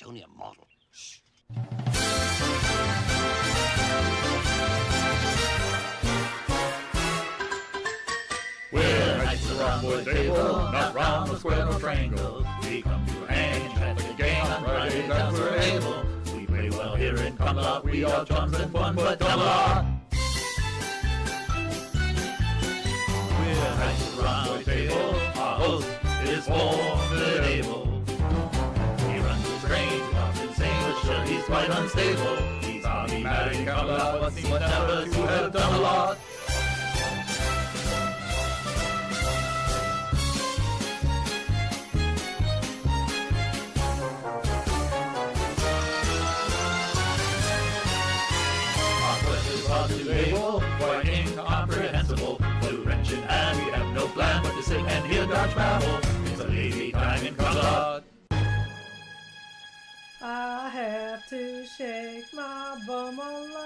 only a model. Shh. We're knights of the round table, not round the square or triangle. We come to hang, chat the game on Fridays as we're able. We play well here in Camelot, we are chums and fun, but Camelot. We're knights of the round table, our host is formidable. He runs a strange, often insane, but sure he's quite unstable. He's army-mad in Camelot, but seems never to have done a lot. Quite incomprehensible, blue wrenching, and we have no plan but to sit and hear Dodge babble. It's a lazy time in Camelot. I have to shake my bum a lot.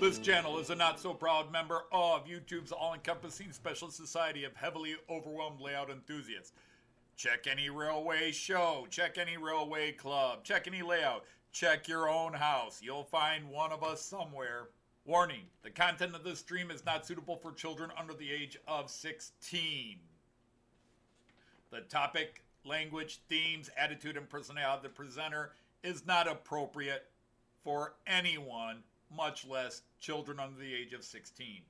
This channel is a not-so-proud member of YouTube's all-encompassing special society of heavily overwhelmed layout enthusiasts. Check any railway show, check any railway club, check any layout, check your own house. You'll find one of us somewhere. Warning, the content of this stream is not suitable for children under the age of 16. The topic, language, themes, attitude, and personality of the presenter is not appropriate for anyone, much less children under the age of 16.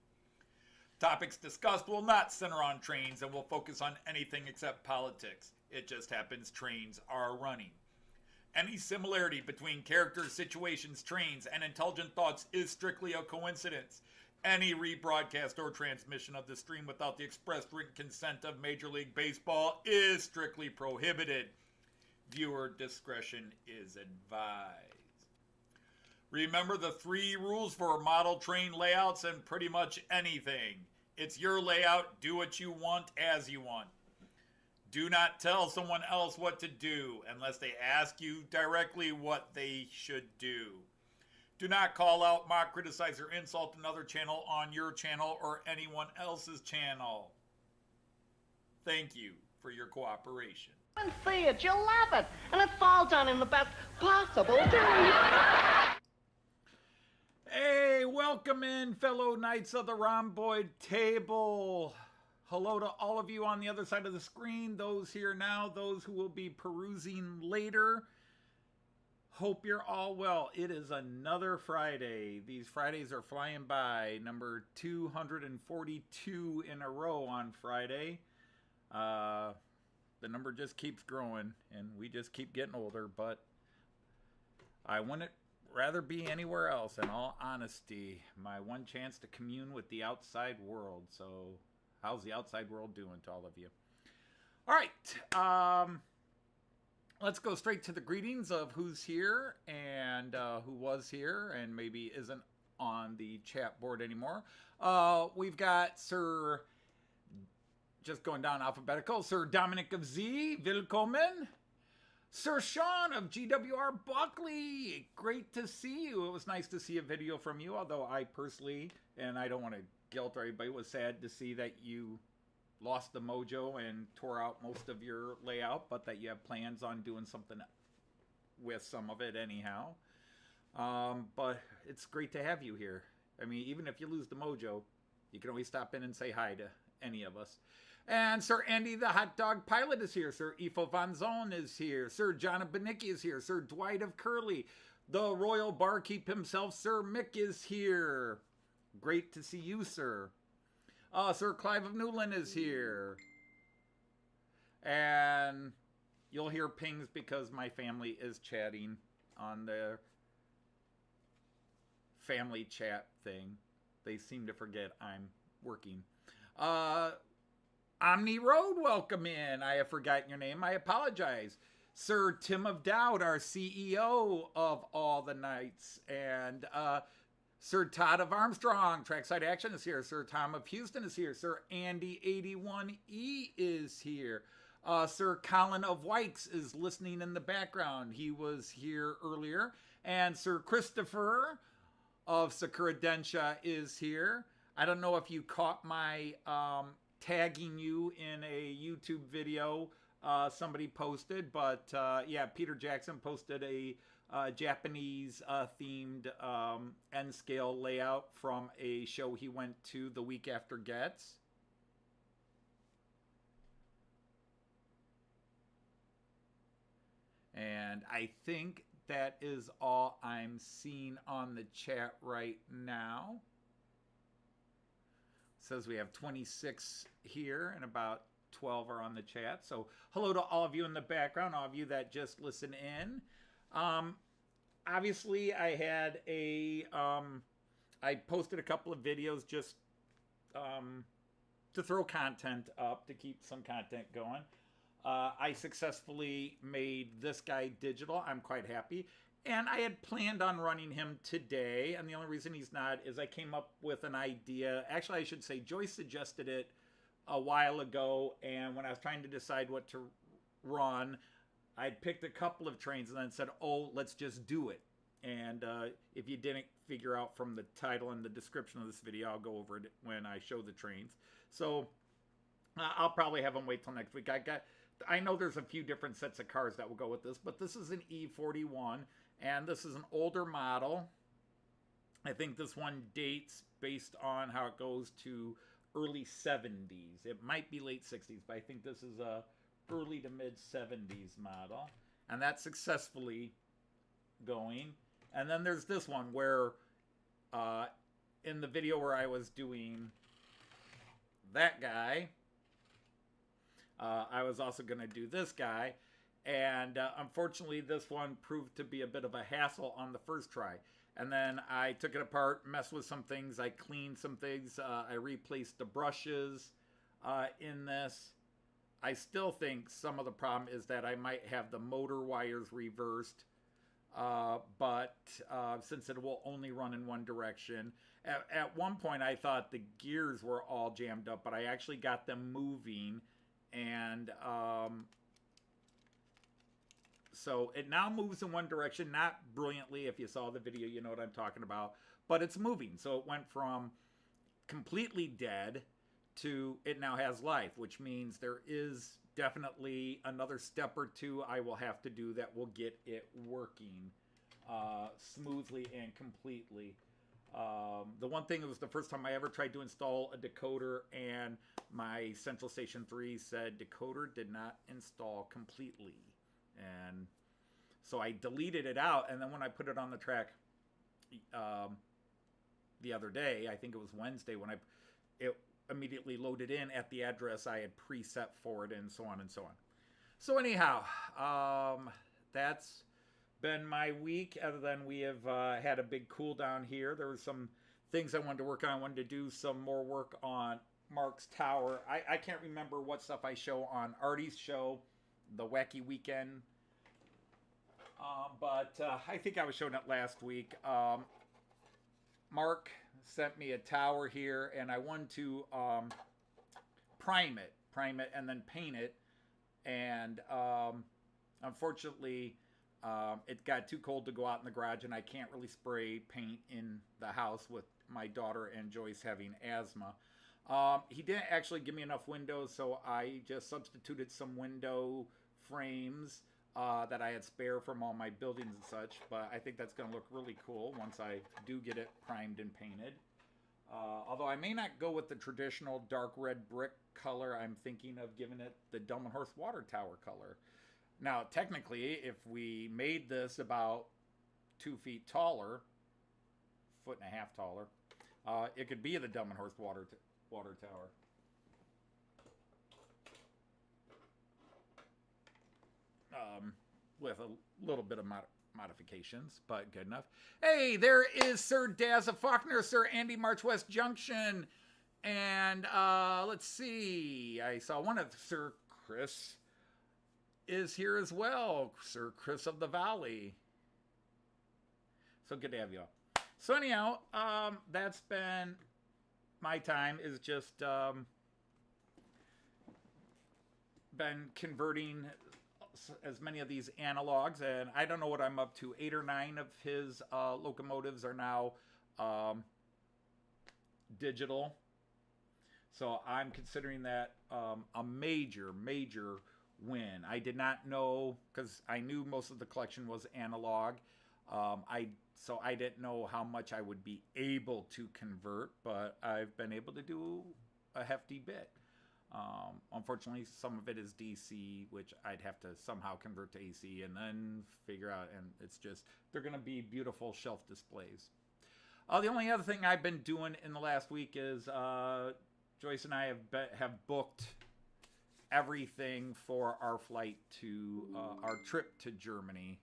Topics discussed will not center on trains and will focus on anything except politics. It just happens trains are running. Any similarity between characters, situations, trains, and intelligent thoughts is strictly a coincidence. Any rebroadcast or transmission of the stream without the express written consent of Major League Baseball is strictly prohibited. Viewer discretion is advised. Remember the 3 rules for model train layouts and pretty much anything. It's your layout, do what you want as you want. Do not tell someone else what to do unless they ask you directly what they should do. Do not call out, mock, criticize, or insult another channel on your channel or anyone else's channel. Thank you for your cooperation. And see it, you'll love it, and it's all done in the best possible way. Hey, welcome in, fellow Knights of the Rhomboid Table. Hello to all of you on the other side of the screen, those here now, those who will be perusing later. Hope you're all well. It is another Friday. These Fridays are flying by. Number 242 in a row on Friday. The number just keeps growing, and we just keep getting older, but I wouldn't rather be anywhere else, in all honesty. My one chance to commune with the outside world. So how's the outside world doing to all of you? All right, let's go straight to the greetings of who's here and who was here and maybe isn't on the chat board anymore. We've got Sir, just going down alphabetical, Sir Dominic of Z, willkommen. Sir Sean of GWR Buckley, great to see you. It was nice to see a video from you, although I personally, and I don't want to guilt everybody, was sad to see that you lost the mojo and tore out most of your layout, but that you have plans on doing something with some of it anyhow. But it's great to have you here. I mean, even if you lose the mojo, you can always stop in and say hi to any of us. And Sir Andy the Hot Dog Pilot is here. Sir Ifo Van Zoen is here. Sir John of Benicki is here. Sir Dwight of Curly. The Royal Barkeep himself, Sir Mick, is here. Great to see you, sir. Sir Clive of Newland is here. And you'll hear pings because my family is chatting on their family chat thing. They seem to forget I'm working. Omni Road, welcome in. I have forgotten your name. I apologize. Sir Tim of Dowd, our CEO of all the nights. And Sir Todd of Armstrong, Trackside Action is here. Sir Tom of Houston is here. Sir Andy81E is here. Sir Colin of Wykes is listening in the background. He was here earlier. And Sir Christopher of Sakura Densha is here. I don't know if you caught my tagging you in a YouTube video somebody posted, but yeah, Peter Jackson posted a Japanese themed N-scale layout from a show he went to the week after Getz. And I think that is all I'm seeing on the chat right now. It says we have 26 here and about 12 are on the chat. So hello to all of you in the background, all of you that just listen in. Obviously, I had I posted a couple of videos just to throw content up, to keep some content going. I successfully made this guy digital. I'm quite happy. And I had planned on running him today, and the only reason he's not is I came up with an idea. Actually, I should say Joyce suggested it a while ago, and when I was trying to decide what to run, I'd picked a couple of trains and then said, oh, let's just do it. And if you didn't figure out from the title and the description of this video, I'll go over it when I show the trains. So I'll probably have them wait till next week. I know there's a few different sets of cars that will go with this, but this is an E41, and this is an older model. I think this one dates based on how it goes to early 70s. It might be late 60s, but I think this is a early to mid 70s model, and that's successfully going. And then there's this one where in the video where I was doing that guy, I was also going to do this guy, and unfortunately this one proved to be a bit of a hassle on the first try. And then I took it apart, messed with some things, I cleaned some things, I replaced the brushes in this. I still think some of the problem is that I might have the motor wires reversed, but since it will only run in one direction. At one point I thought the gears were all jammed up, but I actually got them moving. And so it now moves in one direction, not brilliantly. If you saw the video, you know what I'm talking about, but it's moving. So it went from completely dead to it now has life, which means there is definitely another step or two I will have to do that will get it working smoothly and completely. The one thing, it was the first time I ever tried to install a decoder, and my Central Station 3 said decoder did not install completely. And so I deleted it out, and then when I put it on the track the other day, I think it was Wednesday, when it immediately loaded in at the address I had preset for it, and so on and so on. So anyhow, that's been my week, other than we have had a big cool down here. There were some things I wanted to work on. I wanted to do some more work on Mark's Tower. I can't remember what stuff I show on Artie's show, the Wacky Weekend, but I think I was showing it last week. Mark sent me a tower here, and I wanted to prime it and then paint it, and unfortunately it got too cold to go out in the garage, and I can't really spray paint in the house with my daughter and Joyce having asthma. He didn't actually give me enough windows, so I just substituted some window frames that I had spare from all my buildings and such, but I think that's going to look really cool once I do get it primed and painted. Although I may not go with the traditional dark red brick color, I'm thinking of giving it the Delmenhorst water tower color. Now, technically, if we made this about 2 feet taller, 1.5 foot taller, it could be the Delmenhorst water tower. With a little bit of modifications, but good enough. Hey, there is Sir Dazza Faulkner, Sir Andy March West Junction. And let's see. I saw one of Sir Chris is here as well. Sir Chris of the Valley. So good to have you all. So anyhow, that's been my time, is just been converting as many of these analogs, and I don't know what I'm up to. 8 or 9 of his locomotives are now digital. So I'm considering that a major win. I did not know, because I knew most of the collection was analog. So I didn't know how much I would be able to convert, but I've been able to do a hefty bit. Unfortunately, some of it is DC, which I'd have to somehow convert to AC and then figure out, and it's just, they're going to be beautiful shelf displays. The only other thing I've been doing in the last week is Joyce and I have booked everything for our flight to our trip to Germany.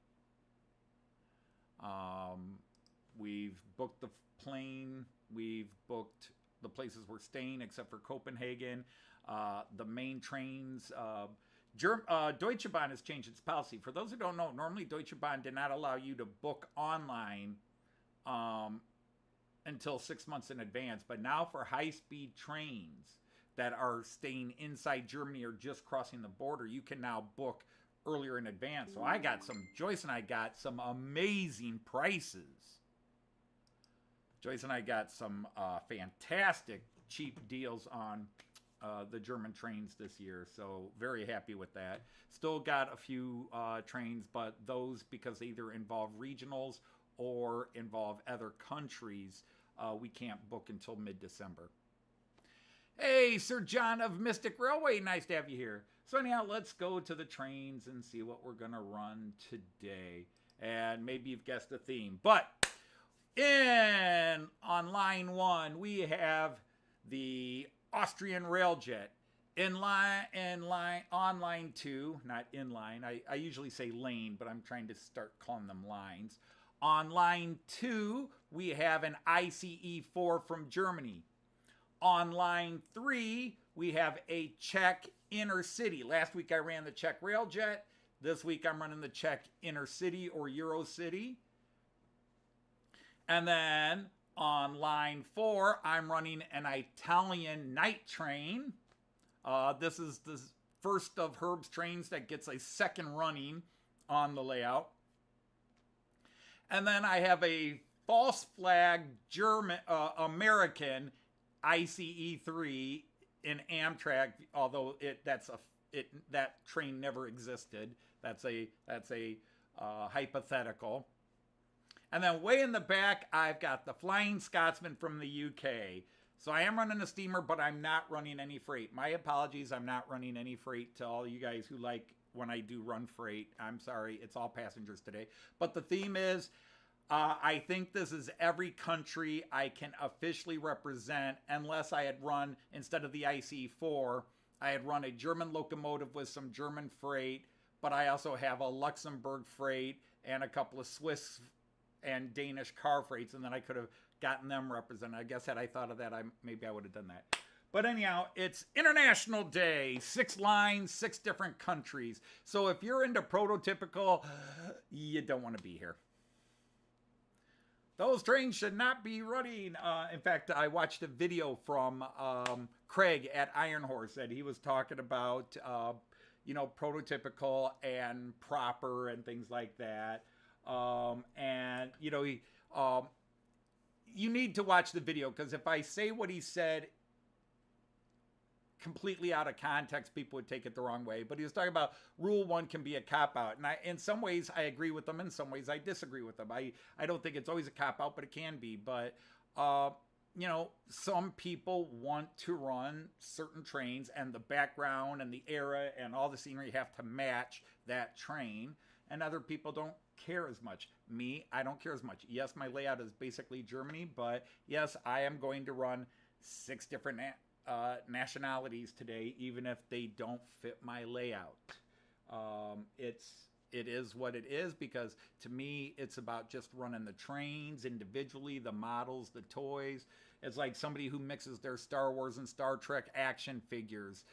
We've booked the plane, we've booked the places we're staying except for Copenhagen. The main trains, Deutsche Bahn has changed its policy. For those who don't know, normally Deutsche Bahn did not allow you to book online until 6 months in advance. But now for high-speed trains that are staying inside Germany or just crossing the border, you can now book earlier in advance. So Joyce and I got some amazing prices. Joyce and I got some fantastic cheap deals on the German trains this year, so very happy with that. Still got a few trains, but those, because they either involve regionals or involve other countries, we can't book until mid-December. Hey, Sir John of Mystic Railway, nice to have you here. So anyhow, let's go to the trains and see what we're going to run today. And maybe you've guessed the theme, but on line 1, we have the Austrian Railjet. On line 2, not in line, I usually say lane, but I'm trying to start calling them lines. On line 2, we have an ICE-4 from Germany. On line 3, we have a Czech Intercity. Last week I ran the Czech Railjet. This week I'm running the Czech Intercity or Eurocity. And then on line 4, I'm running an Italian night train. This is the first of Herb's trains that gets a second running on the layout. And then I have a false flag American ICE-3 in Amtrak, although that train never existed. That's a hypothetical. And then way in the back, I've got the Flying Scotsman from the UK. So I am running a steamer, but I'm not running any freight. My apologies, I'm not running any freight to all you guys who like when I do run freight. I'm sorry, it's all passengers today. But the theme is, I think this is every country I can officially represent, unless I had run, instead of the IC4, I had run a German locomotive with some German freight, but I also have a Luxembourg freight and a couple of Swiss and Danish car freights, and then I could have gotten them represented. I guess had I thought of that, maybe I would have done that. But anyhow, it's International Day, 6 lines, 6 different countries. So if you're into prototypical, you don't want to be here. Those trains should not be running. In fact, I watched a video from Craig at Iron Horse that he was talking about, prototypical and proper and things like that. You need to watch the video, because if I say what he said completely out of context, people would take it the wrong way. But he was talking about rule 1 can be a cop-out. And in some ways, I agree with them. In some ways, I disagree with them. I don't think it's always a cop-out, but it can be. But, you know, some people want to run certain trains, and the background and the era and all the scenery have to match that train, and other people don't care as much. Me, I don't care as much. Yes, my layout is basically Germany, but yes, I am going to run 6 different nationalities today, even if they don't fit my layout. It is what it is, because to me, it's about just running the trains individually, the models, the toys. It's like somebody who mixes their Star Wars and Star Trek action figures.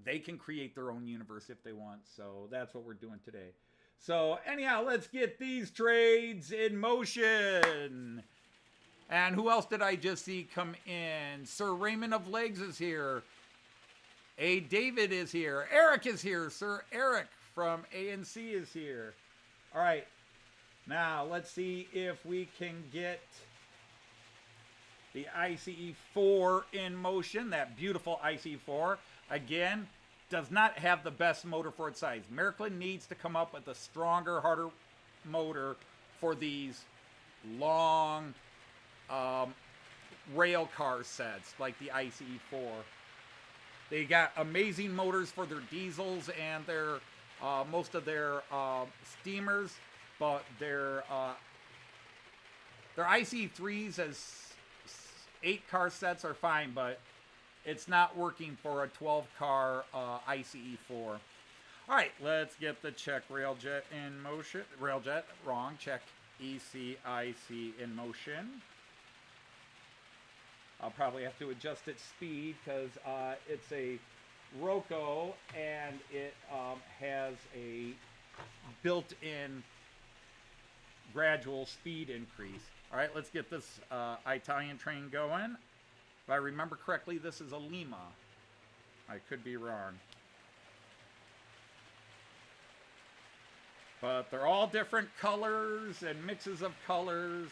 They can create their own universe if they want, so that's what we're doing today. So anyhow, let's get these trades in motion. And who else did I just see come in? Sir Raymond of Legs is here. A. David is here. Eric is here. Sir Eric from ANC is here. All right. Now, let's see if we can get the ICE-4 in motion. That beautiful ICE-4. Again, does not have the best motor for its size. Märklin needs to come up with a stronger, harder motor for these long rail car sets like the ICE-4. They got amazing motors for their diesels and their most of their steamers, but their ICE-3s as 8 car sets are fine, but it's not working for a 12 car ICE-4. All right, let's get the Czech Railjet in motion. Railjet, wrong. Czech ECIC in motion. I'll probably have to adjust its speed because it's a Roco and it has a built-in gradual speed increase. All right, let's get this Italian train going. If I remember correctly, this is a Lima. I could be wrong. But they're all different colors and mixes of colors.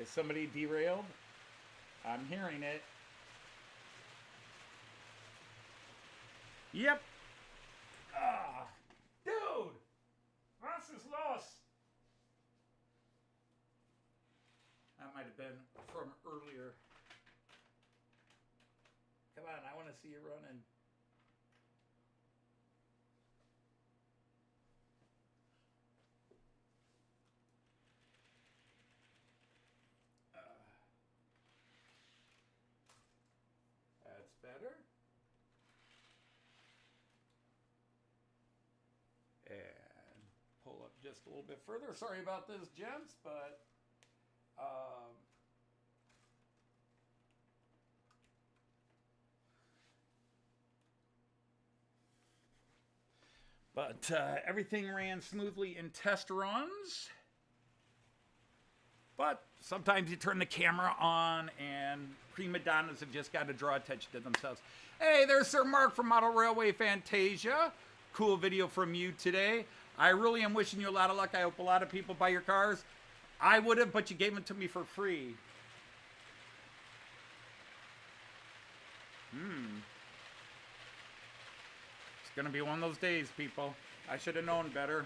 Is somebody derailed? I'm hearing it. Yep. Ah, dude, was ist los? That might have been from earlier. Come on, I want to see you running. Better. And pull up just a little bit further. Sorry about this, gents, but everything ran smoothly in test runs. But sometimes you turn the camera on and prima donnas have just got to draw attention to themselves. Hey, there's Sir Mark from Model Railway Fantasia. Cool video from you today. I really am wishing you a lot of luck. I hope a lot of people buy your cars. I would have, but you gave them to me for free. It's going to be one of those days, people. I should have known better.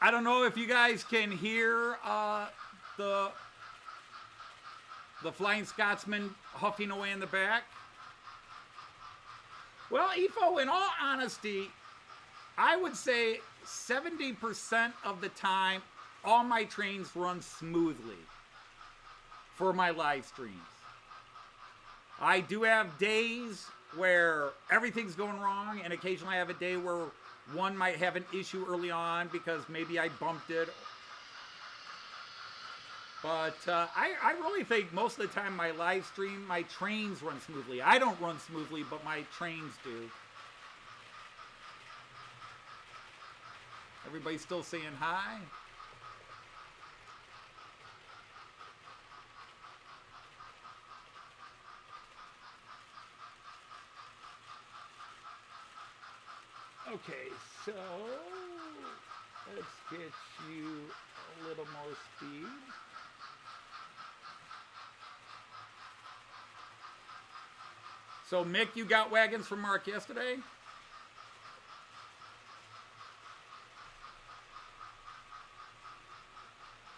I don't know if you guys can hear the Flying Scotsman huffing away in the back. Well, EFO, in all honesty, I would say 70% of the time, all my trains run smoothly for my live streams. I do have days where everything's going wrong, and occasionally I have a day where one might have an issue early on because maybe I bumped it. But I really think most of the time my live stream, my trains run smoothly. I don't run smoothly, but my trains do. Everybody still saying hi? Okay, so let's get you a little more speed. So Mick, you got wagons from Mark yesterday?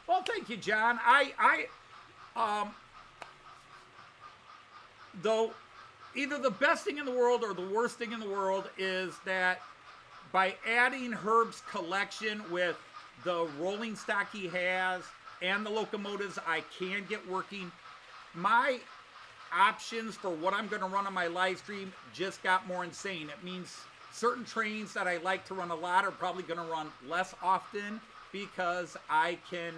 Well, thank you, John. Though either the best thing in the world or the worst thing in the world is that by adding Herb's collection with the rolling stock he has and the locomotives I can get working, my options for what I'm going to run on my live stream just got more insane. It means certain trains that I like to run a lot are probably going to run less often because I can,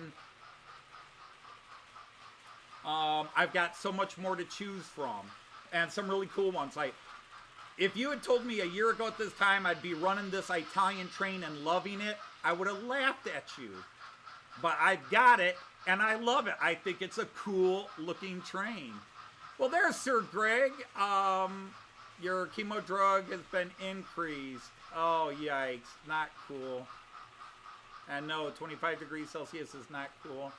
I've got so much more to choose from and some really cool ones. Like, if you had told me a year ago at this time I'd be running this Italian train and loving it, I would have laughed at you. But I've got it, and I love it. I think it's a cool looking train. Well, there's Sir Greg. Your chemo drug has been increased. Oh, yikes. Not cool. And no, 25 degrees Celsius is not cool.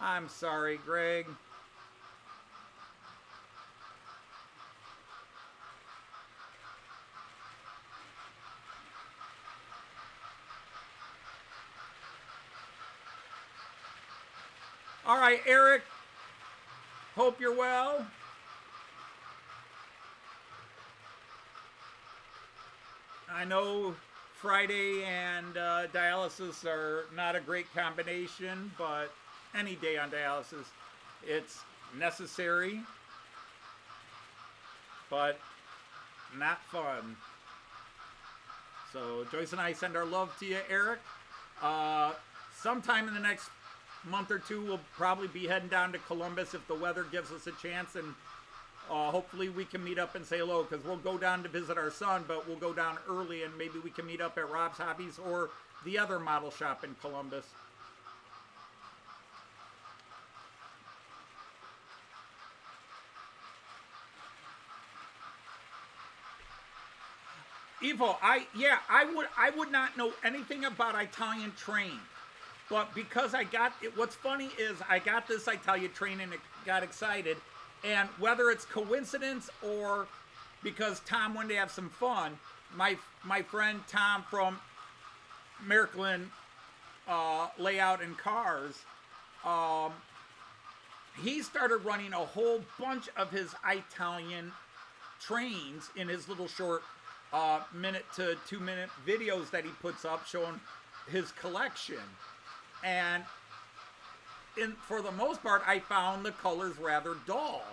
I'm sorry, Greg. All right, Eric. Hope you're well. I know Friday and dialysis are not a great combination, but any day on dialysis, it's necessary, but not fun. So Joyce and I send our love to you, Eric. Sometime in the next month or two, we'll probably be heading down to Columbus if the weather gives us a chance, and hopefully we can meet up and say hello, because we'll go down to visit our son, but we'll go down early and maybe we can meet up at Rob's Hobbies or the other model shop in Columbus. Evo, I would not know anything about Italian train. But because I got it, what's funny is I got this Italian train and it got excited. And whether it's coincidence or because Tom wanted to have some fun, my friend Tom from Märklin Layout and Cars, he started running a whole bunch of his Italian trains in his little short minute to 2 minute videos that he puts up showing his collection. And for the most part, I found the colors rather dull.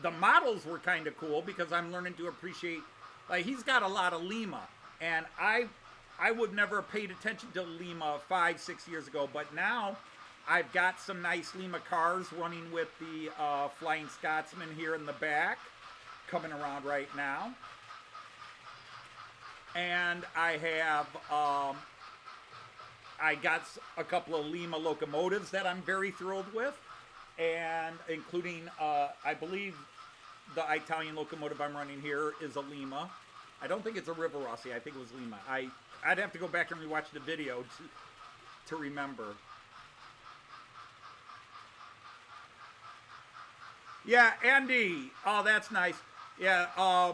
The models were kind of cool because I'm learning to appreciate, like, he's got a lot of Lima, and I would never have paid attention to Lima 5-6 years ago, but now I've got some nice Lima cars running with the Flying Scotsman here in the back, coming around right now. And I have, I got a couple of Lima locomotives that I'm very thrilled with, and including, I believe the Italian locomotive I'm running here is a Lima. I don't think it's a River Rossi. I think it was Lima. I'd have to go back and rewatch the video to remember. Yeah, Andy. Oh, that's nice. Yeah,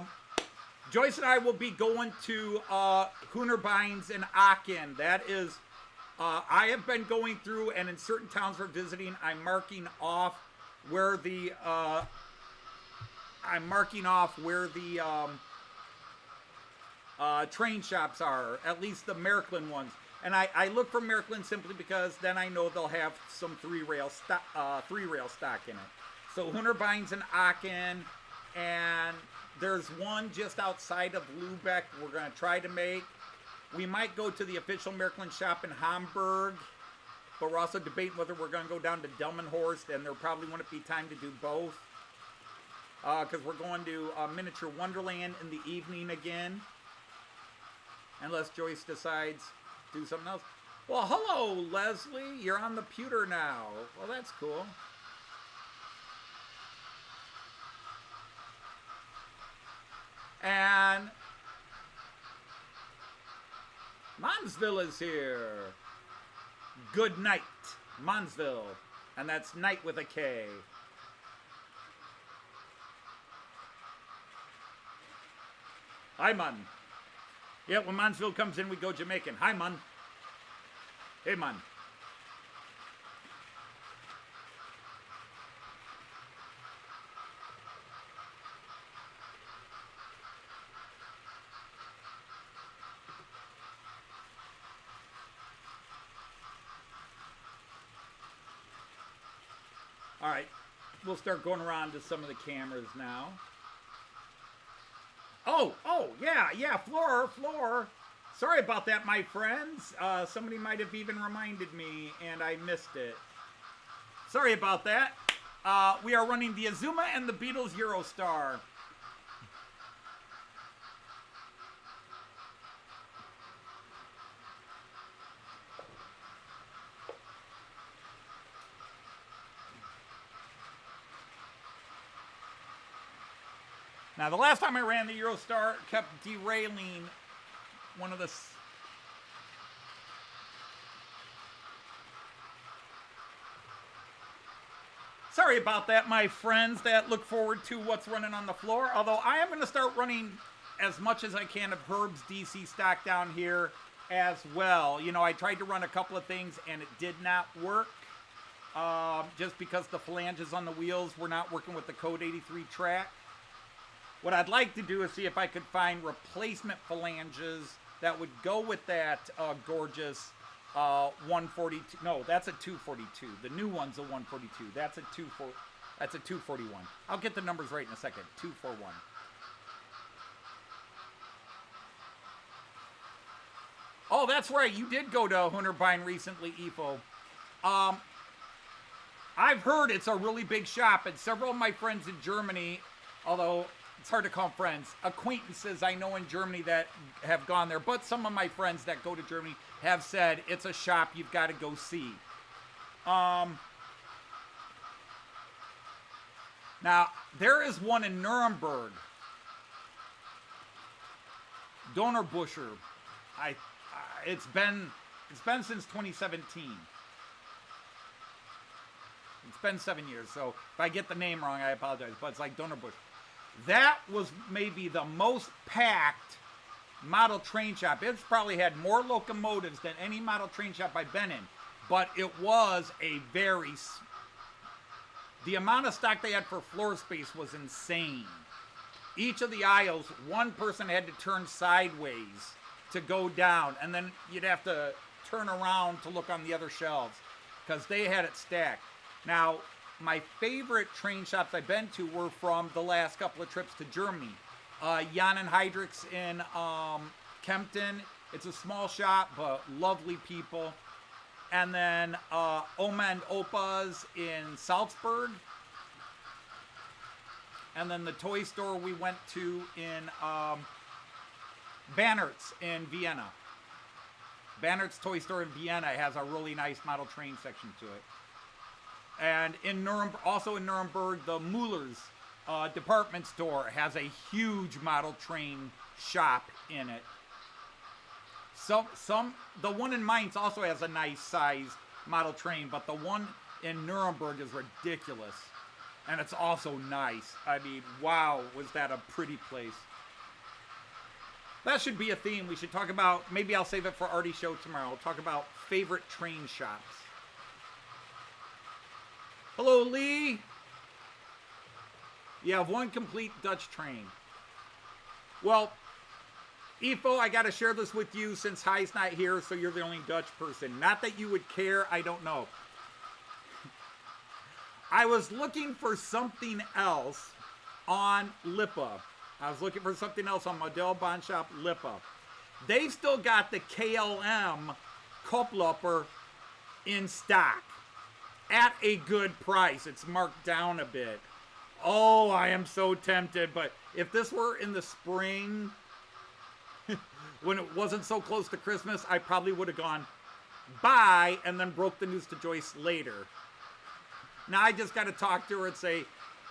Joyce and I will be going to Hornby's in Aachen. That is, I have been going through, and in certain towns we're visiting, I'm marking off where the train shops are, at least the Märklin ones. And I look for Märklin simply because then I know they'll have some three-rail stock in it. So Hornby's in Aachen, and there's one just outside of Lübeck we're going to try to make. We might go to the official Märklin shop in Hamburg, but we're also debating whether we're going to go down to Delmenhorst, and there probably wouldn't be time to do both. Because we're going to Miniature Wonderland in the evening again. Unless Joyce decides to do something else. Well, hello, Leslie. You're on the pewter now. Well, that's cool. And Monsville is here. Good night, Monsville. And that's night with a K. Hi, Mun. Yeah, when Monsville comes in, we go Jamaican. Hi, Mun. Hey, Mun. All right, we'll start going around to some of the cameras now. Oh, yeah, Floor. Sorry about that, my friends. Somebody might have even reminded me, and I missed it. Sorry about that. We are running the Azuma and the Beatles Eurostar. Now, the last time I ran the Eurostar, kept derailing one of the... Sorry about that, my friends that look forward to what's running on the floor. Although I am going to start running as much as I can of Herb's DC stock down here as well. You know, I tried to run a couple of things and it did not work. Just because the flanges on the wheels were not working with the Code 83 track. What I'd like to do is see if I could find replacement phalanges that would go with that gorgeous 142. No, that's a 242. The new one's a 142. That's a 241. I'll get the numbers right in a second. 241. Oh, that's right. You did go to Hornby recently, EFO. I've heard it's a really big shop, and several of my friends in Germany, although it's hard to call them friends, acquaintances I know in Germany that have gone there, but some of my friends that go to Germany have said it's a shop you've got to go see. Now, there is one in Nuremberg. Donnerbuscher. It's been since 2017. It's been 7 years, so if I get the name wrong, I apologize, but it's like Donnerbuscher. That was maybe the most packed model train shop. It's probably had more locomotives than any model train shop I've been in. But it was a very... The amount of stock they had for floor space was insane. Each of the aisles, one person had to turn sideways to go down. And then you'd have to turn around to look on the other shelves because they had it stacked. Now, my favorite train shops I've been to were from the last couple of trips to Germany. Jan and Heydrich's in Kempten. It's a small shop, but lovely people. And then Oma and Opa's in Salzburg. And then the toy store we went to in Bannert's in Vienna. Bannert's toy store in Vienna has a really nice model train section to it. And in Nuremberg, also in Nuremberg, the Müller's department store has a huge model train shop in it. The one in Mainz also has a nice sized model train, but the one in Nuremberg is ridiculous. And it's also nice. I mean, wow, was that a pretty place. That should be a theme. We should talk about, maybe I'll save it for Artie's show tomorrow. We'll talk about favorite train shops. Hello, Lee. You have one complete Dutch train. Well, EFO, I got to share this with you since Hi's not here, so you're the only Dutch person. Not that you would care, I don't know. I was looking for something else on Lipa. I was looking for something else on Model Bond Shop Lipa. They've still got the KLM Koploper in stock at a good price. It's marked down a bit. Oh, I am so tempted. But if this were in the spring, when it wasn't so close to Christmas, I probably would have gone buy and then broke the news to Joyce later. Now I just got to talk to her and say,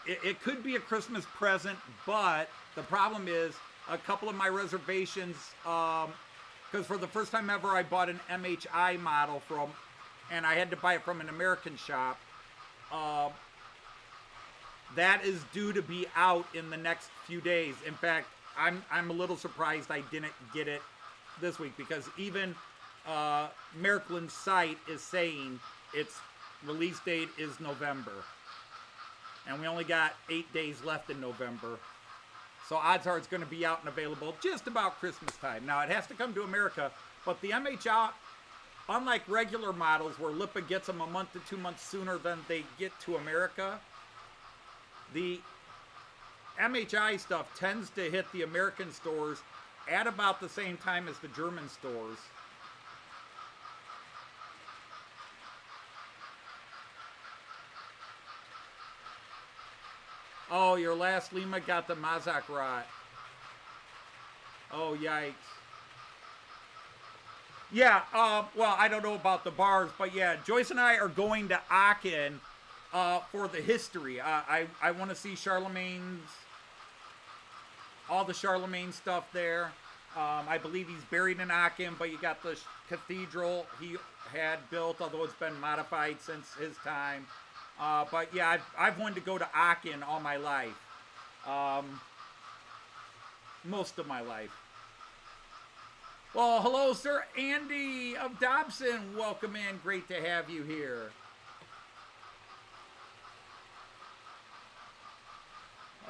it could be a Christmas present, but the problem is a couple of my reservations, because for the first time ever I bought an MHI model and I had to buy it from an American shop. That is due to be out in the next few days. In fact, I'm a little surprised I didn't get it this week, because even Märklin's site is saying its release date is November. And we only got 8 days left in November. So odds are it's going to be out and available just about Christmas time. Now, it has to come to America, but the MHI, unlike regular models where Lipa gets them a month to 2 months sooner than they get to America, the MHI stuff tends to hit the American stores at about the same time as the German stores. Oh, your last Lima got the Mazak rot. Oh, yikes. Yeah, well, I don't know about the bars, but yeah, Joyce and I are going to Aachen for the history. I want to see Charlemagne's, all the Charlemagne stuff there. I believe he's buried in Aachen, but you got the cathedral he had built, although it's been modified since his time. But yeah, I've wanted to go to Aachen all my life. Most of my life. Well, hello, Sir Andy of Dobson. Welcome in. Great to have you here.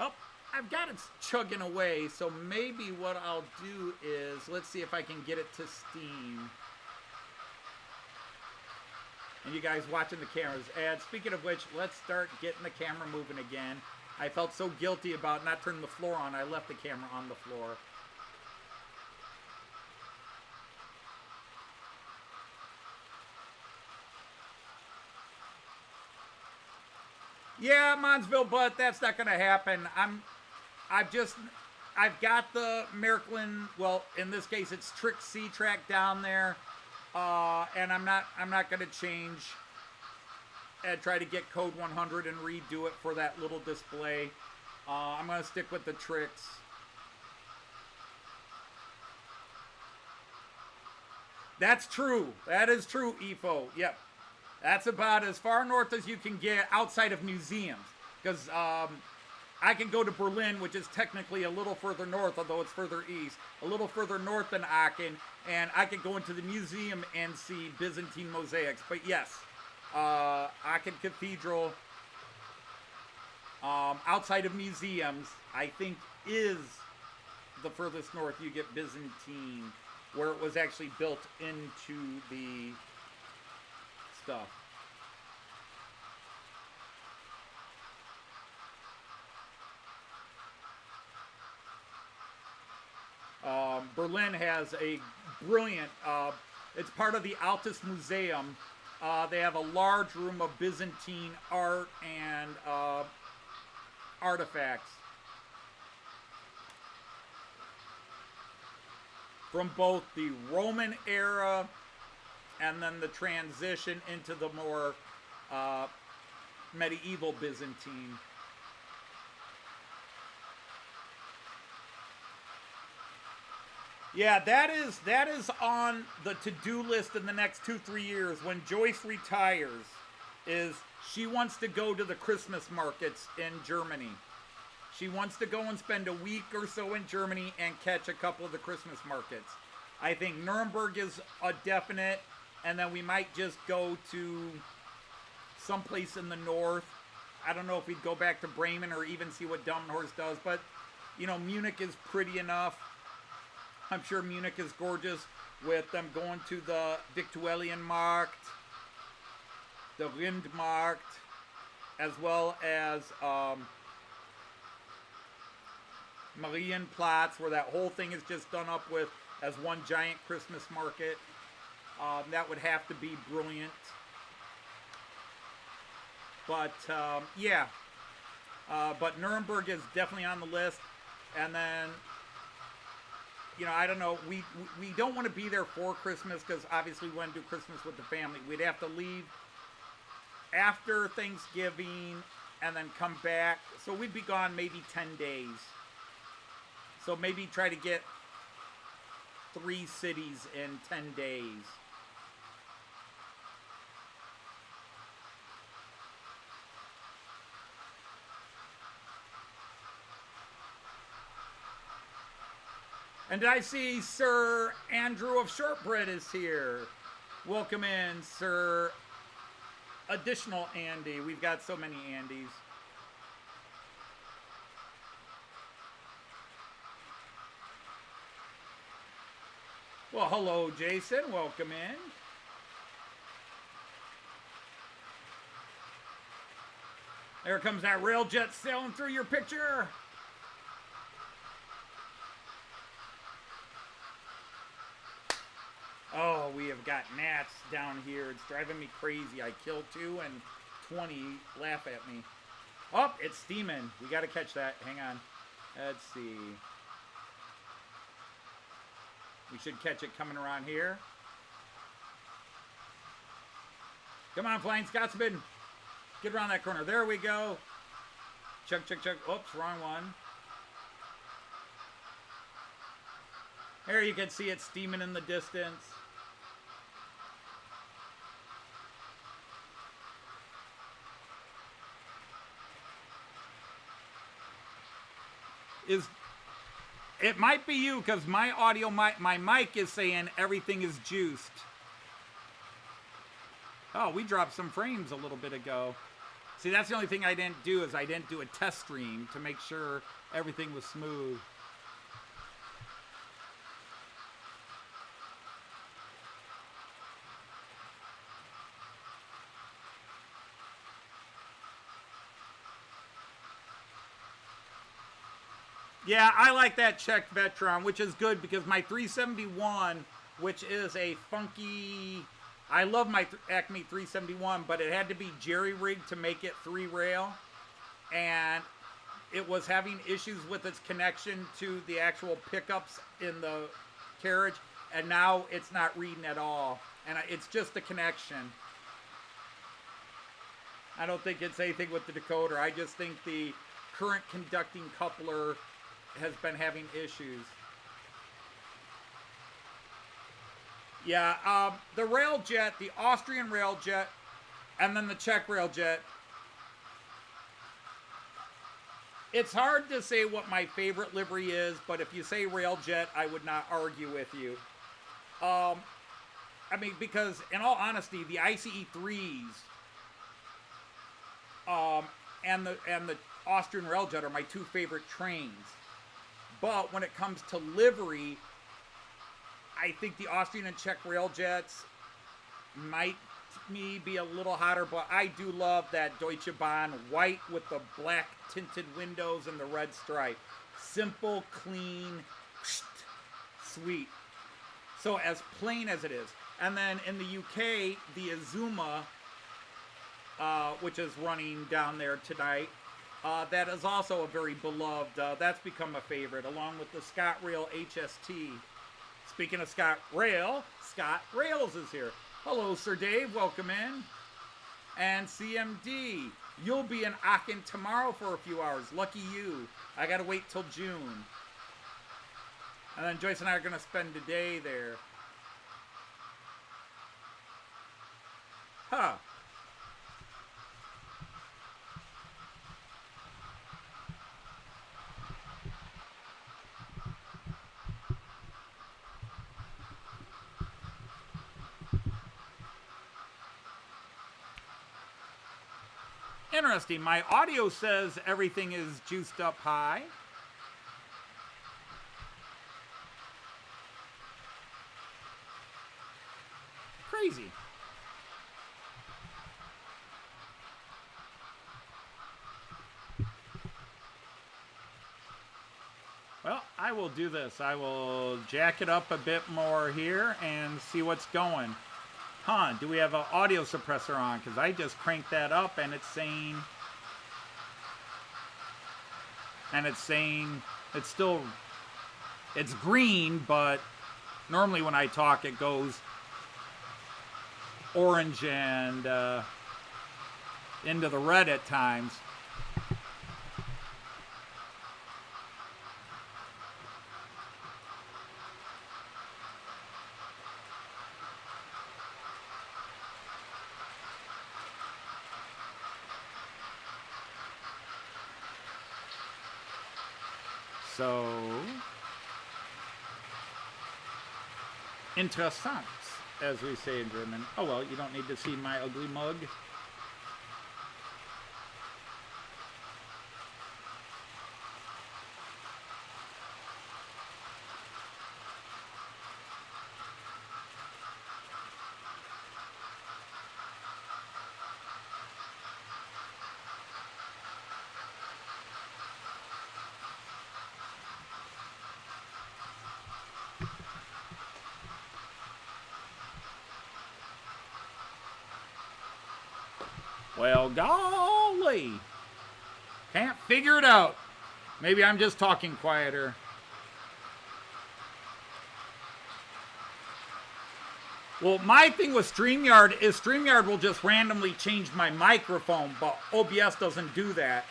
Oh, I've got it chugging away, so maybe what I'll do is, let's see if I can get it to steam. And you guys watching the cameras. And speaking of which, let's start getting the camera moving again. I felt so guilty about not turning the floor on. I left the camera on the floor. Yeah, Monsville, but that's not going to happen. I've got the Märklin, well, in this case, it's Trick C-Track down there. And I'm not going to change and try to get code 100 and redo it for that little display. I'm going to stick with the tricks. That's true. That is true, EFO. Yep. That's about as far north as you can get outside of museums. Because I can go to Berlin, which is technically a little further north, although it's further east, a little further north than Aachen, and I could go into the museum and see Byzantine mosaics. But yes, Aachen Cathedral, outside of museums, I think is the furthest north you get Byzantine, where it was actually built into the stuff. Berlin has a brilliant, it's part of the Altes Museum. They have a large room of Byzantine art and artifacts from both the Roman era and then the transition into the more medieval Byzantine. Yeah, that is on the to-do list in the next 2-3 years. When Joyce retires, is she wants to go to the Christmas markets in Germany. She wants to go and spend a week or so in Germany and catch a couple of the Christmas markets. I think Nuremberg is a definite, and then we might just go to someplace in the north. I don't know if we'd go back to Bremen or even see what Delmenhorst does, but, you know, Munich is pretty enough. I'm sure Munich is gorgeous with them going to the Viktualienmarkt, the Rindmarkt, as well as Marienplatz, where that whole thing is just done up with as one giant Christmas market. That would have to be brilliant. But, yeah. But Nuremberg is definitely on the list. And then, you know, I don't know. We don't want to be there for Christmas because obviously we want to do Christmas with the family. We'd have to leave after Thanksgiving and then come back. So we'd be gone maybe 10 days. So maybe try to get 3 cities in 10 days. And I see Sir Andrew of Shortbread is here. Welcome in, Sir Additional Andy. We've got so many Andys. Well, hello, Jason. Welcome in. There comes that Railjet sailing through your picture. Oh, we have got gnats down here. It's driving me crazy. I killed 2 and 20 laugh at me. Oh, it's steaming. We got to catch that. Hang on. Let's see. We should catch it coming around here. Come on, Flying Scotsman. Get around that corner. There we go. Chug, chug, chug. Oops, wrong one. There you can see it steaming in the distance. It might be you because my audio, my mic is saying everything is juiced. Oh, we dropped some frames a little bit ago. See, that's the only thing I didn't do is I didn't do a test stream to make sure everything was smooth. Yeah, I like that Czech Vectron, which is good because my 371, which is a funky... I love my Acme 371, but it had to be jerry-rigged to make it 3-rail. And it was having issues with its connection to the actual pickups in the carriage. And now it's not reading at all. And it's just the connection. I don't think it's anything with the decoder. I just think the current conducting coupler has been having issues. Yeah, the Railjet, the Austrian Railjet, and then the Czech Railjet. It's hard to say what my favorite livery is, but if you say Railjet, I would not argue with you. I mean, because in all honesty, the ICE 3s and the Austrian Railjet are my 2 favorite trains. But when it comes to livery, I think the Austrian and Czech Railjets might be a little hotter, but I do love that Deutsche Bahn white with the black tinted windows and the red stripe. Simple, clean, sweet. So as plain as it is. And then in the UK, the Azuma, which is running down there tonight, that is also a very beloved, that's become a favorite, along with the ScotRail HST. Speaking of ScotRail, Scott Rails is here. Hello, Sir Dave, welcome in. And CMD, you'll be in Aachen tomorrow for a few hours. Lucky you. I gotta wait till June. And then Joyce and I are gonna spend a day there. Huh. Interesting. My audio says everything is juiced up high. Crazy. Well, I will do this. I will jack it up a bit more here and see what's going. Huh, do we have an audio suppressor on? Because I just cranked that up and it's saying... it's still... It's green, but normally when I talk it goes orange and into the red at times. So, interessant, as we say in German. Oh well, you don't need to see my ugly mug. Well, golly. Can't figure it out. Maybe I'm just talking quieter. Well, my thing with StreamYard is StreamYard will just randomly change my microphone, but OBS doesn't do that.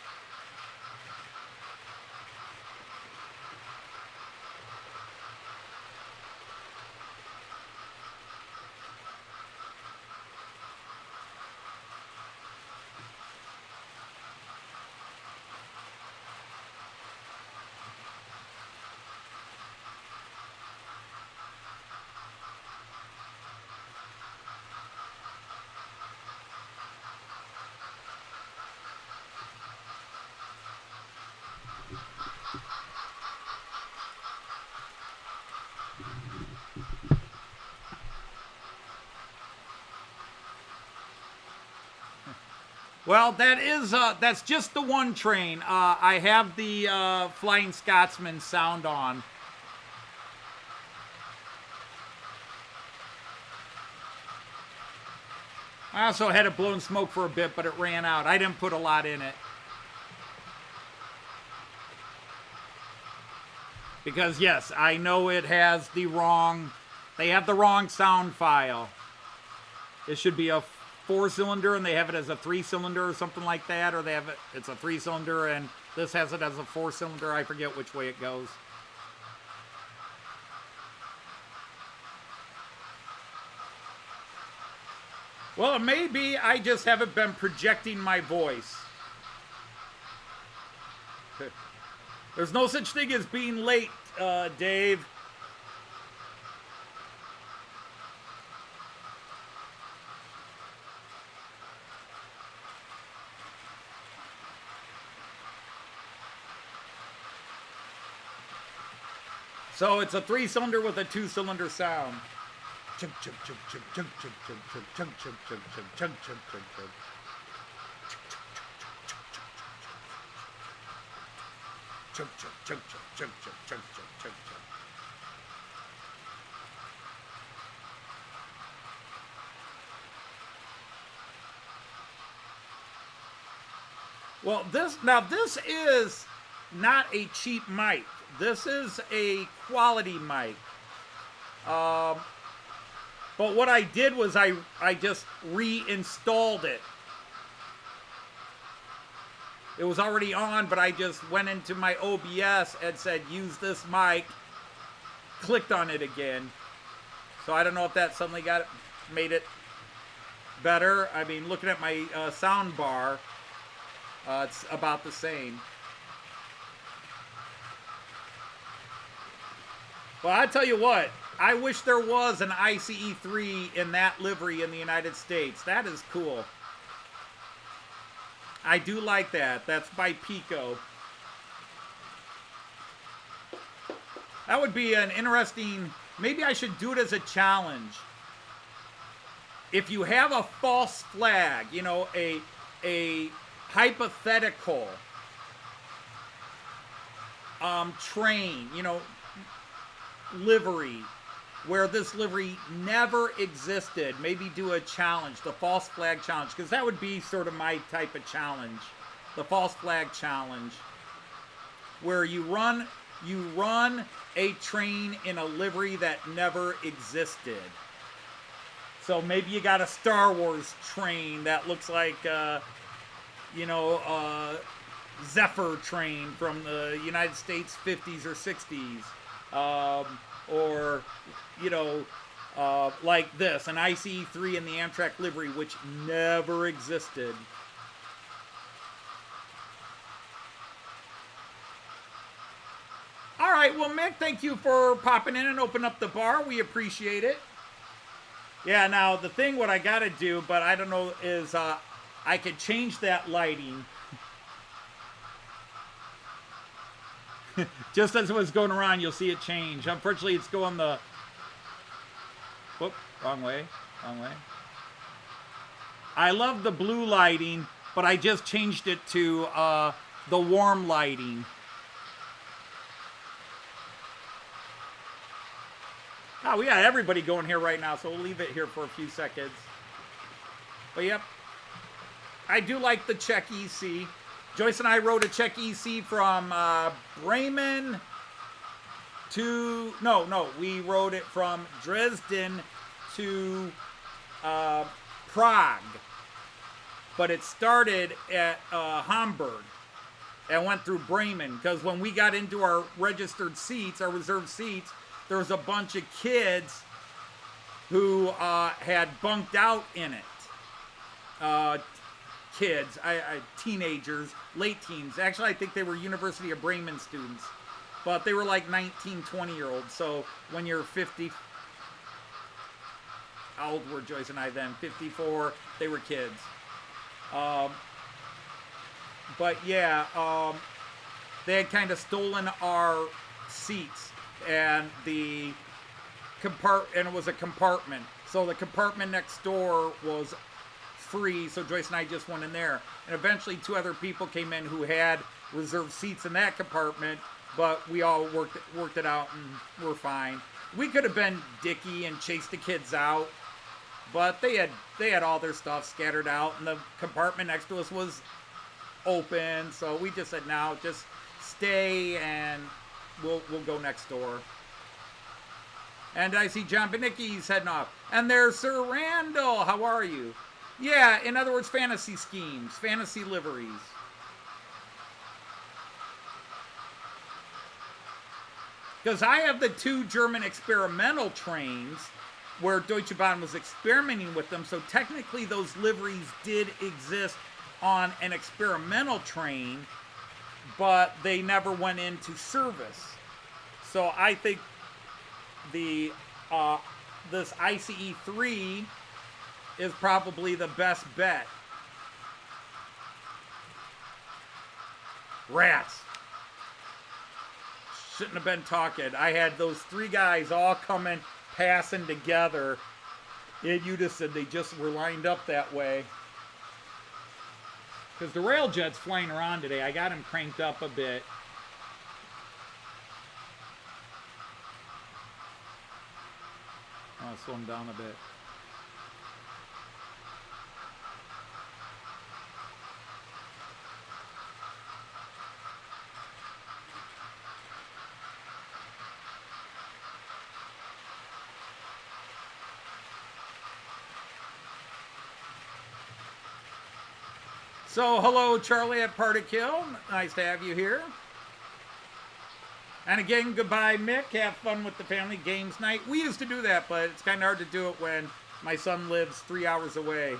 Well, that's just the one train. I have the Flying Scotsman sound on. I also had it blowing smoke for a bit, but it ran out. I didn't put a lot in it. Because, yes, I know it has the wrong... They have the wrong sound file. It should be a 4-cylinder, and they have it as a 3-cylinder or something like that, or they have it, it's a 3-cylinder, and this has it as a 4-cylinder. I forget which way it goes. Well, maybe I just haven't been projecting my voice. There's no such thing as being late, Dave. So it's a 3-cylinder with a 2-cylinder sound. Chug chug chug chug chug chug chug chug chug chug chug chug chug chug chug. Chug chug chug chug chug chug chug chug chug chug. Well, this is not a cheap mic. This is a quality mic. But what I did was I just reinstalled it. It was already on, but I just went into my OBS and said, use this mic. Clicked on it again. So I don't know if that suddenly made it better. I mean, looking at my sound bar, it's about the same. Well, I tell you what, I wish there was an ICE-3 in that livery in the United States. That is cool. I do like that. That's by Piko. That would be an interesting... Maybe I should do it as a challenge. If you have a false flag, you know, a hypothetical train, you know, livery where this livery never existed. Maybe do a challenge, the false flag challenge, because that would be sort of my type of challenge. The false flag challenge, where you run a train in a livery that never existed. So maybe you got a Star Wars train that looks like, Zephyr train from the United States 50s or 60s. Or, like this, an ICE-3 in the Amtrak livery, which never existed. All right, well, Mick, thank you for popping in and opening up the bar. We appreciate it. Yeah, now, the thing what I got to do, but I don't know, is I could change that lighting. Just as it was going around, you'll see it change. Unfortunately, it's going the... Whoop, wrong way. I love the blue lighting, but I just changed it to the warm lighting. Oh, we got everybody going here right now, so we'll leave it here for a few seconds. But yep, I do like the Czech EC. Joyce and I rode a Czech EC from Bremen to... No, we rode it from Dresden to Prague. But it started at Hamburg and went through Bremen. Because when we got into our registered seats, our reserved seats, there was a bunch of kids who had bunked out in it. Kids, teenagers, late teens. Actually, I think they were University of Bremen students. But they were like 19, 20-year-olds. So when you're 50, how old were Joyce and I then? 54, they were kids. But yeah, they had kind of stolen our seats. And it was a compartment. So the compartment next door was free, so Joyce and I just went in there. And eventually 2 other people came in who had reserved seats in that compartment, but we all worked it out and we're fine. We could have been dicky and chased the kids out, but they had all their stuff scattered out, and the compartment next to us was open, so we just said, no, just stay and we'll go next door. And I see John Benicki's heading off. And there's Sir Randall. How are you? Yeah, in other words, fantasy schemes, fantasy liveries. Because I have the 2 German experimental trains where Deutsche Bahn was experimenting with them. So technically those liveries did exist on an experimental train, but they never went into service. So I think this ICE-3 is probably the best bet. Rats. Shouldn't have been talking. I had those 3 guys all coming, passing together in unison. They just were lined up that way. Because the Railjet's flying around today. I got him cranked up a bit. I'll slow him down a bit. So, hello, Charlie at Partikill. Nice to have you here. And again, goodbye, Mick. Have fun with the family games night. We used to do that, but it's kind of hard to do it when my son lives 3 hours away.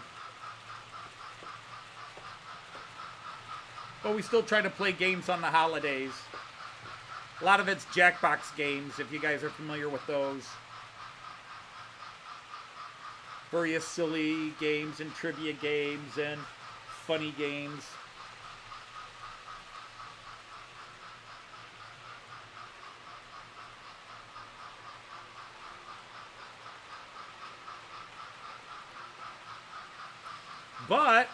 But we still try to play games on the holidays. A lot of it's Jackbox games, if you guys are familiar with those. Various silly games and trivia games and funny games. But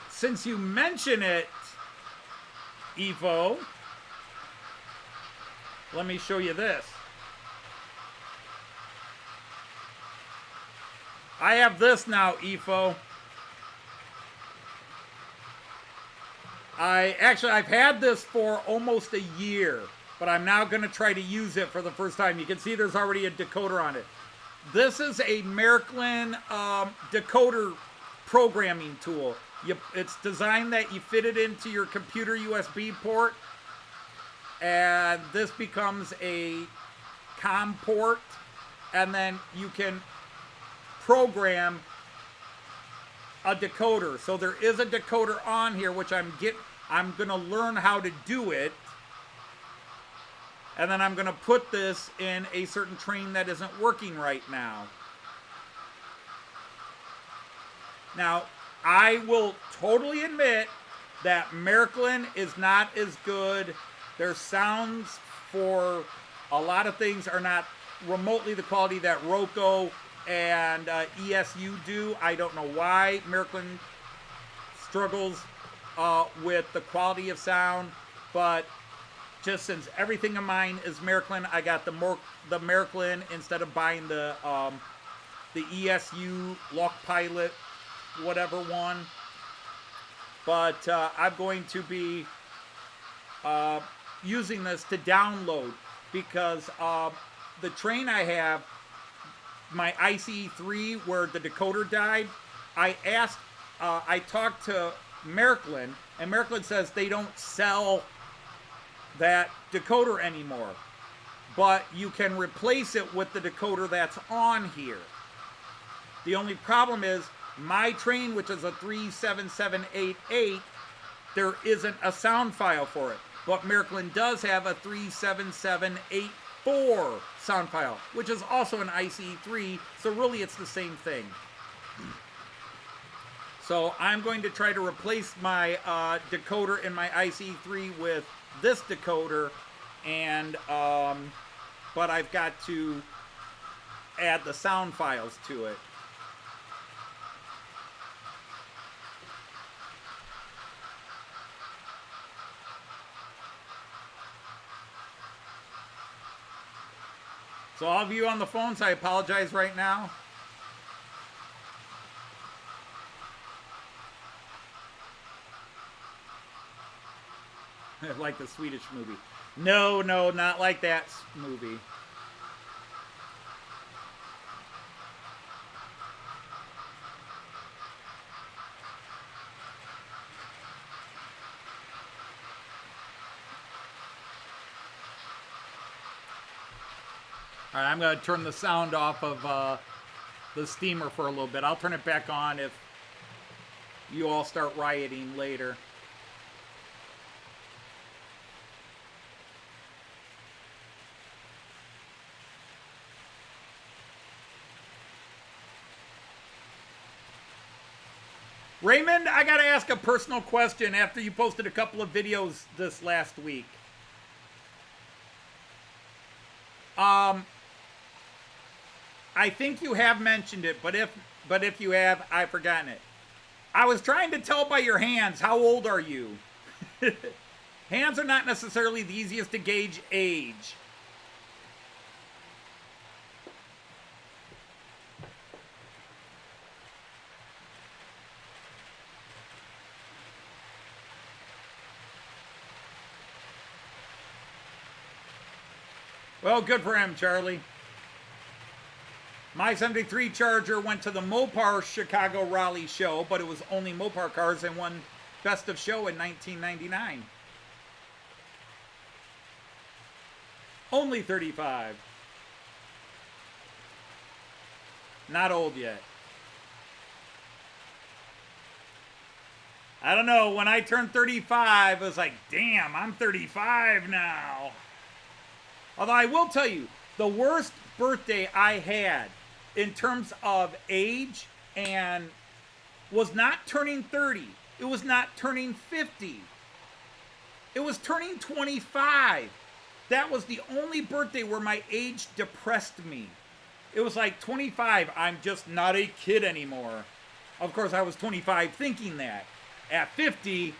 since you mention it, Evo, let me show you this. I have this now, EFO. I've had this for almost a year, but I'm now going to try to use it for the first time. You can see there's already a decoder on it. This is a Märklin decoder programming tool. It's designed that you fit it into your computer USB port, and this becomes a COM port, and then you can program a decoder. So there is a decoder on here, which I'm going to learn how to do it. And then I'm going to put this in a certain train that isn't working right now. Now, I will totally admit that Märklin is not as good. Their sounds for a lot of things are not remotely the quality that Roco and ESU do. I don't know why Märklin struggles with the quality of sound, but just since everything of mine is Märklin, I got the Märklin instead of buying the ESU Lock Pilot whatever one. But I'm going to be using this to download, because the train I have, my ICE3 where the decoder died, I talked to Märklin, and Märklin says they don't sell that decoder anymore, but you can replace it with the decoder that's on here. The only problem is my train, which is a 37788, there isn't a sound file for it, but Märklin does have a 37784 sound file, which is also an ICE3, so really it's the same thing. So I'm going to try to replace my decoder in my ICE3 with this decoder, and but I've got to add the sound files to it. So all of you on the phones, I apologize right now. Like the Swedish movie. No, not like that movie. All right, I'm going to turn the sound off of the steamer for a little bit. I'll turn it back on if you all start rioting later. Raymond, I got to ask a personal question after you posted a couple of videos this last week. I think you have mentioned it, but if you have, I've forgotten it. I was trying to tell by your hands, how old are you? Hands are not necessarily the easiest to gauge age. Well, good for him, Charlie. My 73 Charger went to the Mopar Chicago Raleigh show, but it was only Mopar cars and won Best of Show in 1999. Only 35. Not old yet. I don't know, when I turned 35, I was like, damn, I'm 35 now. Although I will tell you, the worst birthday I had in terms of age and was not turning 30. It was not turning 50. It was turning 25. That was the only birthday where my age depressed me. It was like 25, I'm just not a kid anymore. Of course, I was 25 thinking that. At 50,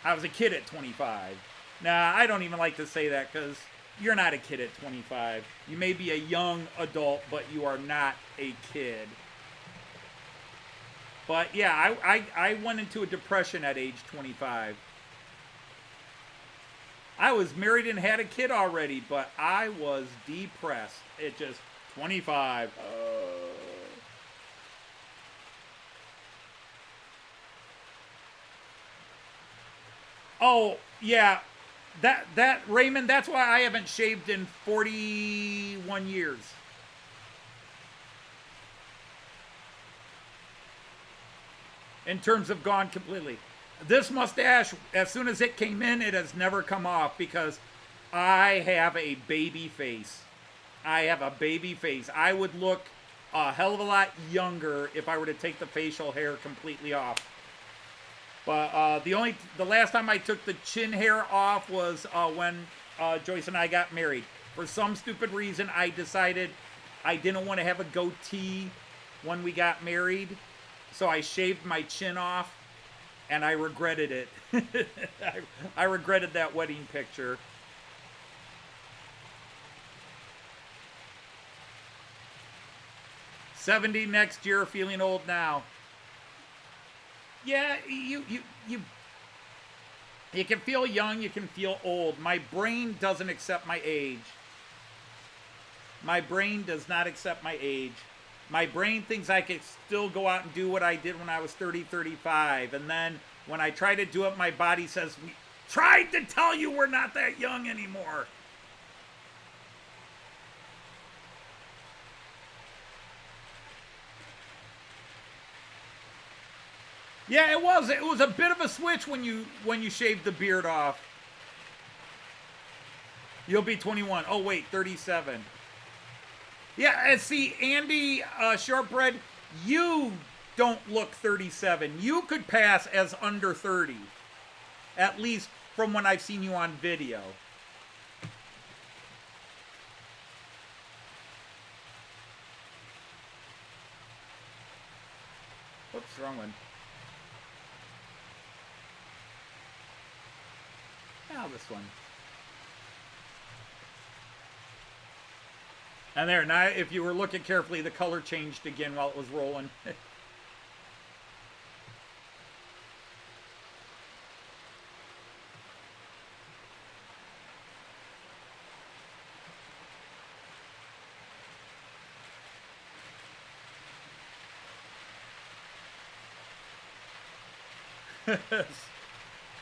I was a kid at 25. Nah, I don't even like to say that because you're not a kid at 25. You may be a young adult, but you are not a kid. But yeah, I went into a depression at age 25. I was married and had a kid already, but I was depressed. It just 25. Oh, yeah. That Raymond, that's why I haven't shaved in 41 years. In terms of gone completely. This mustache, as soon as it came in, it has never come off because I have a baby face. I have a baby face. I would look a hell of a lot younger if I were to take the facial hair completely off. But the last time I took the chin hair off was when Joyce and I got married. For some stupid reason, I decided I didn't want to have a goatee when we got married. So I shaved my chin off, and I regretted it. I regretted that wedding picture. $70 next year, feeling old now. Yeah, you can feel young, you can feel old. My brain doesn't accept my age. My brain does not accept my age. My brain thinks I could still go out and do what I did when I was 30, 35. And then when I try to do it, my body says, we tried to tell you we're not that young anymore. Yeah, it was. It was a bit of a switch when you shaved the beard off. You'll be 21. Oh, wait, 37. Yeah, and see, Andy Shortbread, you don't look 37. You could pass as under 30. At least from when I've seen you on video. What's wrong one? Now this one. And there, now if you were looking carefully, the color changed again while it was rolling.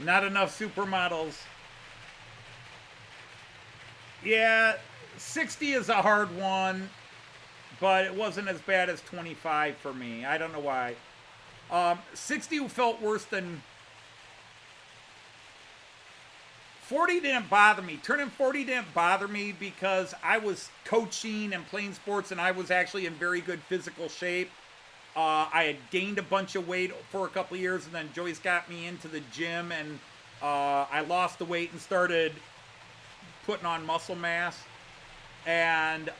Not enough supermodels. Yeah, 60 is a hard one, but it wasn't as bad as 25 for me. I don't know why. 60 felt worse than 40 didn't bother me. Turning 40 didn't bother me because I was coaching and playing sports and I was actually in very good physical shape. I had gained a bunch of weight for a couple of years, and then Joyce got me into the gym, and I lost the weight and started putting on muscle mass. And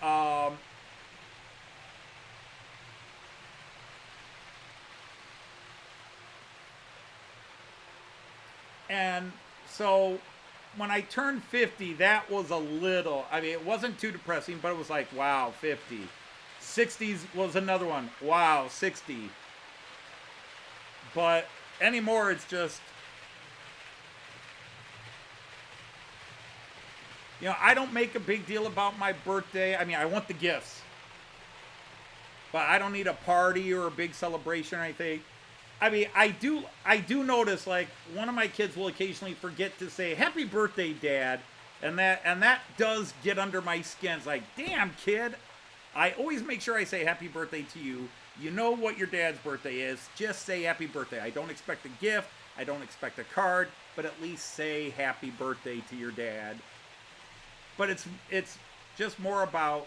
so when I turned 50, that was a little, I mean, it wasn't too depressing, but it was like, wow, 50. 60s was another one. Wow, 60. But anymore, it's just, you know, I don't make a big deal about my birthday. I mean, I want the gifts. But I don't need a party or a big celebration or anything. I mean, I do notice, like, one of my kids will occasionally forget to say, "Happy birthday, Dad." And that does get under my skin. It's like, damn, kid. I always make sure I say happy birthday to you. You know what your dad's birthday is. Just say happy birthday. I don't expect a gift. I don't expect a card. But at least say happy birthday to your dad. But it's just more about,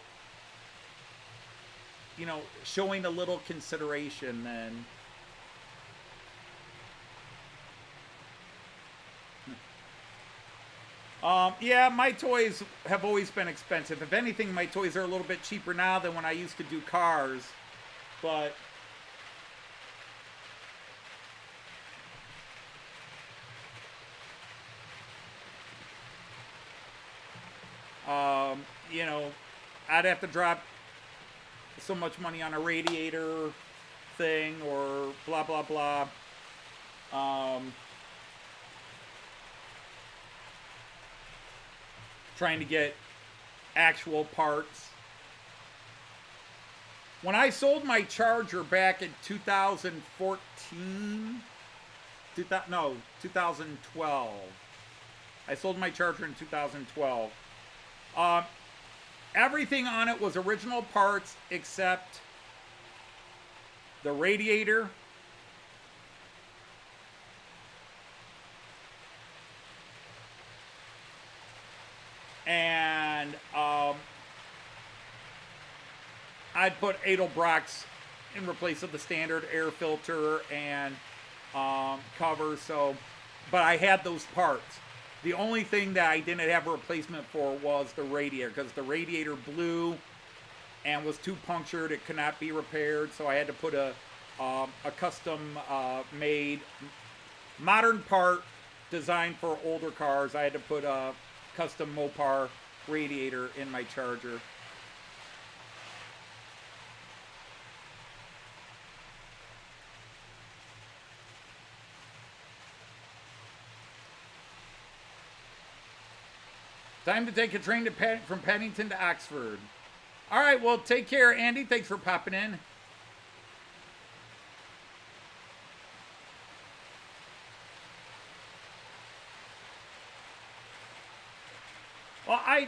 you know, showing a little consideration than... Yeah, my toys have always been expensive. If anything, my toys are a little bit cheaper now than when I used to do cars. But you know, I'd have to drop so much money on a radiator thing or blah, blah, blah. Trying to get actual parts. When I sold my Charger back in 2014, 2012. I sold my Charger in 2012. Everything on it was original parts except the radiator, and I'd put Edelbrock's in replace of the standard air filter and cover. So, but I had those parts. The only thing that I didn't have a replacement for was the radiator, because the radiator blew and was too punctured. It could not be repaired, so I had to put a custom made modern part designed for older cars. I had to put a custom Mopar radiator in my Charger. Time to take a train from Paddington to Oxford. All right, well, take care, Andy. Thanks for popping in. Well, I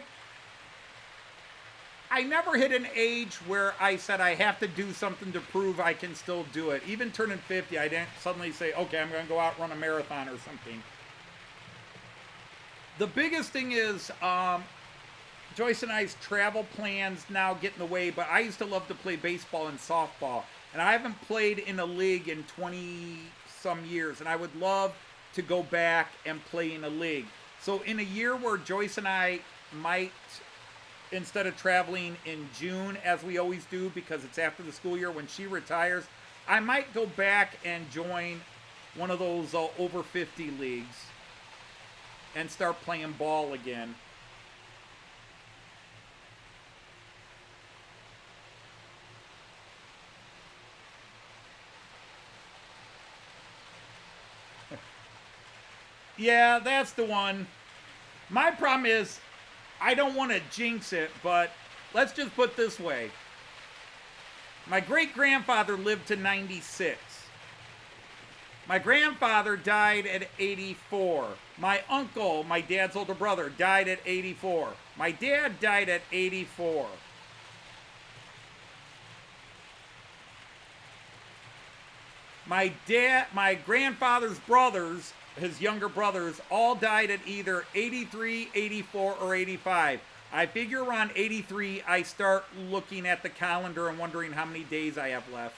never hit an age where I said I have to do something to prove I can still do it. Even turning 50, I didn't suddenly say, okay, I'm going to go out and run a marathon or something. The biggest thing is Joyce and I's travel plans now get in the way, but I used to love to play baseball and softball, and I haven't played in a league in 20-some years, and I would love to go back and play in a league. So in a year where Joyce and I might, instead of traveling in June, as we always do, because it's after the school year when she retires, I might go back and join one of those over 50 leagues and start playing ball again. Yeah, that's the one. My problem is, I don't want to jinx it, but let's just put it this way. My great-grandfather lived to 96. My grandfather died at 84. My uncle, my dad's older brother, died at 84. My dad died at 84. My grandfather's brothers, his younger brothers, all died at either 83, 84, or 85. I figure around 83, I start looking at the calendar and wondering how many days I have left.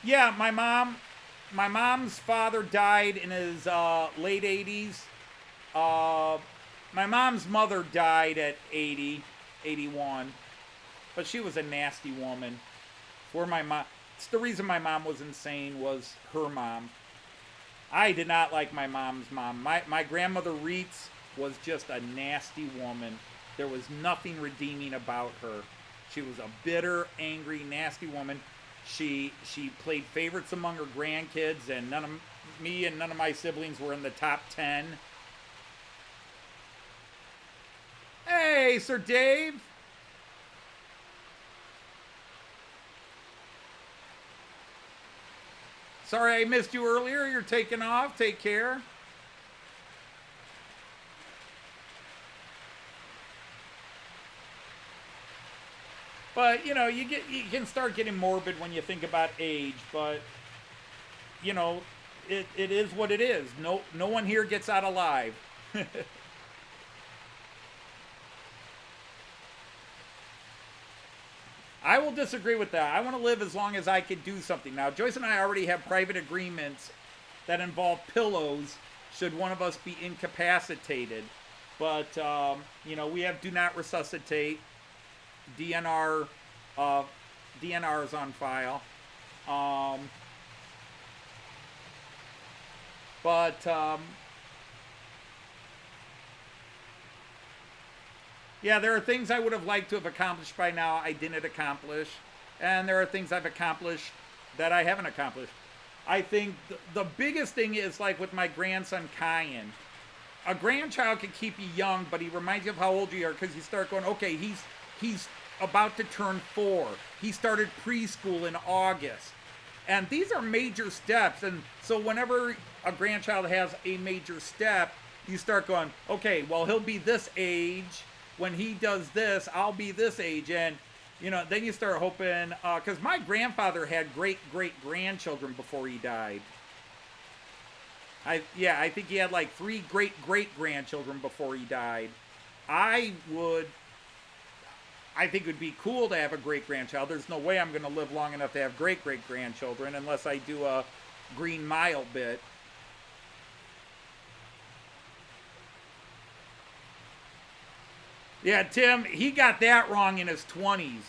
Yeah, my mom's father died in his late 80s. My mom's mother died at 80, 81. But she was a nasty woman. It's the reason my mom was insane was her mom. I did not like my mom's mom. My grandmother Reitz was just a nasty woman. There was nothing redeeming about her. She was a bitter, angry, nasty woman. She played favorites among her grandkids, and none of my siblings were in the top 10. Hey, Sir Dave. Sorry I missed you earlier. You're taking off. Take care. But, you know, you can start getting morbid when you think about age, but, you know, it is what it is. No one here gets out alive. I will disagree with that. I want to live as long as I can do something. Now, Joyce and I already have private agreements that involve pillows should one of us be incapacitated. But, you know, we have do not resuscitate. DNR is on file. Yeah, there are things I would have liked to have accomplished by now I didn't accomplish. And there are things I've accomplished that I haven't accomplished. I think the biggest thing is like with my grandson, Kyan. A grandchild can keep you young, but he reminds you of how old you are because you start going, okay, he's about to turn 4. He started preschool in August. And these are major steps. And so whenever a grandchild has a major step, you start going, okay, well, he'll be this age. When he does this, I'll be this age. And, you know, then you start hoping, because my grandfather had great-great-grandchildren before he died. I think he had like 3 great-great-grandchildren before he died. I think it would be cool to have a great-grandchild. There's no way I'm going to live long enough to have great-great-grandchildren unless I do a Green Mile bit. Yeah, Tim, he got that wrong in his 20s.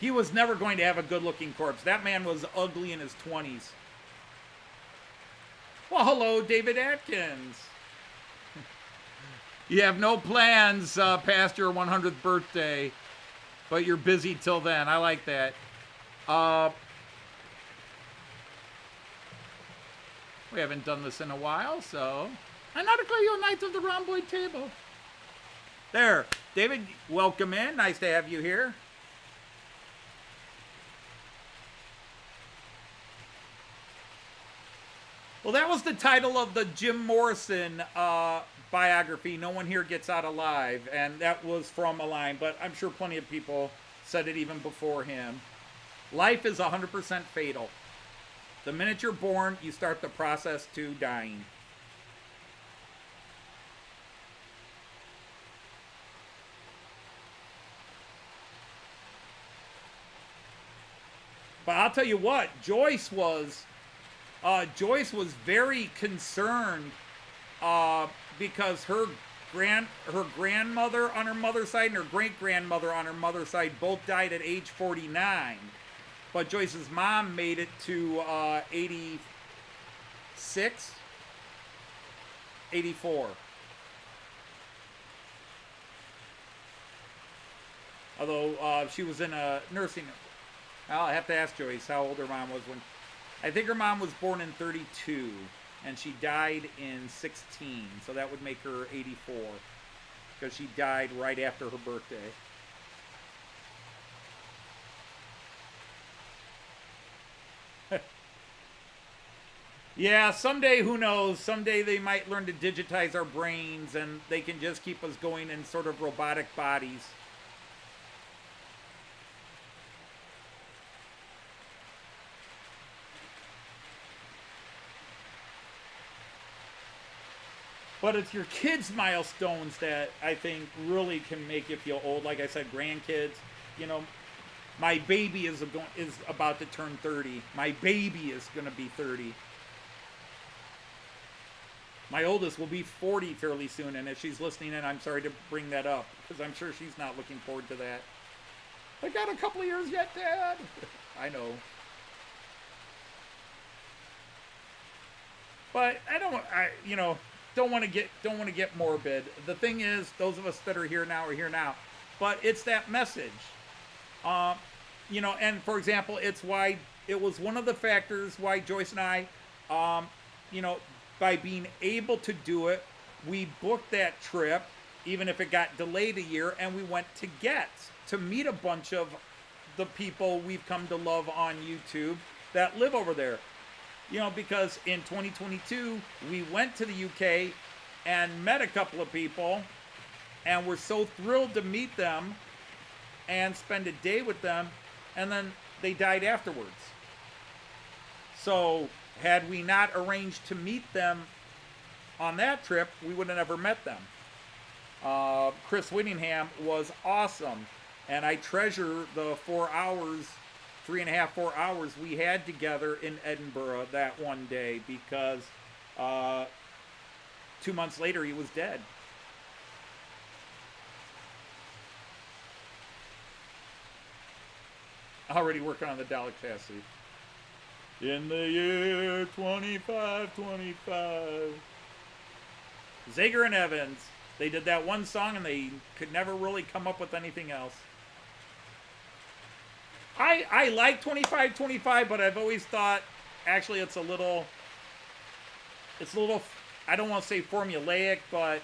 He was never going to have a good-looking corpse. That man was ugly in his 20s. Well, hello, David Atkins. You have no plans past your 100th birthday, but you're busy till then. I like that. We haven't done this in a while, so... I'm not declare you a Knights of the Rhomboid Table. There. David, welcome in. Nice to have you here. Well, that was the title of the Jim Morrison biography, No One Here Gets Out Alive, and that was from a line, but I'm sure plenty of people said it even before him. Life is 100% fatal. The minute you're born, you start the process to dying. But I'll tell you what, Joyce was very concerned because her grandmother on her mother's side and her great-grandmother on her mother's side both died at age 49. But Joyce's mom made it to 86, 84. Although she was in a nursing... I'll have to ask Joyce how old her mom was when... I think her mom was born in 32, and she died in 16, so that would make her 84, because she died right after her birthday. Yeah, someday, who knows, someday they might learn to digitize our brains, and they can just keep us going in sort of robotic bodies. But it's your kids' milestones that I think really can make you feel old. Like I said, grandkids. You know, my baby is about to turn 30. My baby is going to be 30. My oldest will be 40 fairly soon. And if she's listening in, I'm sorry to bring that up, because I'm sure she's not looking forward to that. I got a couple of years yet, Dad. I know. But don't want to get morbid. The thing is, those of us that are here now are here now. But it's that message. And for example, it was one of the factors why Joyce and I, by being able to do it, we booked that trip, even if it got delayed a year, and we went to Getz to meet a bunch of the people we've come to love on YouTube that live over there. Because in 2022, we went to the UK and met a couple of people, and we're so thrilled to meet them and spend a day with them, and then they died afterwards. So had we not arranged to meet them on that trip, we would have never met them. Chris Whittingham was awesome, and I treasure the 4 hours 3.5, 4 hours we had together in Edinburgh that one day, because 2 months later, he was dead. Already working on the Dalek chassis. In the year 2525. Zager and Evans. They did that one song and they could never really come up with anything else. I like 2525, but I've always thought actually it's a little, I don't want to say formulaic, but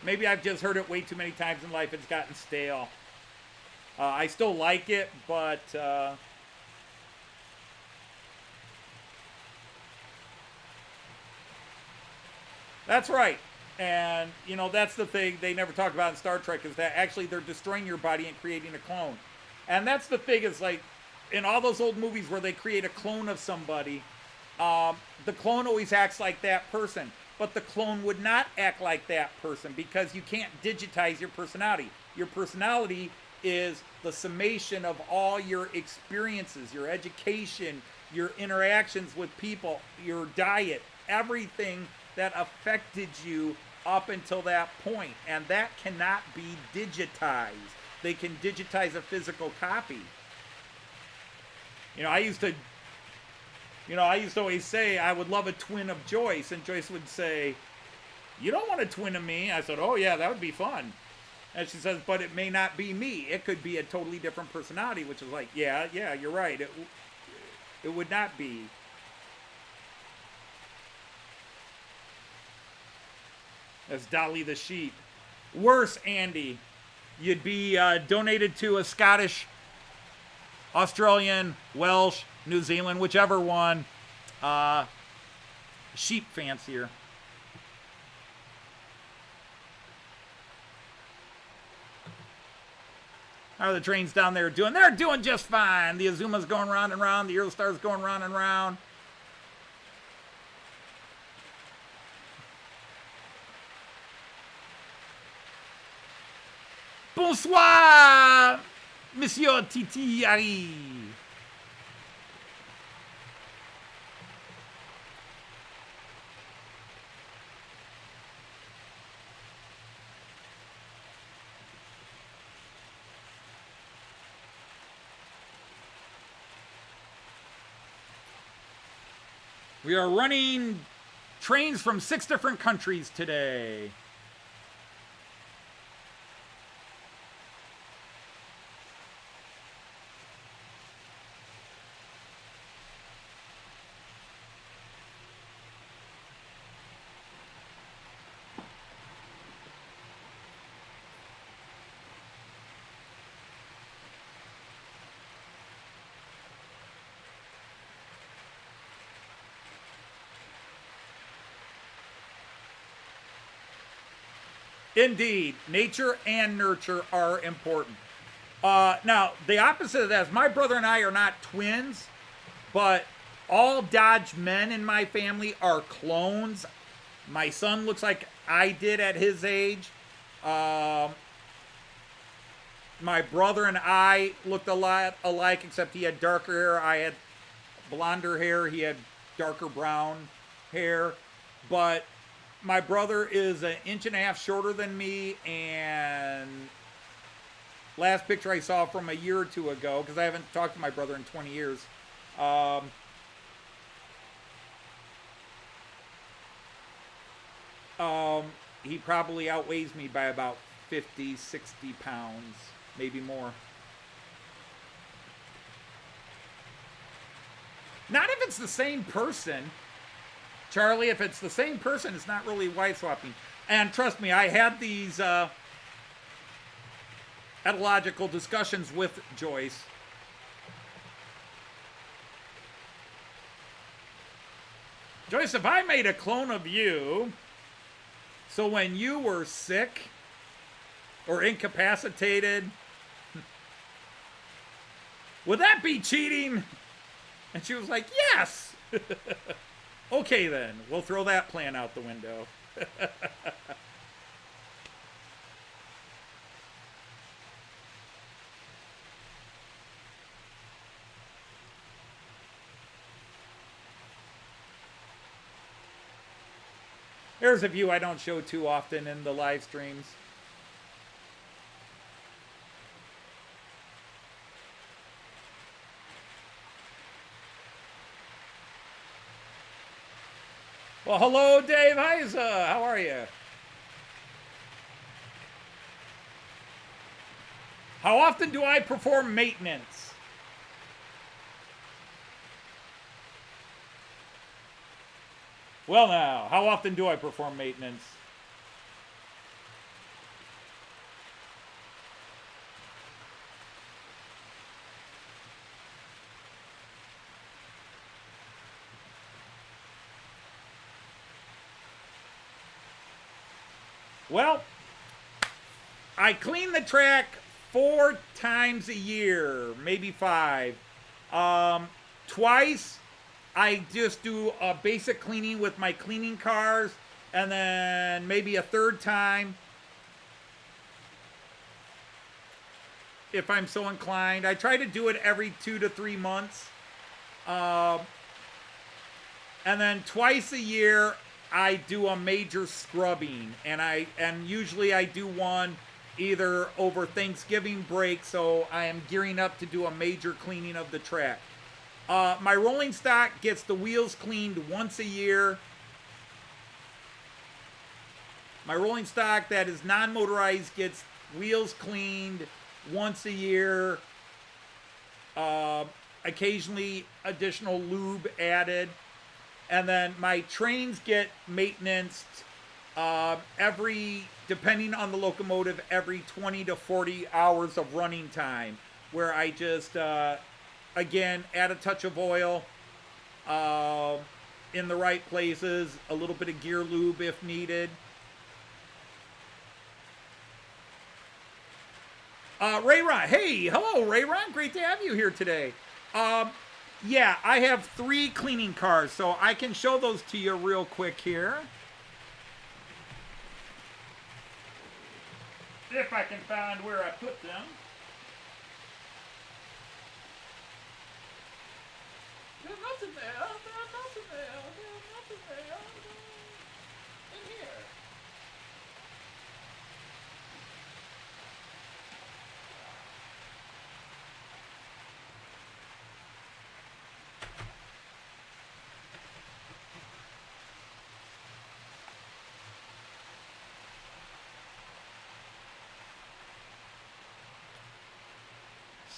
maybe I've just heard it way too many times in life. It's gotten stale. I still like it, but that's right. And, you know, that's the thing they never talk about in Star Trek is that actually they're destroying your body and creating a clone. And that's the thing is like in all those old movies where they create a clone of somebody, the clone always acts like that person. But the clone would not act like that person because you can't digitize your personality. Your personality is the summation of all your experiences, your education, your interactions with people, your diet, everything that affected you up until that point. And that cannot be digitized. They can digitize a physical copy. You know, I used to always say I would love a twin of Joyce, and Joyce would say, "You don't want a twin of me." I said, "Oh yeah, that would be fun." And she says, "But it may not be me. It could be a totally different personality," which is like, yeah, you're right. It would not be. That's Dolly the sheep. Worse, Andy. You'd be donated to a Scottish, Australian, Welsh, New Zealand, whichever one, sheep fancier. How are the trains down there doing? They're doing just fine. The Azuma's going round and round. The Eurostar's going round and round. Bonsoir, Monsieur Titi Harry. We are running trains from 6 different countries today. Indeed, nature and nurture are important. Now, the opposite of that is my brother and I are not twins, but all Dodge men in my family are clones. My son looks like I did at his age. My brother and I looked a lot alike, except he had darker hair. I had blonder hair. He had darker brown hair. But my brother is 1.5 inches shorter than me, and last picture I saw from a year or two ago, because I haven't talked to my brother in 20 years, he probably outweighs me by about 50, 60 pounds, maybe more. Not if it's the same person. Charlie, if it's the same person, it's not really wife swapping. And trust me, I had these etymological discussions with Joyce. Joyce, if I made a clone of you, so when you were sick or incapacitated, would that be cheating? And she was like, yes. Okay, then. We'll throw that plan out the window. There's a view I don't show too often in the live streams. Well, hello, Dave Heisa. How are you? How often do I perform maintenance? Well, now, how often do I perform maintenance? Well, I clean the track 4 times a year, maybe 5. Twice, I just do a basic cleaning with my cleaning cars, and then maybe a third time, if I'm so inclined. I try to do it every 2 to 3 months. And then twice a year, I do a major scrubbing, and usually I do one either over Thanksgiving break, so I am gearing up to do a major cleaning of the track. My rolling stock gets the wheels cleaned once a year. My rolling stock that is non-motorized gets wheels cleaned once a year. Occasionally additional lube added. And then my trains get maintenanced depending on the locomotive, every 20 to 40 hours of running time, where I just, again, add a touch of oil in the right places, a little bit of gear lube if needed. Ray Ron, hey, hello, Ray Ron, great to have you here today. Yeah, I have 3 cleaning cars, so I can show those to you real quick here. If I can find where I put them. There's nothing there. There's nothing there. There's nothing there. In here.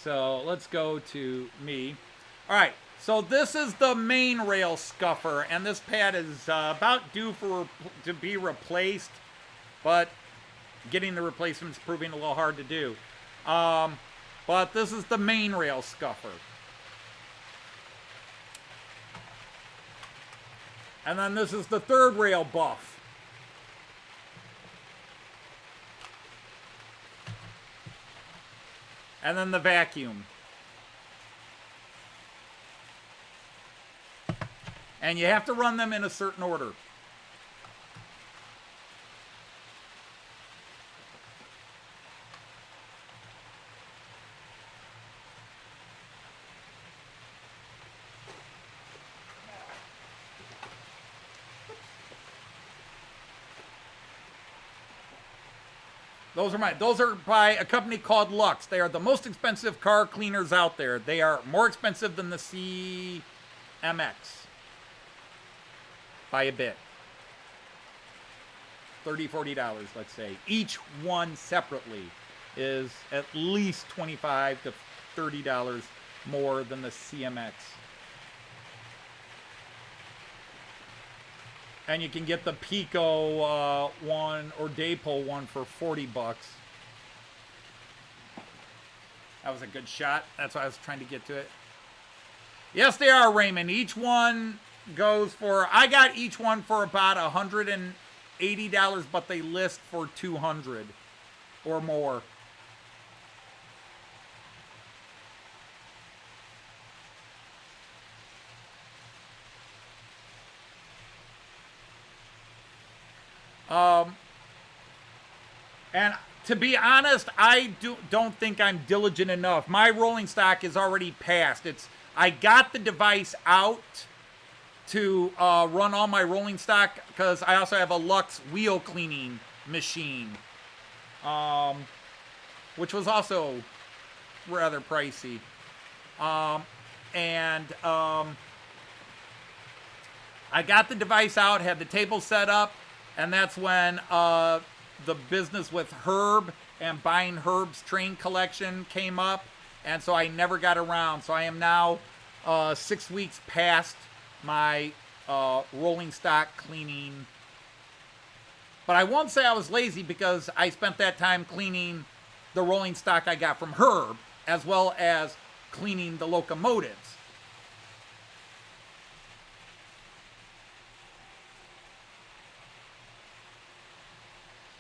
So let's go to me. All right, so this is the main rail scuffer, and this pad is about due to be replaced, but getting the replacement is proving a little hard to do. But this is the main rail scuffer. And then this is the third rail buff. And then the vacuum. And you have to run them in a certain order. Those are by a company called Lux. They are the most expensive car cleaners out there. They are more expensive than the CMX by a bit. $30, $40, let's say. Each one separately is at least $25 to $30 more than the CMX. And you can get the Piko one or Daypole one for $40. That was a good shot. That's why I was trying to get to it. Yes, they are, Raymond. Each one goes for, I got each one for about $180, but they list for $200 or more. And to be honest, I don't think I'm diligent enough. My rolling stock is already passed. I got the device out to run all my rolling stock because I also have a Lux wheel cleaning machine, which was also rather pricey. I got the device out, had the table set up, and that's when the business with Herb and buying Herb's train collection came up, and so I never got around. So I am now 6 weeks past my rolling stock cleaning. But I won't say I was lazy because I spent that time cleaning the rolling stock I got from Herb, as well as cleaning the locomotives.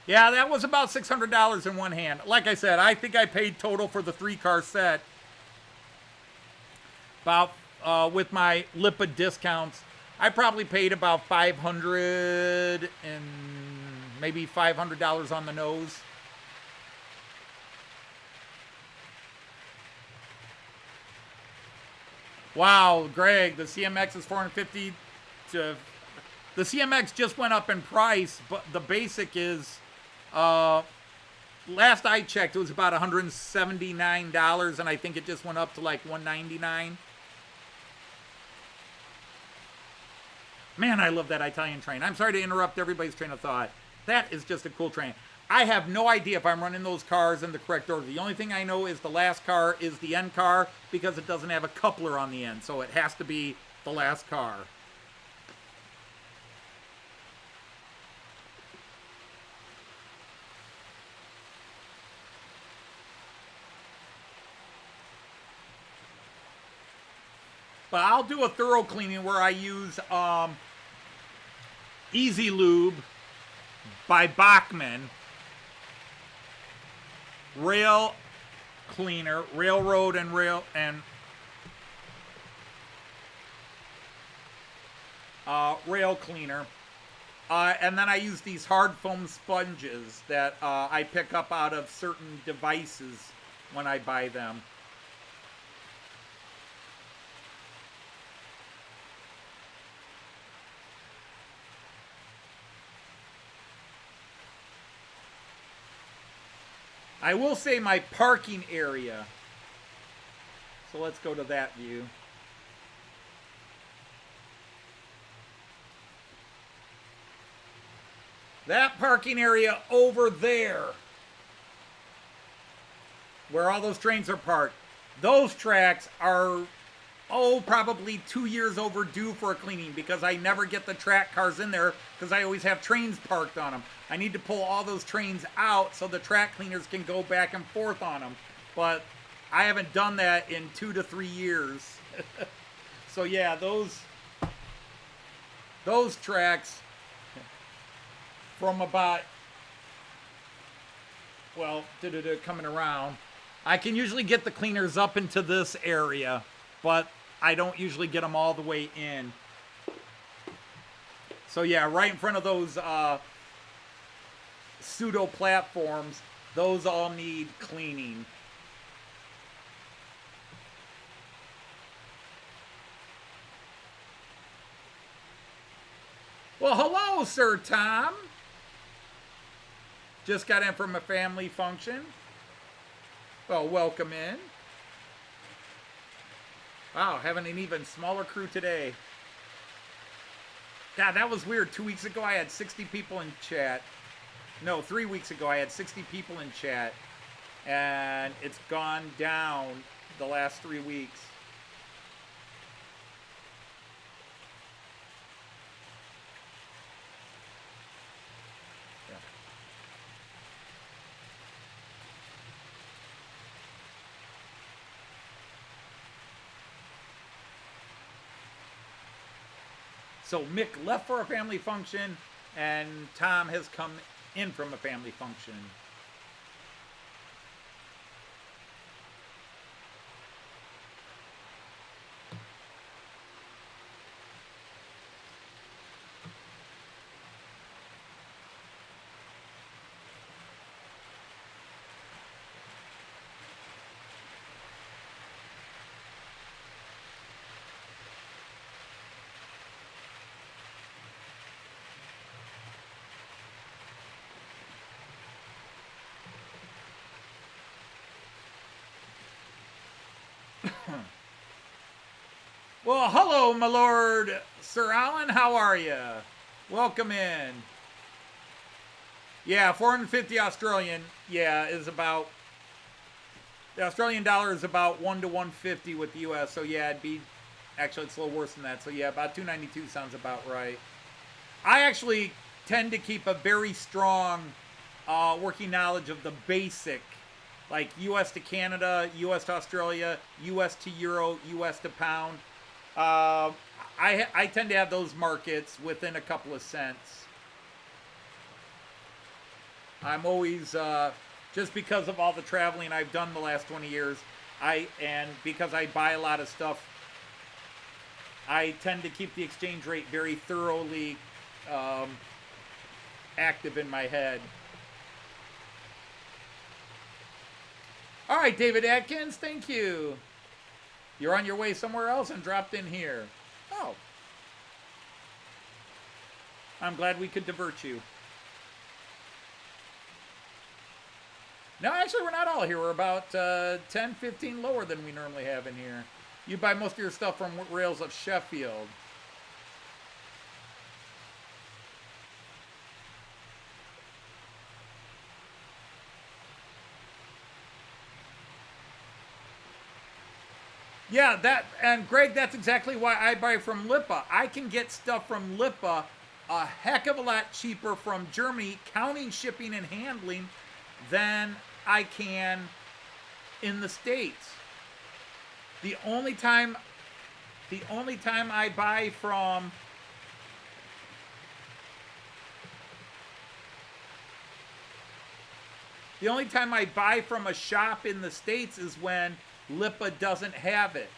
Yeah, that was about $600 in one hand. Like I said, I think I paid total for the 3-car set, about with my LIPA discounts, I probably paid about $500 and maybe $500 on the nose. Wow, Greg, the CMX is $450. The CMX just went up in price, but the basic is, last I checked, it was about $179, and I think it just went up to like $199. Man, I love that Italian train. I'm sorry to interrupt everybody's train of thought. That is just a cool train. I have no idea if I'm running those cars in the correct order. The only thing I know is the last car is the end car because it doesn't have a coupler on the end. So it has to be the last car. But I'll do a thorough cleaning where I use Easy Lube by Bachman. Rail cleaner, railroad and rail cleaner. And then I use these hard foam sponges that I pick up out of certain devices when I buy them. I will say my parking area. So let's go to that view. That parking area over there, where all those trains are parked, those tracks are, probably 2 years overdue for a cleaning because I never get the track cars in there because I always have trains parked on them. I need to pull all those trains out so the track cleaners can go back and forth on them. But I haven't done that in 2 to 3 years. So yeah, those tracks from about, well, coming around, I can usually get the cleaners up into this area, but I don't usually get them all the way in. So yeah, right in front of those pseudo platforms, those all need cleaning. Well, hello, Sir Tom. Just got in from a family function. Well, welcome in. Wow, having an even smaller crew today. God, that was weird. 2 weeks ago, I had 60 people in chat. No, 3 weeks ago, I had 60 people in chat. And it's gone down the last 3 weeks. Yeah. So Mick left for a family function, and Tom has come in from a family function. Well, hello, my lord, Sir Alan. How are you? Welcome in. Yeah, 450 Australian. Yeah, is about. The Australian dollar is about 1 to 150 with the U.S. So yeah, it'd be. Actually, it's a little worse than that. So yeah, about 292 sounds about right. I actually tend to keep a very strong working knowledge of the basic, like U.S. to Canada, U.S. to Australia, U.S. to Euro, U.S. to pound. I tend to have those markets within a couple of cents. I'm always, just because of all the traveling I've done the last 20 years, and because I buy a lot of stuff, I tend to keep the exchange rate very thoroughly active in my head. All right, David Atkins, thank you. You're on your way somewhere else and dropped in here. Oh. I'm glad we could divert you. No, actually, we're not all here. We're about 10, 15 lower than we normally have in here. You buy most of your stuff from Rails of Sheffield. Yeah, and Greg, that's exactly why I buy from Lipa. I can get stuff from Lipa a heck of a lot cheaper from Germany, counting shipping and handling, than I can in the States. The only time I buy from a shop in the States is when Lipa doesn't have it.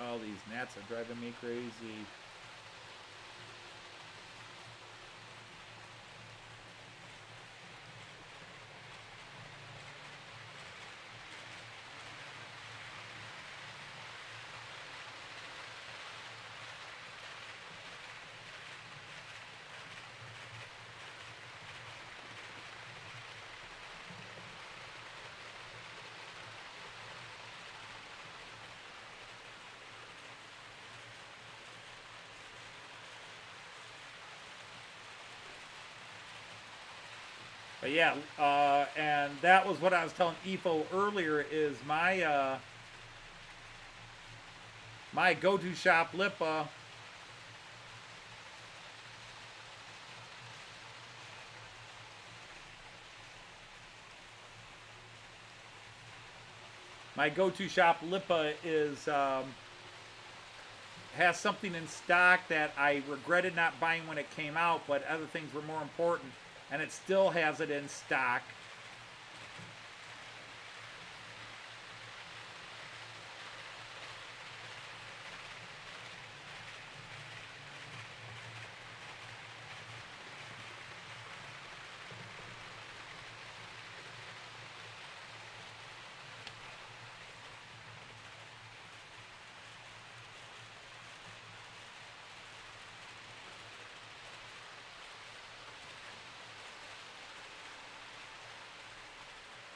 All these gnats are driving me crazy. But yeah, and that was what I was telling Efo earlier, is my my go-to shop, Lipa, is has something in stock that I regretted not buying when it came out, but other things were more important. And it still has it in stock.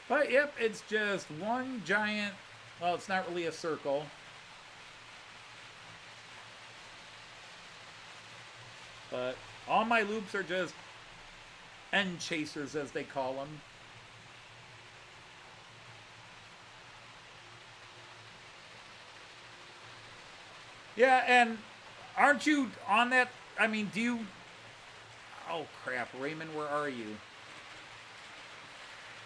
But yep, it's just one giant, well, it's not really a circle. But all my loops are just end chasers, as they call them. Yeah, and aren't you on that? I mean, do you... Oh, crap. Raymond, where are you?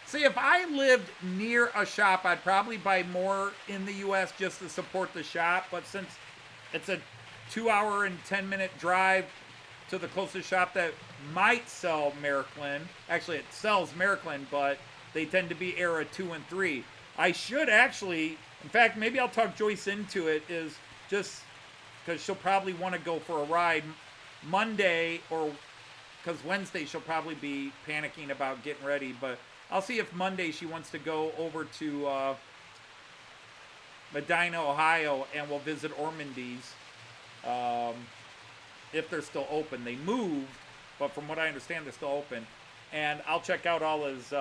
See, if I lived near a shop, I'd probably buy more in the U.S. just to support the shop. But since it's a 2-hour and 10-minute drive to the closest shop that might sell Märklin, actually it sells Märklin, but they tend to be Era 2 and 3. I should actually, in fact, maybe I'll talk Joyce into it, is just because she'll probably want to go for a ride. Monday, or because Wednesday she'll probably be panicking about getting ready, but I'll see if Monday she wants to go over to Medina, Ohio, and we'll visit Ormondy's if they're still open. They moved, but from what I understand, they're still open. And I'll check out all his,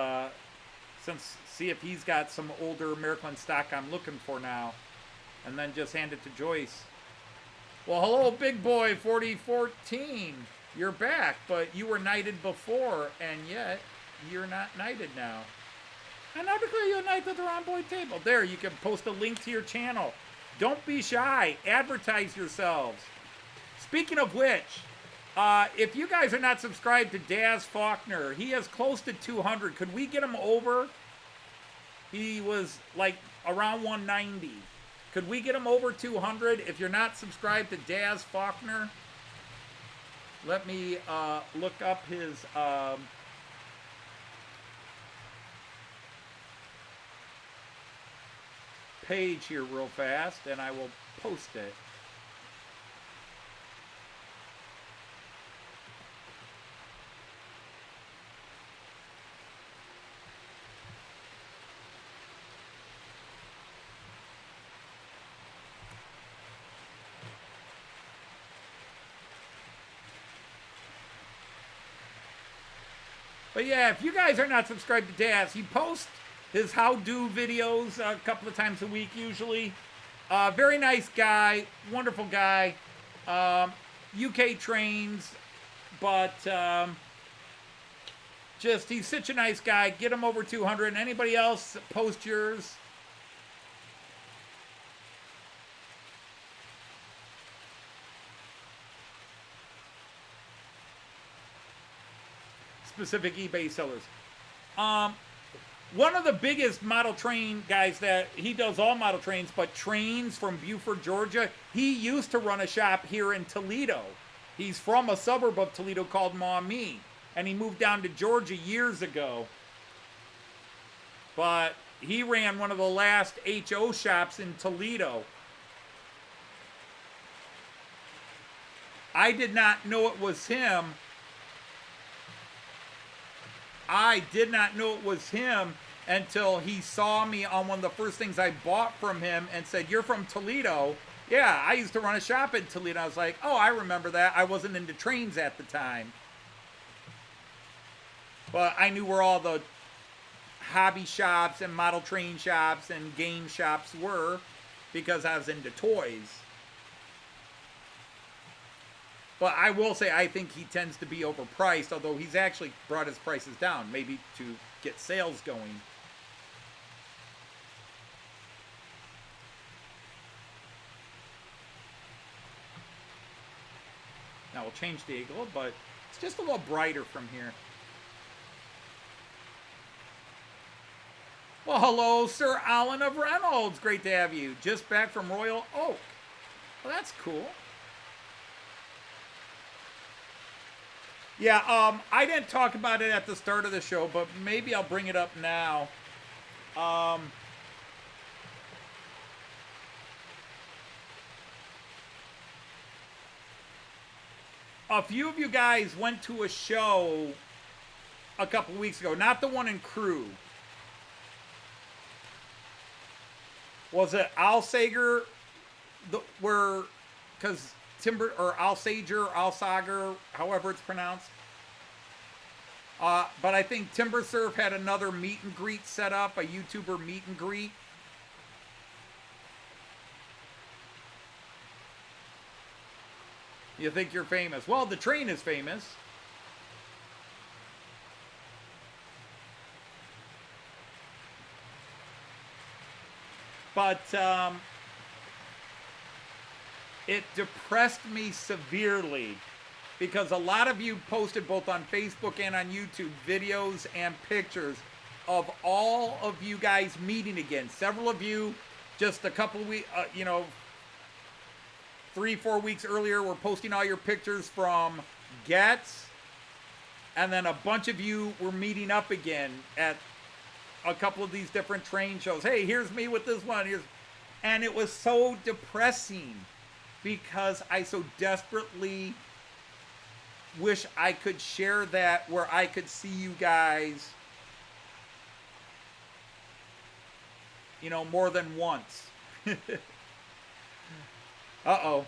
see if he's got some older Märklin stock I'm looking for now, and then just hand it to Joyce. Well, hello, big boy 4014. You're back, but you were knighted before, and yet you're not knighted now. I now declare you a knight at the round boy table. There, you can post a link to your channel. Don't be shy. Advertise yourselves. Speaking of which, if you guys are not subscribed to Daz Faulkner, he has close to 200. Could we get him over? He was like around 190. Could we get him over 200? If you're not subscribed to Daz Faulkner, let me look up his page here real fast, and I will post it. But yeah, if you guys are not subscribed to Daz, he posts his how-do videos a couple of times a week usually. Very nice guy, wonderful guy. UK trains, but just he's such a nice guy. Get him over 200. And anybody else, post yours. Specific eBay sellers. One of the biggest model train guys that he does all model trains, but trains from Beaufort, Georgia. He used to run a shop here in Toledo. He's from a suburb of Toledo called Maumee, and he moved down to Georgia years ago. But he ran one of the last HO shops in Toledo. I did not know it was him. I did not know it was him until he saw me on one of the first things I bought from him and said, "You're from Toledo?" "Yeah, I used to run a shop in Toledo." I was like, "Oh, I remember that." I wasn't into trains at the time. But I knew where all the hobby shops and model train shops and game shops were because I was into toys. But I will say I think he tends to be overpriced, although he's actually brought his prices down, maybe to get sales going. Now we'll change the angle, but it's just a little brighter from here. Well, hello, Sir Alan of Reynolds. Great to have you. Just back from Royal Oak. Well, that's cool. Yeah, I didn't talk about it at the start of the show, but maybe I'll bring it up now. A few of you guys went to a show a couple weeks ago, not the one in Crewe. Was it Alsager, because Timber, or Alsager, Alsager, however it's pronounced. But I think Timber Surf had another meet and greet set up, a YouTuber meet and greet. You think you're famous? Well, the train is famous. But it depressed me severely because a lot of you posted both on Facebook and on YouTube videos and pictures of all of you guys meeting again. Several of you just a couple weeks, 3-4 weeks earlier were posting all your pictures from Getz, and then a bunch of you were meeting up again at a couple of these different train shows. Hey, here's me with this one. And it was so depressing because I so desperately wish I could share that where I could see you guys, you know, more than once. Uh-oh.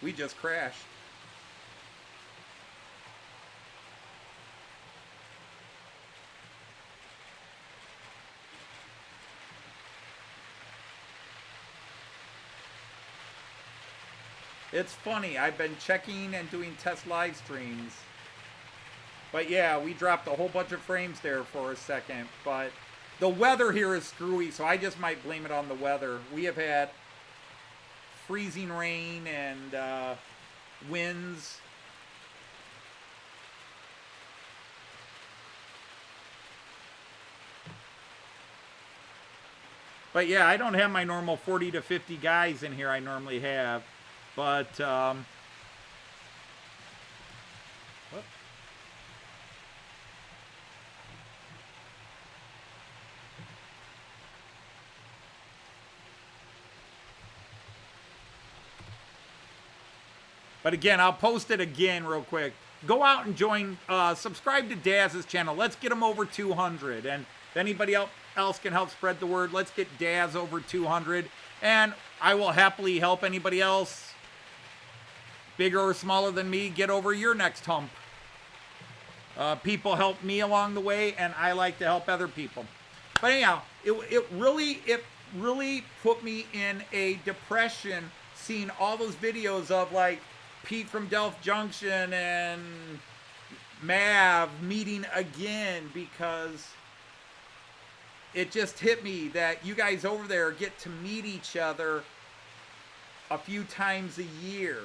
We just crashed. It's funny, I've been checking and doing test live streams. But yeah, we dropped a whole bunch of frames there for a second. But the weather here is screwy, so I just might blame it on the weather. We have had freezing rain and winds. But yeah, I don't have my normal 40 to 50 guys in here I normally have. But, again, I'll post it again real quick. Go out and join, subscribe to Daz's channel. Let's get him over 200. And if anybody else can help spread the word, let's get Daz over 200. And I will happily help anybody else, bigger or smaller than me, get over your next hump. People help me along the way, and I like to help other people. But anyhow, it really put me in a depression seeing all those videos of like Pete from Delft Junction and Mav meeting again, because it just hit me that you guys over there get to meet each other a few times a year.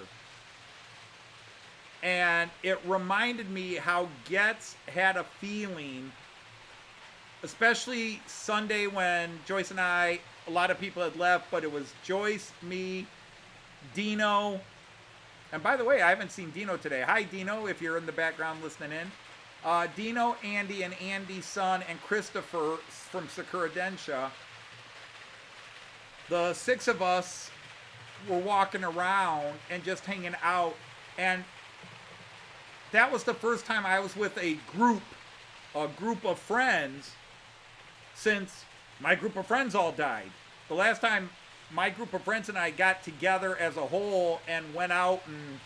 And it reminded me how Getz had a feeling, especially Sunday when Joyce and I, a lot of people had left, but it was Joyce, me, Dino. And by the way, I haven't seen Dino today. Hi, Dino, if you're in the background listening in. Dino, Andy, and Andy's son, and Christopher from Sakura Densha. The six of us were walking around and just hanging out. And that was the first time I was with a group of friends since my group of friends all died. The last time my group of friends and I got together as a whole and went out and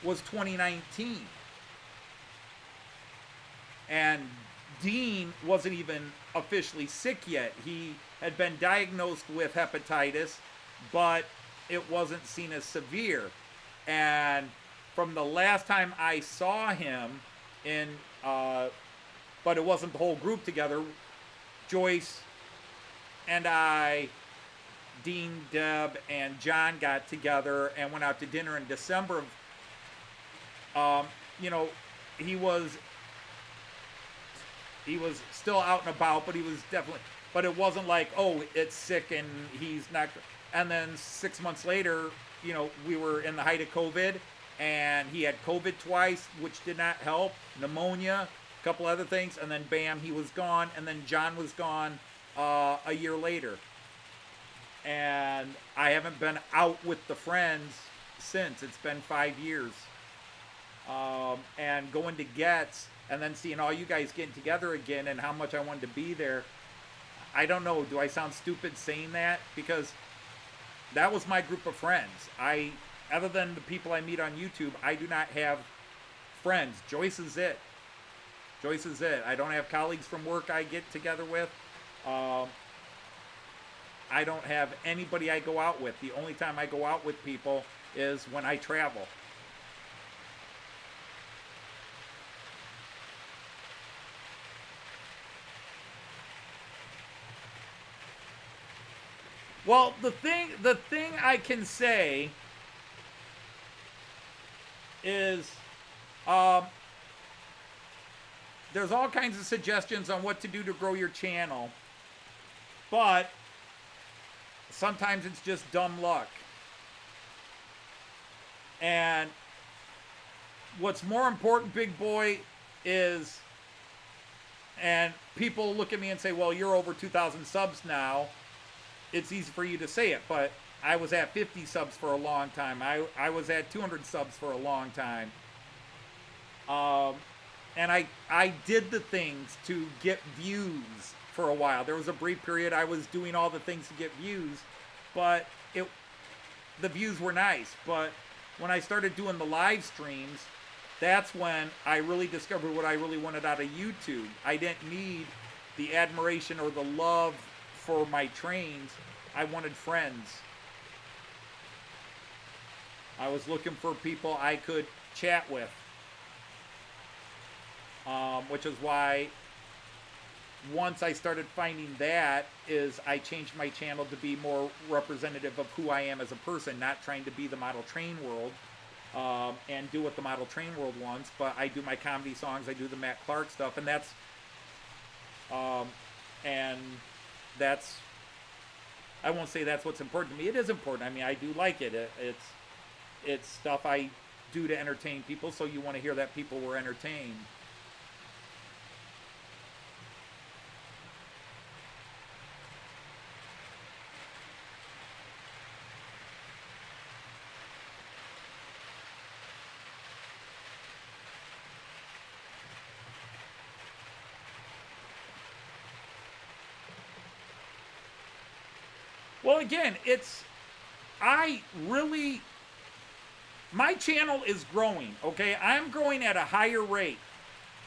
was 2019. And Dean wasn't even officially sick yet. He had been diagnosed with hepatitis, but it wasn't seen as severe. And from the last time I saw him but it wasn't the whole group together, Joyce and I, Dean, Deb, and John got together and went out to dinner in December of, you know, he was still out and about, but he was definitely, but it wasn't like, oh, it's sick and he's not, and then 6 months later, you know, we were in the height of COVID, and he had COVID twice, which did not help, pneumonia, a couple other things, and then bam, he was gone, and then John was gone a year later. And I haven't been out with the friends since. It's been 5 years. And going to Getz, and then seeing all you guys getting together again, and how much I wanted to be there. I don't know, do I sound stupid saying that? Because that was my group of friends. Other than the people I meet on YouTube, I do not have friends. Joyce is it. Joyce is it. I don't have colleagues from work I get together with. I don't have anybody I go out with. The only time I go out with people is when I travel. Well, the thing I can say is there's all kinds of suggestions on what to do to grow your channel, but sometimes it's just dumb luck. And what's more important, big boy, is, and people look at me and say, well, you're over 2,000 subs now. It's easy for you to say it, but I was at 50 subs for a long time. I was at 200 subs for a long time. And I did the things to get views for a while. There was a brief period I was doing all the things to get views, but the views were nice. But when I started doing the live streams, that's when I really discovered what I really wanted out of YouTube. I didn't need the admiration or the love for my trains. I wanted friends. I was looking for people I could chat with. Which is why once I started finding that is I changed my channel to be more representative of who I am as a person, not trying to be the model train world and do what the model train world wants, but I do my comedy songs, I do the Matt Clark stuff, and that's I won't say that's what's important to me. It is important. I mean, I do like it. It's stuff I do to entertain people, so you want to hear that people were entertained. Well, again, my channel is growing, okay? I'm growing at a higher rate.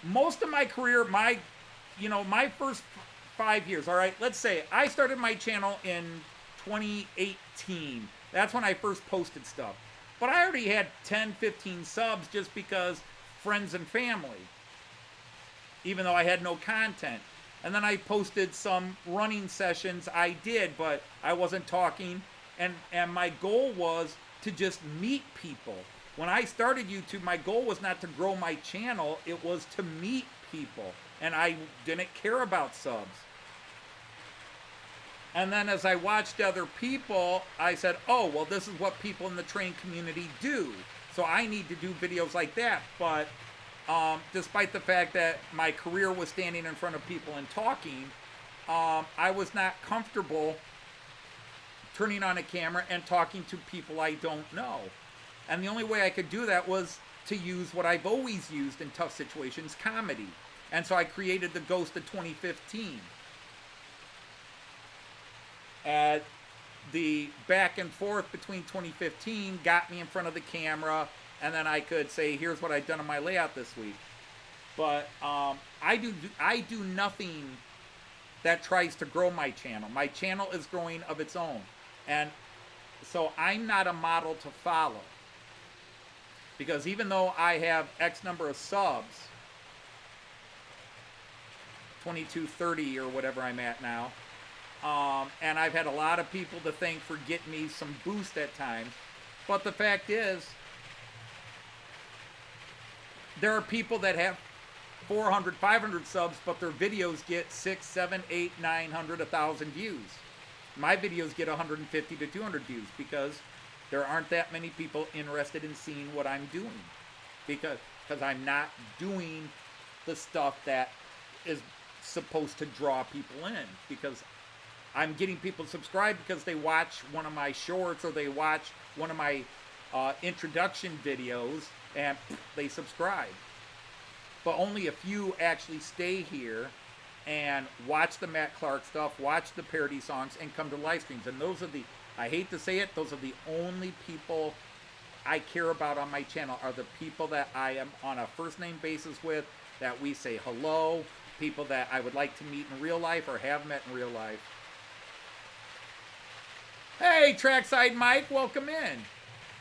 Most of my career, my first 5 years, all right, let's say I started my channel in 2018. That's when I first posted stuff. But I already had 10, 15 subs just because friends and family, even though I had no content. And then I posted some running sessions I did, but I wasn't talking. And my goal was to just meet people. When I started YouTube, my goal was not to grow my channel. It was to meet people. And I didn't care about subs. And then as I watched other people, I said, oh, well, this is what people in the train community do. So I need to do videos like that. But despite the fact that my career was standing in front of people and talking, I was not comfortable turning on a camera and talking to people I don't know. And the only way I could do that was to use what I've always used in tough situations, comedy. And so I created the Ghost of 2015. And the back and forth between 2015 got me in front of the camera, and then I could say, here's what I've done on my layout this week. But I do nothing that tries to grow my channel. My channel is growing of its own. And so I'm not a model to follow. Because even though I have X number of subs, 2230 or whatever I'm at now, and I've had a lot of people to thank for getting me some boost at times. But the fact is, there are people that have 400, 500 subs, but their videos get 6, 7, 8, 900, 1,000 views. My videos get 150 to 200 views because there aren't that many people interested in seeing what I'm doing. Because I'm not doing the stuff that is supposed to draw people in. Because I'm getting people subscribed because they watch one of my shorts or they watch one of my introduction videos and they subscribe. But only a few actually stay here and watch the Matt Clark stuff, watch the parody songs, and come to live streams. And those are the, I hate to say it, those are the only people I care about on my channel, are the people that I am on a first name basis with, that we say hello, people that I would like to meet in real life or have met in real life. Hey, Trackside Mike, welcome in.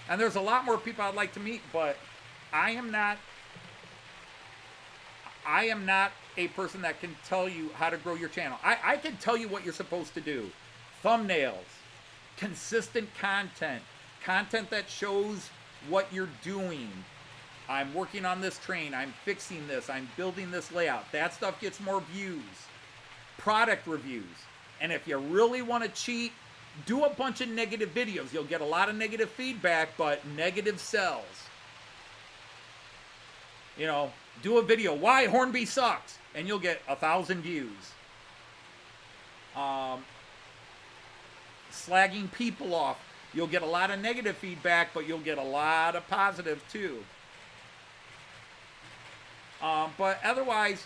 And there's a lot more people I'd like to meet, but I am not a person that can tell you how to grow your channel. I can tell you what you're supposed to do. Thumbnails, consistent content that shows what you're doing. I'm working on this train, I'm fixing this, I'm building this layout. That stuff gets more views. Product reviews. And if you really want to cheat, do a bunch of negative videos. You'll get a lot of negative feedback, but negative sells. You know, do a video, why Hornby sucks, and you'll get 1,000 views. Slagging people off, you'll get a lot of negative feedback, but you'll get a lot of positive too. But otherwise,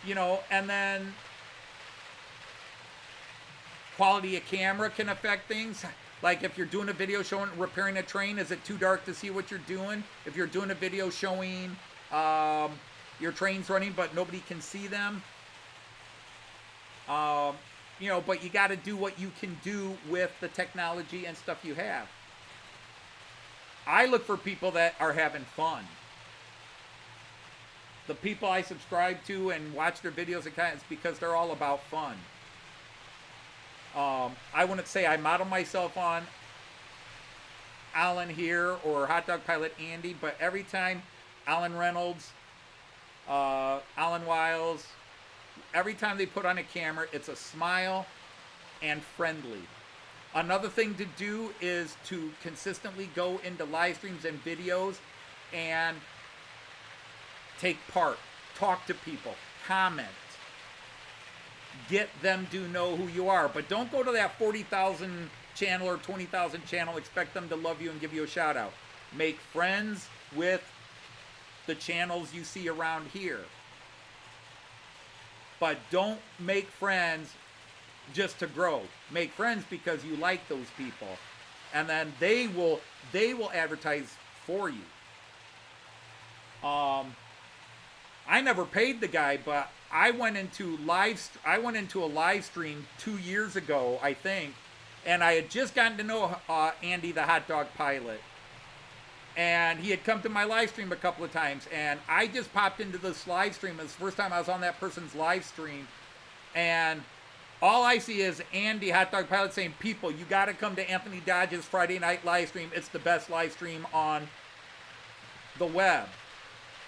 you know, and then quality of camera can affect things. Like if you're doing a video showing repairing a train, is it too dark to see what you're doing? If you're doing a video showing your trains running but nobody can see them, you know, but you got to do what you can do with the technology and stuff you have. I look for people that are having fun. The people I subscribe to and watch their videos, it's because they're all about fun. I wouldn't say I model myself on Alan here or Hot Dog Pilot Andy, but every time Alan Reynolds, Alan Wiles, every time they put on a camera, it's a smile and friendly. Another thing to do is to consistently go into live streams and videos and take part, talk to people, comment. Get them to know who you are. But don't go to that 40,000 channel or 20,000 channel, expect them to love you and give you a shout out. Make friends with the channels you see around here. But don't make friends just to grow. Make friends because you like those people. And then they will advertise for you. I never paid the guy, but I went into a live stream 2 years ago, I think, and I had just gotten to know Andy the Hot Dog Pilot, and he had come to my live stream a couple of times, and I just popped into this live stream. It was the first time I was on that person's live stream, and all I see is Andy Hot Dog Pilot saying, "People, you got to come to Anthony Dodge's Friday night live stream. It's the best live stream on the web."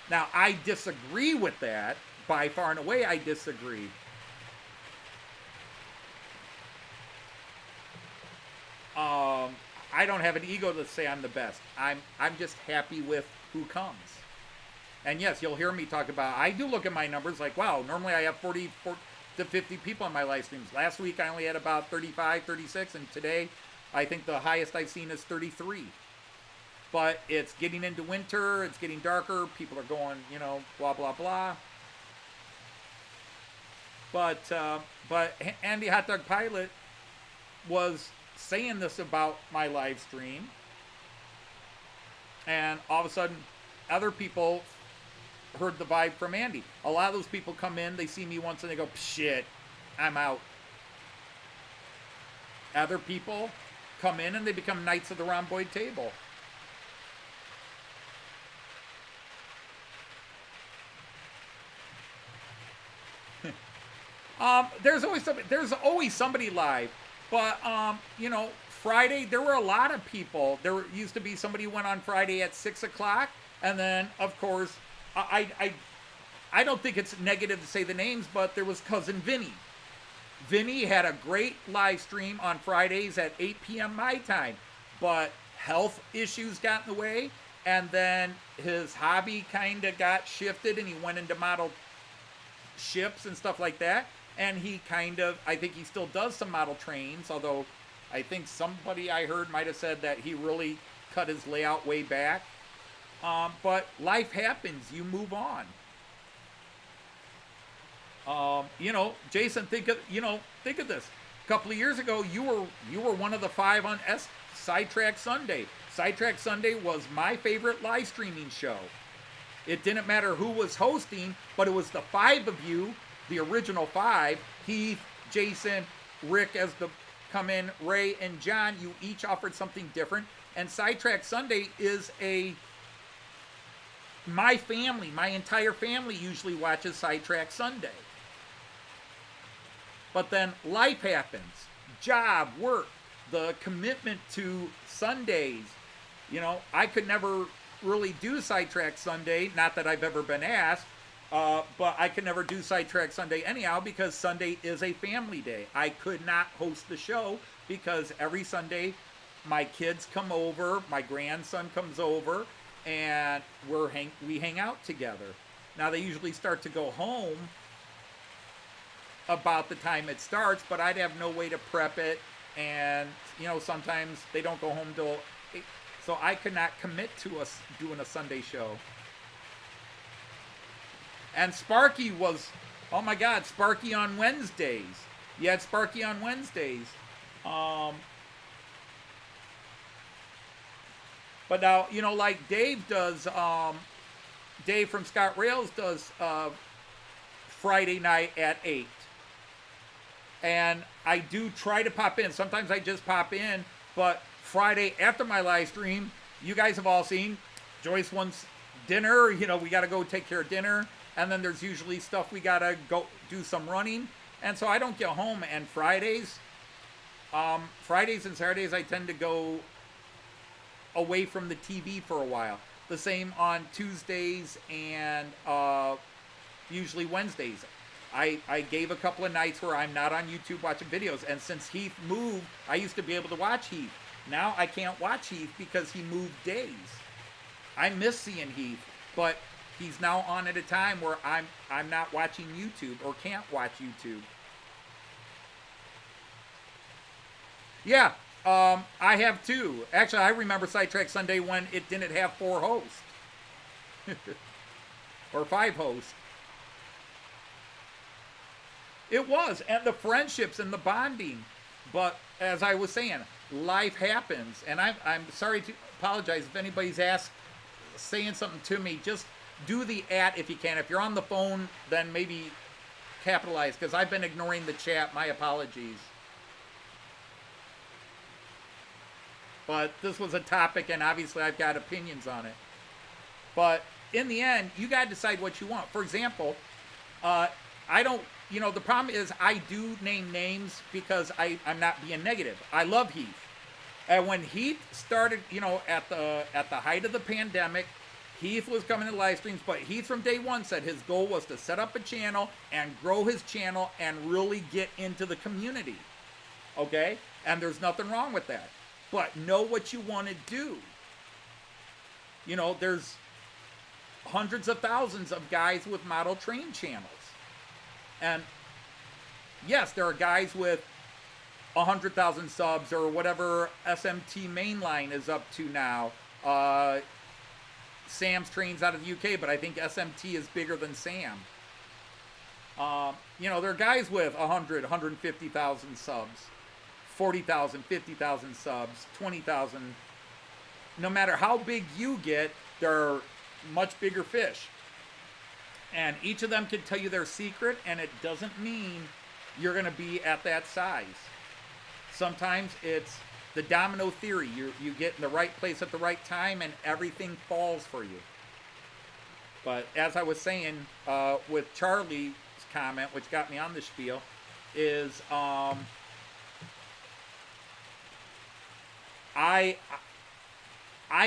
Now, I disagree with that. By far and away, I disagree. I don't have an ego to say I'm the best. I'm just happy with who comes. And yes, you'll hear me talk about, I do look at my numbers like, wow, normally I have 40 to 50 people on my live streams. Last week I only had about 35, 36, and today I think the highest I've seen is 33. But it's getting into winter, it's getting darker, people are going, you know, blah, blah, blah. But Andy Hot Dog Pilot was saying this about my live stream, and all of a sudden, other people heard the vibe from Andy. A lot of those people come in, they see me once, and they go, "Shit, I'm out." Other people come in, and they become knights of the rhomboid table. There's always somebody live, but you know, Friday there were a lot of people. There used to be somebody who went on Friday at 6 o'clock, and then of course I don't think it's negative to say the names, but there was Cousin Vinny. Vinny had a great live stream on Fridays at 8 p.m. my time, but health issues got in the way, and then his hobby kind of got shifted, and he went into model ships and stuff like that. And he I think he still does some model trains, although I think somebody I heard might have said that he really cut his layout way back. But life happens, you move on. You know, Jason, think of this. A couple of years ago, you were one of the 5 on Sidetrack Sunday. Sidetrack Sunday was my favorite live streaming show. It didn't matter who was hosting, but it was the 5 of you, the original 5, Heath, Jason, Rick as the come in, Ray, and John. You each offered something different. And Sidetrack Sunday is my entire family usually watches Sidetrack Sunday. But then life happens. Job, work, the commitment to Sundays. You know, I could never really do Sidetrack Sunday, not that I've ever been asked, but I could never do Sidetrack Sunday anyhow because Sunday is a family day. I could not host the show because every Sunday my kids come over, my grandson comes over, and we hang out together. Now they usually start to go home about the time it starts, but I'd have no way to prep it, and you know, sometimes they don't go home till 8, so I could not commit to us doing a Sunday show. And Sparky was, oh my God, Sparky on Wednesdays. You had Sparky on Wednesdays. But now, you know, like Dave does, Dave from Scott Rails does Friday night at 8. And I do try to pop in. Sometimes I just pop in, but Friday after my live stream, you guys have all seen, Joyce wants dinner. You know, we got to go take care of dinner. And then there's usually stuff we got to go do some running. And so I don't get home. And Fridays and Saturdays, I tend to go away from the TV for a while. The same on Tuesdays and usually Wednesdays. I gave a couple of nights where I'm not on YouTube watching videos. And since Heath moved, I used to be able to watch Heath. Now I can't watch Heath because he moved days. I miss seeing Heath, but he's now on at a time where I'm not watching YouTube or can't watch YouTube. Yeah, I have too. Actually, I remember Sidetrack Sunday when it didn't have 4 hosts. Or 5 hosts. It was, and the friendships and the bonding. But as I was saying, life happens. And I'm sorry to apologize if anybody's saying something to me. Just do the @ if you can. If you're on the phone, then maybe capitalize, because I've been ignoring the chat. My apologies. But this was a topic, and obviously I've got opinions on it. But in the end, you got to decide what you want. For example, I don't, you know, the problem is I do name names because I'm not being negative. I love Heath. And when Heath started, you know, at the height of the pandemic, Heath was coming to live streams, but Heath from day one said his goal was to set up a channel and grow his channel and really get into the community. Okay? And there's nothing wrong with that. But know what you want to do. You know, there's hundreds of thousands of guys with model train channels. And yes, there are guys with 100,000 subs or whatever SMT mainline is up to now. Sam's trains out of the UK, but I think SMT is bigger than Sam. You know, there are guys with 100, 150,000 subs. 40,000, 50,000 subs, 20,000. No matter how big you get, there are much bigger fish. And each of them can tell you their secret, and it doesn't mean you're going to be at that size. Sometimes it's the domino theory. You get in the right place at the right time, and everything falls for you. But as I was saying with Charlie's comment, which got me on the spiel, is I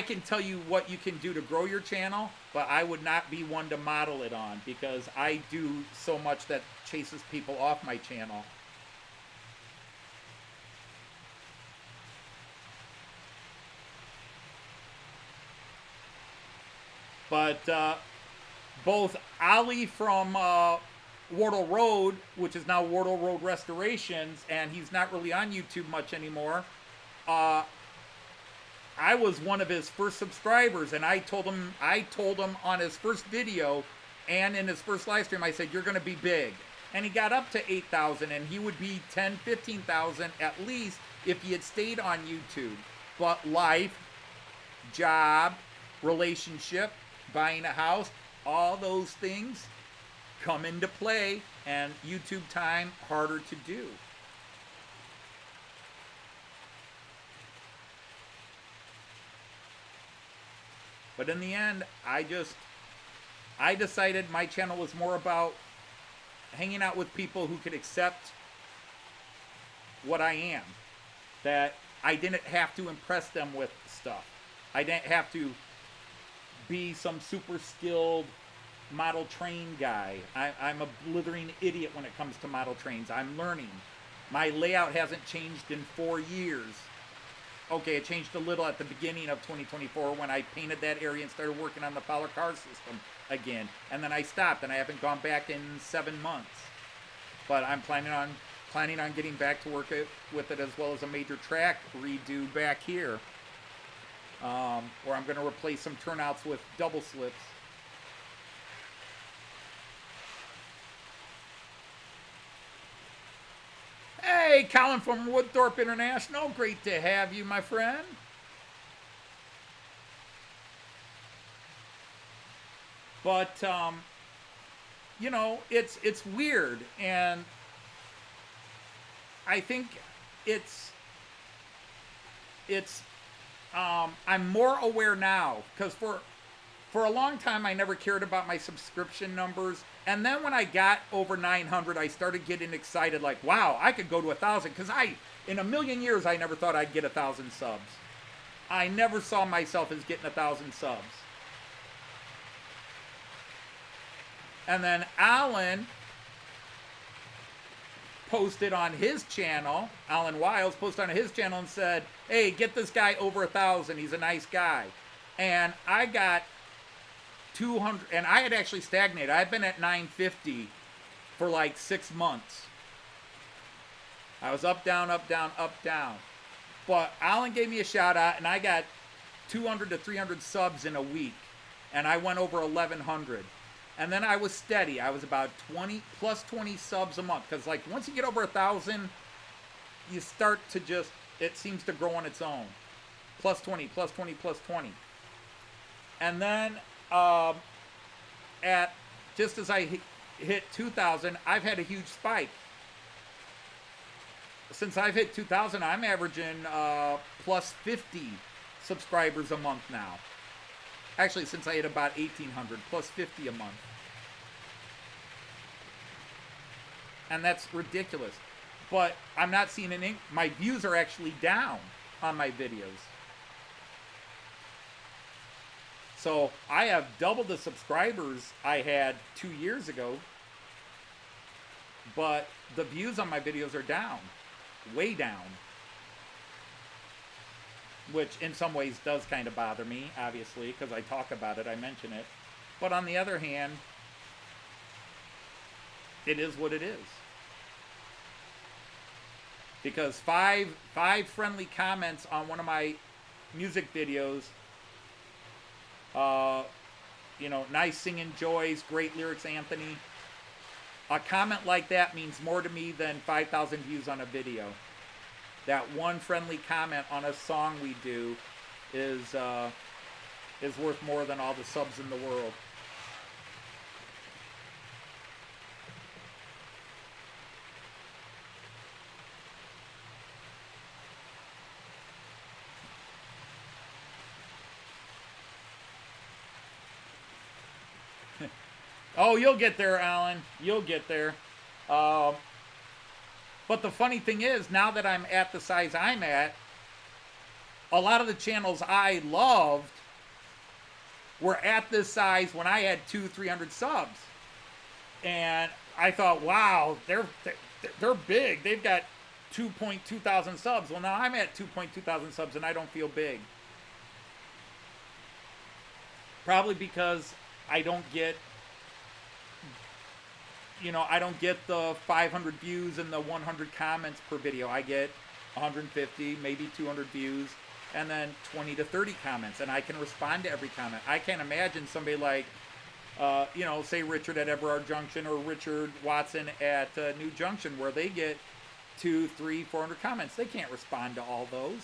can tell you what you can do to grow your channel, but I would not be one to model it on, because I do so much that chases people off my channel. But both Ali from Wardle Road, which is now Wardle Road Restorations, and he's not really on YouTube much anymore, I was one of his first subscribers, and I told him on his first video and in his first live stream, I said, you're going to be big. And he got up to 8,000, and he would be 10, 15,000 at least if he had stayed on YouTube. But life, job, relationship, buying a house, all those things come into play, and YouTube time harder to do. But in the end, I decided my channel was more about hanging out with people who could accept what I am. That I didn't have to impress them with stuff. I didn't have to be some super skilled model train guy. I'm a blithering idiot when it comes to model trains. I'm learning. My layout hasn't changed in 4 years. Okay, it changed a little at the beginning of 2024 when I painted that area and started working on the Fowler car system again. And then I stopped, and I haven't gone back in 7 months. But I'm planning on getting back to work with it, as well as a major track redo back here. Where I'm going to replace some turnouts with double slips. Colin from Woodthorpe International. Great to have you, my friend. But, you know, it's weird, and I think I'm more aware now, because for a long time I never cared about my subscription numbers, and then when I got over 900, I started getting excited, like, wow, I could go to 1,000, because in a million years, I never thought I'd get 1,000 subs. I never saw myself as getting 1,000 subs. And then Alan posted on his channel, Alan Wiles posted on his channel and said, hey, get this guy over 1,000. He's a nice guy. And I got 200, and I had actually stagnated. I've been at 950 for like 6 months. I was up, down, up, down, up, down. But Alan gave me a shout out, and I got 200 to 300 subs in a week. And I went over 1,100. And then I was steady. I was about 20 subs a month. Because like once you get over 1,000, you start to just, it seems to grow on its own. Plus 20, plus 20, plus 20. And then just as I hit 2,000, I've had a huge spike. Since I've hit 2,000, I'm averaging plus 50 subscribers a month now. Actually, since I hit about 1,800, plus 50 a month. And that's ridiculous. But I'm not seeing my views are actually down on my videos. So I have double the subscribers I had 2 years ago. But the views on my videos are down. Way down. Which in some ways does kind of bother me, obviously, because I talk about it, I mention it. But on the other hand, it is what it is. Because five friendly comments on one of my music videos, you know, nice singing Joyce, great lyrics, Anthony. A comment like that means more to me than 5,000 views on a video. That one friendly comment on a song we do is worth more than all the subs in the world. Oh, you'll get there, Alan. You'll get there. But the funny thing is, now that I'm at the size I'm at, a lot of the channels I loved were at this size when I had 200-300 subs. And I thought, wow, they're big. They've got 2,200 subs. Well, now I'm at 2,200 subs and I don't feel big. Probably because I don't get, you know, I don't get the 500 views and the 100 comments per video. I get 150, maybe 200 views, and then 20 to 30 comments, and I can respond to every comment. I can't imagine somebody like, you know, say Richard at Everard Junction or Richard Watson at New Junction, where they get 200, 300, 400 comments. They can't respond to all those.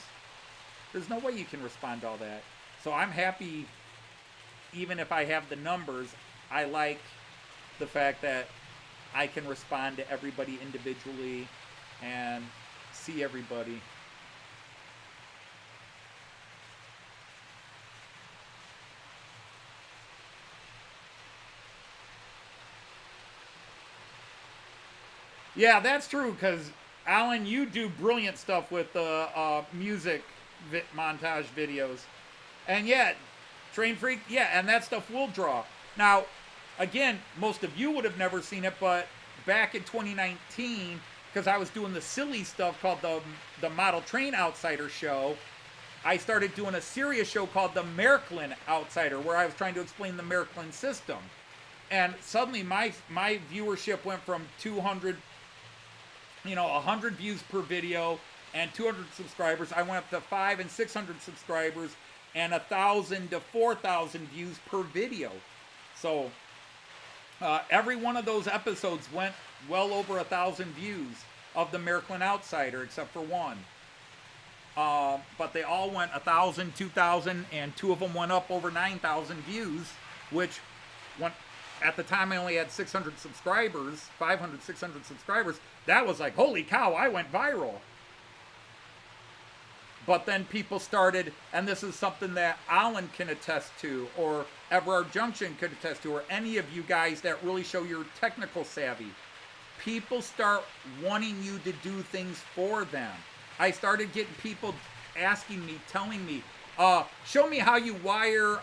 There's no way you can respond to all that. So I'm happy, even if I have the numbers, I like the fact that I can respond to everybody individually and see everybody. Yeah, that's true, because Alan, you do brilliant stuff with the music montage videos. And yet, Train Freak, yeah, and that stuff will draw. Now, again, most of you would have never seen it, but back in 2019, because I was doing the silly stuff called the Model Train Outsider show, I started doing a serious show called the Märklin Outsider, where I was trying to explain the Märklin system. And suddenly my viewership went from 200, you know, 100 views per video and 200 subscribers. I went up to 500 and 600 subscribers and 1,000 to 4,000 views per video. So every one of those episodes went well over 1,000 views. of the Märklin Outsider, except for one. But they all went 1,000, 2,000, and two of them went up over 9,000 views, which at the time I only had 600 subscribers, 500, 600 subscribers. That was like, holy cow, I went viral. But then people started, and this is something that Alan can attest to, or Everard Junction could attest to, or any of you guys that really show your technical savvy. People start wanting you to do things for them. I started getting people asking me, telling me, show me how you wire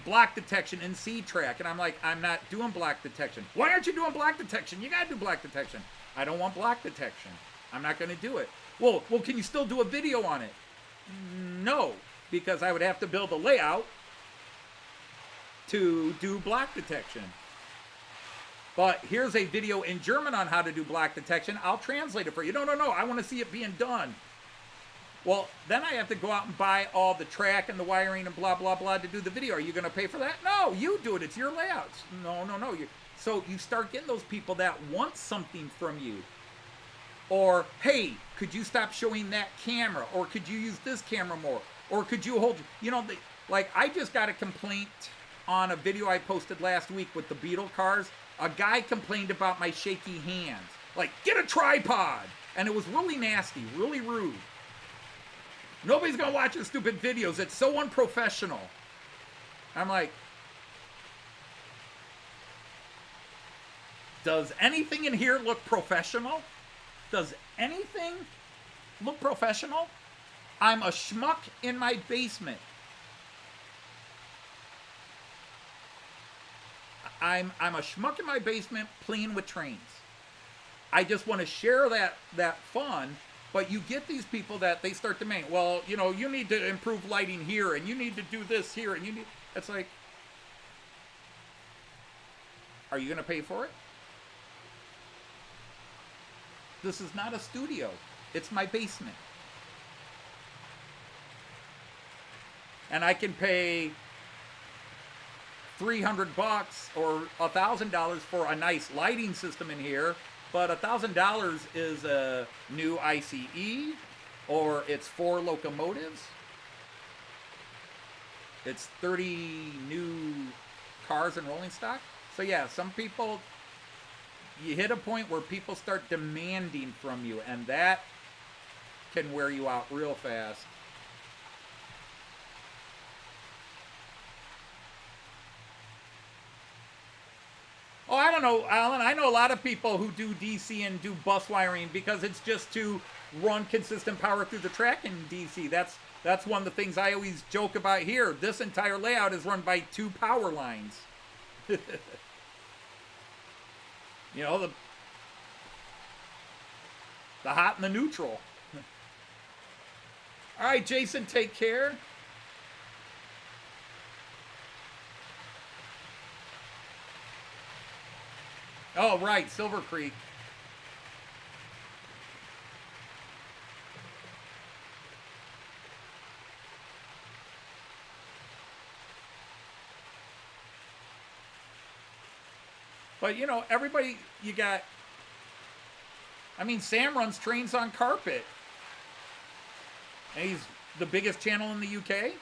block detection in C-Track. And I'm like, I'm not doing block detection. Why aren't you doing block detection? You got to do block detection. I don't want block detection. I'm not going to do it. Well, can you still do a video on it? No, because I would have to build a layout to do block detection. But here's a video in German on how to do block detection. I'll translate it for you. No, I want to see it being done. Well, then I have to go out and buy all the track and the wiring and blah, blah, blah to do the video. Are you going to pay for that? No, you do it. It's your layouts. No. So you start getting those people that want something from you. Or, hey, could you stop showing that camera? Or could you use this camera more? Or could you hold, like I just got a complaint on a video I posted last week with the Beatles cars. A guy complained about my shaky hands. Like, get a tripod! And it was really nasty, really rude. Nobody's gonna watch your stupid videos. It's so unprofessional. I'm like, does anything in here look professional? Does anything look professional? I'm a schmuck in my basement. I'm a schmuck in my basement playing with trains. I just want to share that fun, but you get these people that they start demanding, well, you need to improve lighting here, and you need to do this here, and it's like, are you going to pay for it? This is not a studio. It's my basement. And I can pay $300 or $1,000 for a nice lighting system in here, but $1,000 is a new ICE, or it's 4 locomotives. It's 30 new cars and rolling stock. So yeah, some people, you hit a point where people start demanding from you, and that can wear you out real fast. Oh, I don't know, Alan. I know a lot of people who do DC and do bus wiring because it's just to run consistent power through the track in DC. That's one of the things I always joke about here. This entire layout is run by 2 power lines. The hot and the neutral. All right, Jason, take care. Oh, right, Silver Creek. But, everybody, Sam runs trains on carpet. And he's the biggest channel in the UK.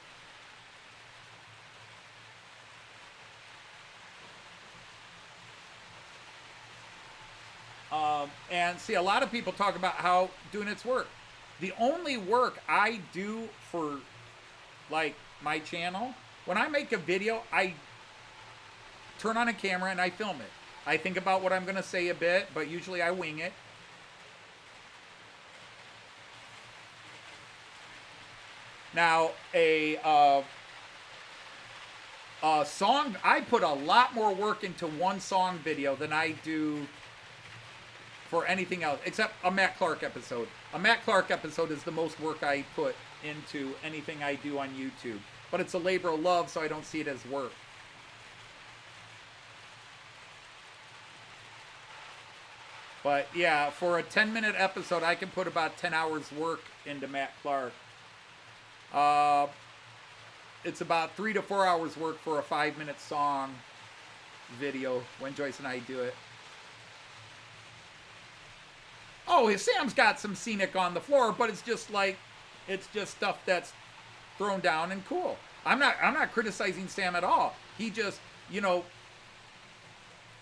And see, a lot of people talk about how doing its work. The only work I do for, like, my channel, when I make a video, I turn on a camera and I film it. I think about what I'm going to say a bit, but usually I wing it. Now, a song, I put a lot more work into one song video than I do for anything else, except a Matt Clark episode. A Matt Clark episode is the most work I put into anything I do on YouTube. But it's a labor of love, so I don't see it as work. But yeah, for a 10-minute episode, I can put about 10 hours work into Matt Clark. It's about 3 to 4 hours work for a 5-minute song video when Joyce and I do it. oh, Sam's got some scenic on the floor, but it's just stuff that's thrown down and cool. I'm not criticizing Sam at all. He just, you know,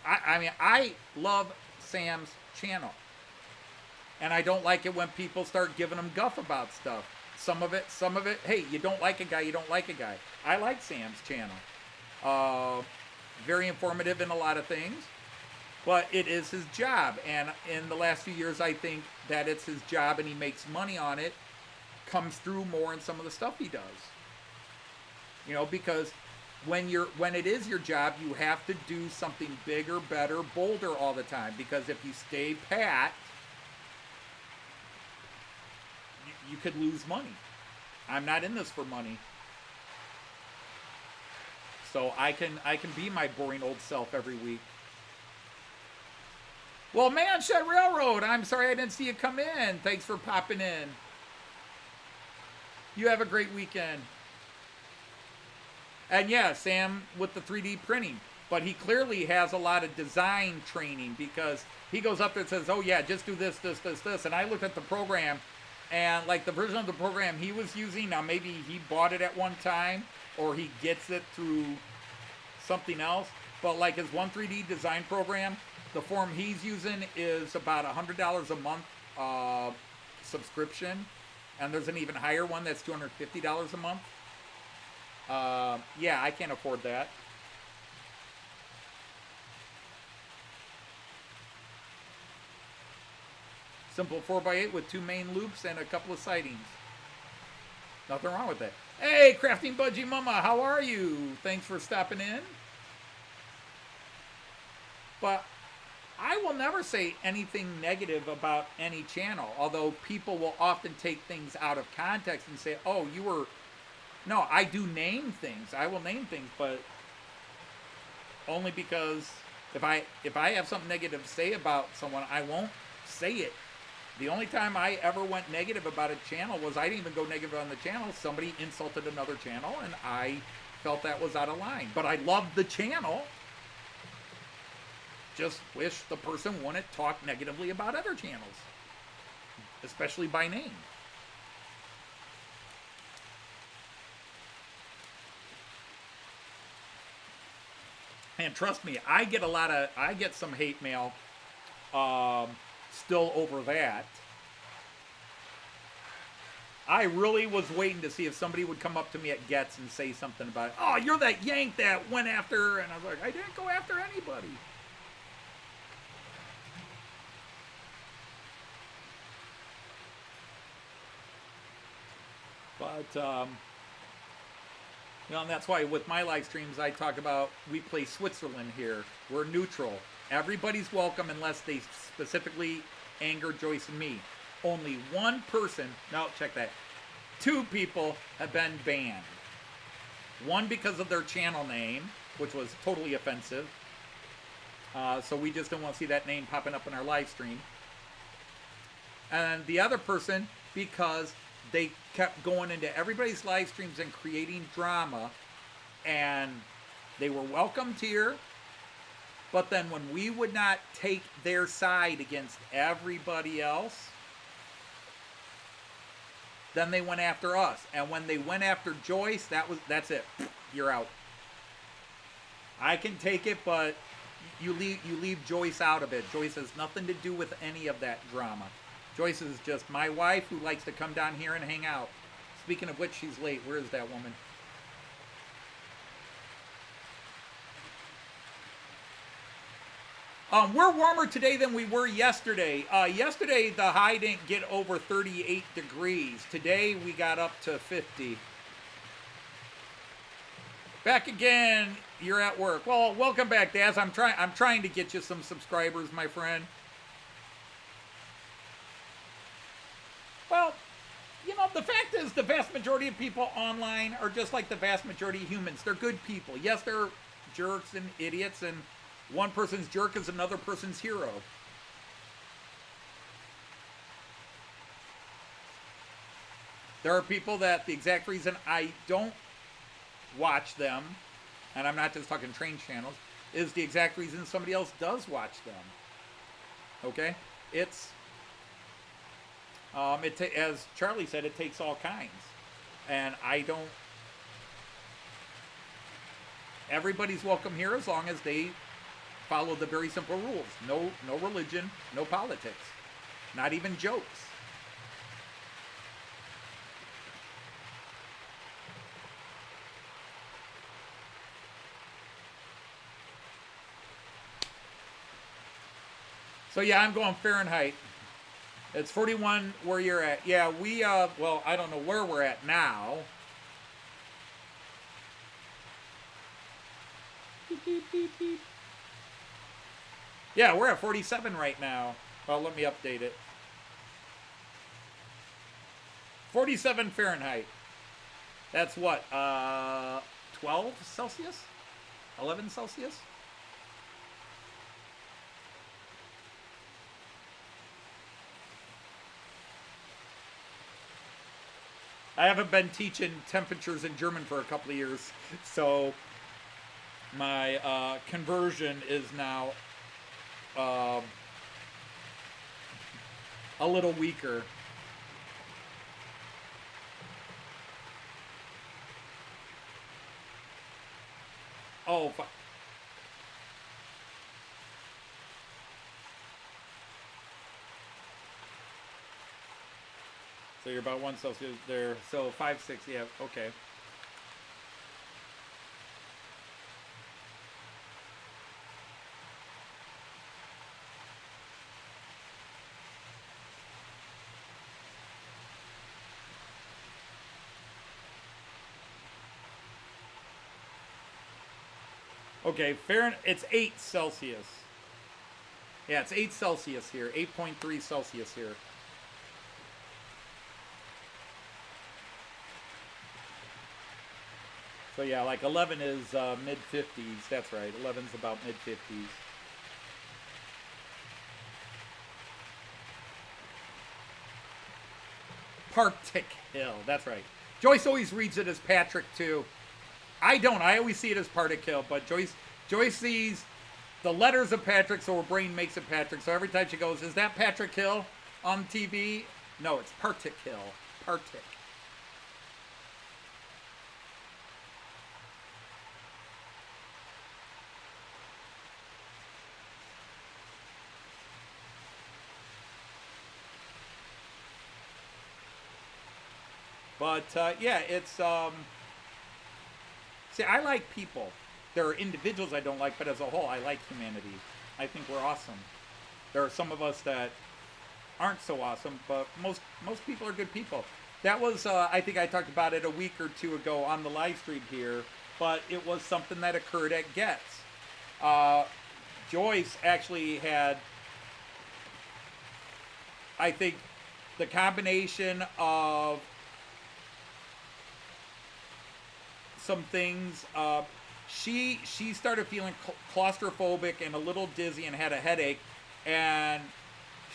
I mean, I love Sam's channel. And I don't like it when people start giving him guff about stuff. Some of it, hey, you don't like a guy, you don't like a guy. I like Sam's channel. Very informative in a lot of things. But it is his job. And in the last few years, I think that it's his job and he makes money on it. Comes through more in some of the stuff he does. You know, because when it is your job, you have to do something bigger, better, bolder all the time. Because if you stay pat, you could lose money. I'm not in this for money. So I can be my boring old self every week. Well, Man Shed Railroad, I'm sorry I didn't see you come in. Thanks for popping in. You have a great weekend. And yeah, Sam with the 3D printing. But he clearly has a lot of design training because he goes up there and says, oh yeah, just do this, this, this, this. And I looked at the program and like the version of the program he was using, now maybe he bought it at one time or he gets it through something else. But like his 1-3D design program, the form he's using is about $100 a month subscription. And there's an even higher one that's $250 a month. Yeah, I can't afford that. Simple 4x8 with 2 main loops and a couple of sidings. Nothing wrong with that. Hey, Crafting Budgie Mama, how are you? Thanks for stopping in. But I will never say anything negative about any channel, although people will often take things out of context and say, oh, you were... No, I do name things. I will name things, but only because if I have something negative to say about someone, I won't say it. The only time I ever went negative about a channel was I didn't even go negative on the channel. Somebody insulted another channel, and I felt that was out of line. But I loved the channel. Just wish the person wouldn't talk negatively about other channels, especially by name. And trust me, I get some hate mail still over that. I really was waiting to see if somebody would come up to me at Getz and say something about, oh, you're that yank that went after, and I was like, I didn't go after anybody. But, you know, and that's why with my live streams, I talk about we play Switzerland here. We're neutral. Everybody's welcome unless they specifically anger Joyce and me. Only one person, no, check that. 2 people have been banned. One because of their channel name, which was totally offensive. So we just don't want to see that name popping up in our live stream. And the other person because they kept going into everybody's live streams and creating drama, and they were welcomed here, but then when we would not take their side against everybody else, then they went after us. And when they went after Joyce, that's it. You're out. I can take it, but you leave Joyce out of it. Joyce has nothing to do with any of that drama. Joyce is just my wife who likes to come down here and hang out. Speaking of which, she's late. Where is that woman? We're warmer today than we were yesterday. Yesterday, the high didn't get over 38 degrees. Today, we got up to 50. Back again. You're at work. Well, welcome back, Daz. I'm trying to get you some subscribers, my friend. Well, you know, the fact is the vast majority of people online are just like the vast majority of humans. They're good people. Yes, they're jerks and idiots, and one person's jerk is another person's hero. There are people that the exact reason I don't watch them, and I'm not just talking train channels, is the exact reason somebody else does watch them. Okay? It's As Charlie said, it takes all kinds. And I don't... Everybody's welcome here as long as they follow the very simple rules. No religion, no politics. Not even jokes. So yeah, I'm going Fahrenheit. It's 41 where you're at. Yeah, we, well, I don't know where we're at now. Beep, beep, beep, beep. Yeah, we're at 47 right now. Well, let me update it. 47 Fahrenheit. That's what, 12 Celsius? 11 Celsius? I haven't been teaching temperatures in German for a couple of years, so my conversion is now a little weaker. Oh, so you're about 1 Celsius there. So 5, 6, yeah, okay. Okay, Fahrenheit, it's 8 Celsius. Yeah, it's 8 Celsius here, 8.3 Celsius here. So yeah, like 11 is mid-50s. That's right, 11's about mid-50s. Partick Hill, that's right. Joyce always reads it as Patrick too. I don't. I always see it as Partick Hill, but Joyce sees the letters of Patrick, so her brain makes it Patrick. So every time she goes, "Is that Patrick Hill on TV?" No, it's Partick Hill. Partick. But yeah, it's see, I like people. There are individuals I don't like, but as a whole, I like humanity. I think we're awesome. There are some of us that aren't so awesome, but most people are good people. That was, I think I talked about it a week or two ago on the live stream here, but it was something that occurred at Getz. Joyce actually had, I think, the combination of some things. She started feeling claustrophobic and a little dizzy and had a headache, and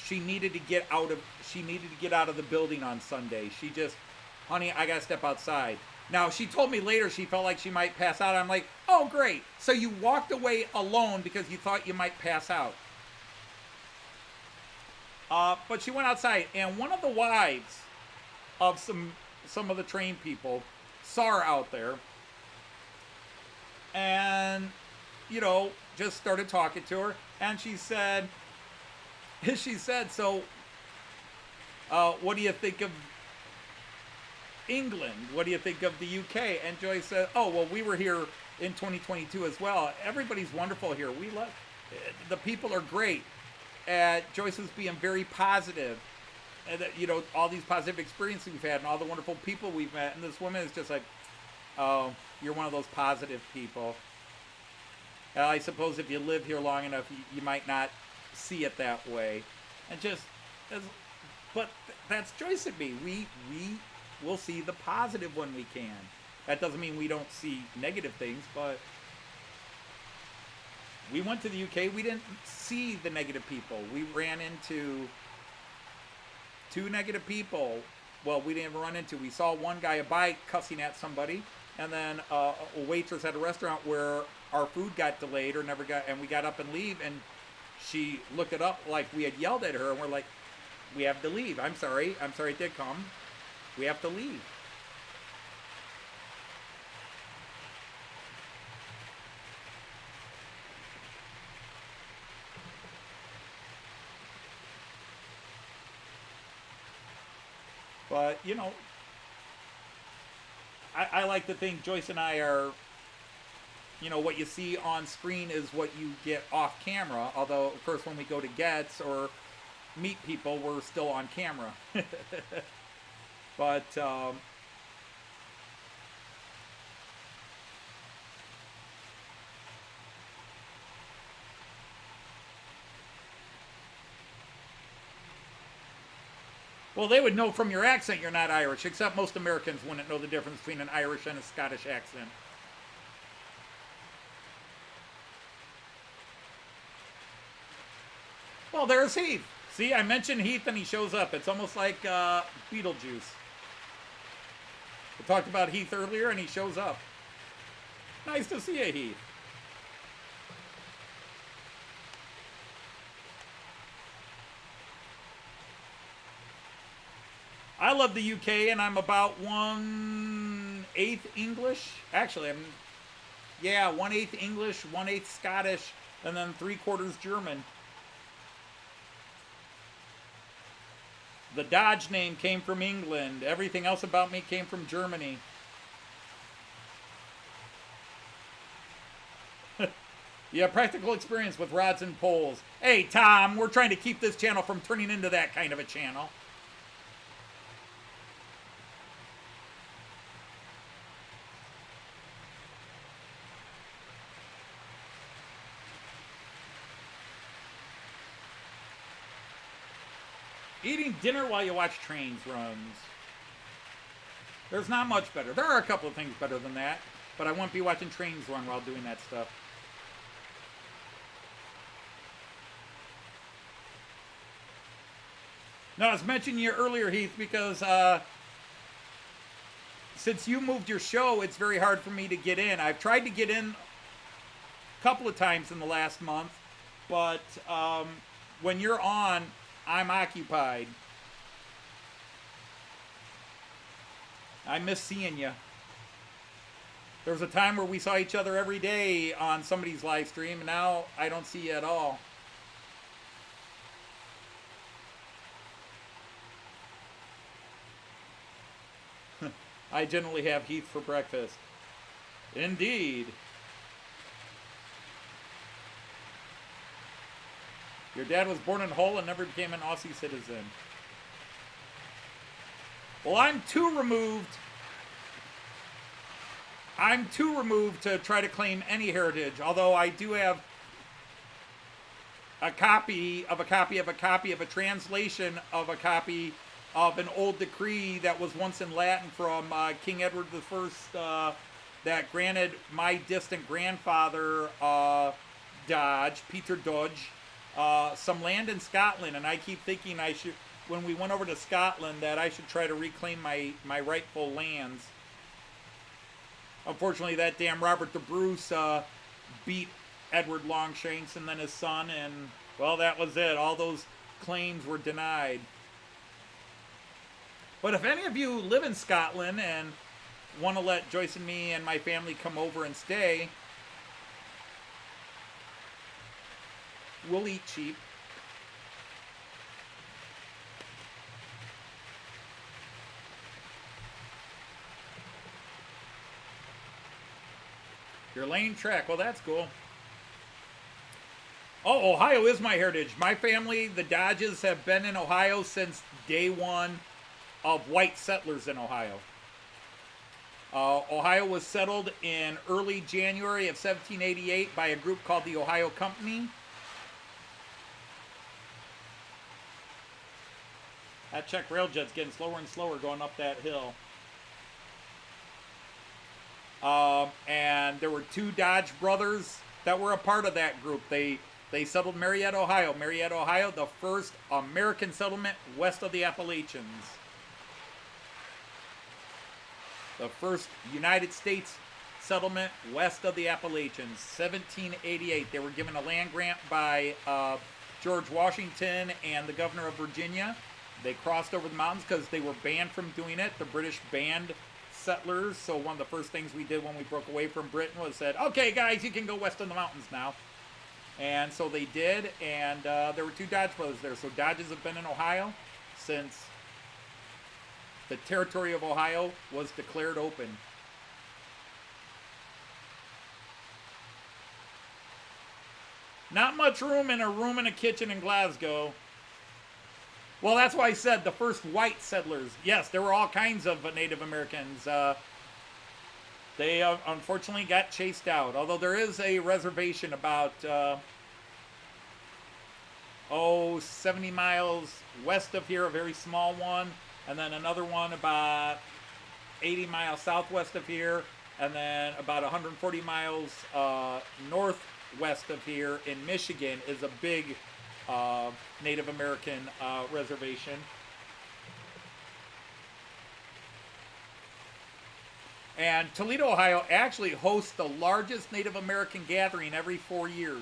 she needed to get out of the building on Sunday. She just, honey, I gotta step outside. Now she told me later she felt like she might pass out. I'm like, oh great, so you walked away alone because you thought you might pass out. But she went outside, and one of the wives of some of the train people saw her out there, and, you know, just started talking to her, and she said, so, what do you think of England? What do you think of the UK? And Joyce said, oh, well, we were here in 2022 as well. Everybody's wonderful here. We love, the people are great. And Joyce was being very positive, and you know, all these positive experiences we've had and all the wonderful people we've met. And this woman is just like, oh, you're one of those positive people. I suppose if you live here long enough, you might not see it that way. And but that's Joyce and me. We will see the positive when we can. That doesn't mean we don't see negative things, but we went to the UK. We didn't see the negative people. We ran into 2 negative people. Well, we didn't run into. We saw one guy, a bike, cussing at somebody. And then a waitress at a restaurant where our food got delayed or never got, and we got up and leave, and she looked it up like we had yelled at her, and we're like, We have to leave. I'm sorry. I'm sorry it did come. We have to leave. But, you know, I like to think Joyce and I are, you know, what you see on screen is what you get off camera. Although, of course, when we go to Gets or meet people, we're still on camera. But, well, they would know from your accent you're not Irish, except most Americans wouldn't know the difference between an Irish and a Scottish accent. Well, there's Heath. See, I mentioned Heath and he shows up. It's almost like Beetlejuice. We talked about Heath earlier and he shows up. Nice to see you, Heath. I love the UK, and I'm about 1/8 English. Actually, I'm, yeah, 1/8 English, 1/8 Scottish, and then 3/4 German. The Dodge name came from England. Everything else about me came from Germany. Yeah, practical experience with rods and poles. Hey, Tom, we're trying to keep this channel from turning into that kind of a channel. Eating dinner while you watch trains runs. There's not much better. There are a couple of things better than that, but I won't be watching trains run while doing that stuff. No, I was mentioning you earlier, Heath, because since you moved your show, it's very hard for me to get in. I've tried to get in a couple of times in the last month, but when you're on, I'm occupied. I miss seeing you. There was a time where we saw each other every day on somebody's live stream, and now I don't see you at all. I generally have Heath for breakfast. Indeed. Your dad was born in Hull and never became an Aussie citizen. Well, I'm too removed to try to claim any heritage, although I do have a copy of a copy of a copy of a translation of a copy of an old decree that was once in Latin from King Edward I, that granted my distant grandfather, Peter Dodge, some land in Scotland, and I keep thinking I should, when we went over to Scotland, that I should try to reclaim my rightful lands. Unfortunately, that damn Robert the Bruce beat Edward Longshanks and then his son, and, well, that was it. All those claims were denied. But if any of you live in Scotland and want to let Joyce and me and my family come over and stay, we'll eat cheap. Your lane track. Well, that's cool. Oh, Ohio is my heritage. My family, the Dodges, have been in Ohio since day one of white settlers in Ohio. Ohio was settled in early January of 1788 by a group called the Ohio Company. That Czech Railjet's getting slower and slower going up that hill. And there were two Dodge brothers that were a part of that group. They settled Marietta, Ohio. Marietta, Ohio, the first American settlement west of the Appalachians. The first United States settlement west of the Appalachians, 1788. They were given a land grant by George Washington and the governor of Virginia. They crossed over the mountains because they were banned from doing it. The British banned settlers. So one of the first things we did when we broke away from Britain was said, okay, guys, you can go west of the mountains now. And so they did, and there were 2 Dodge brothers there. So Dodges have been in Ohio since the territory of Ohio was declared open. Not much room in a kitchen in Glasgow. Well, that's why I said the first white settlers. Yes, there were all kinds of Native Americans. They unfortunately got chased out. Although there is a reservation about 70 miles west of here, a very small one, and then another one about 80 miles southwest of here, and then about 140 miles northwest of here in Michigan is a big Native American reservation. And Toledo, Ohio actually hosts the largest Native American gathering every 4 years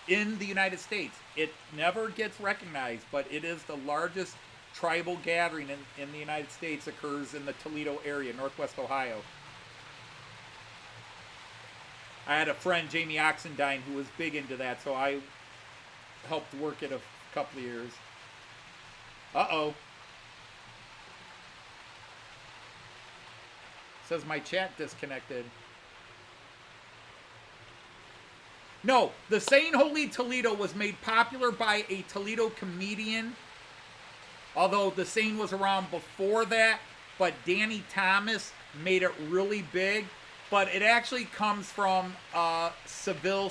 in the United States. It never gets recognized, but it is the largest tribal gathering in the United States. Occurs in the Toledo area, Northwest Ohio. I had a friend, Jamie Oxendine, who was big into that, so I helped work it a couple of years. Uh-oh. Says my chat disconnected. No, the saying Holy Toledo was made popular by a Toledo comedian. Although the saying was around before that, but Danny Thomas made it really big. But it actually comes from Seville,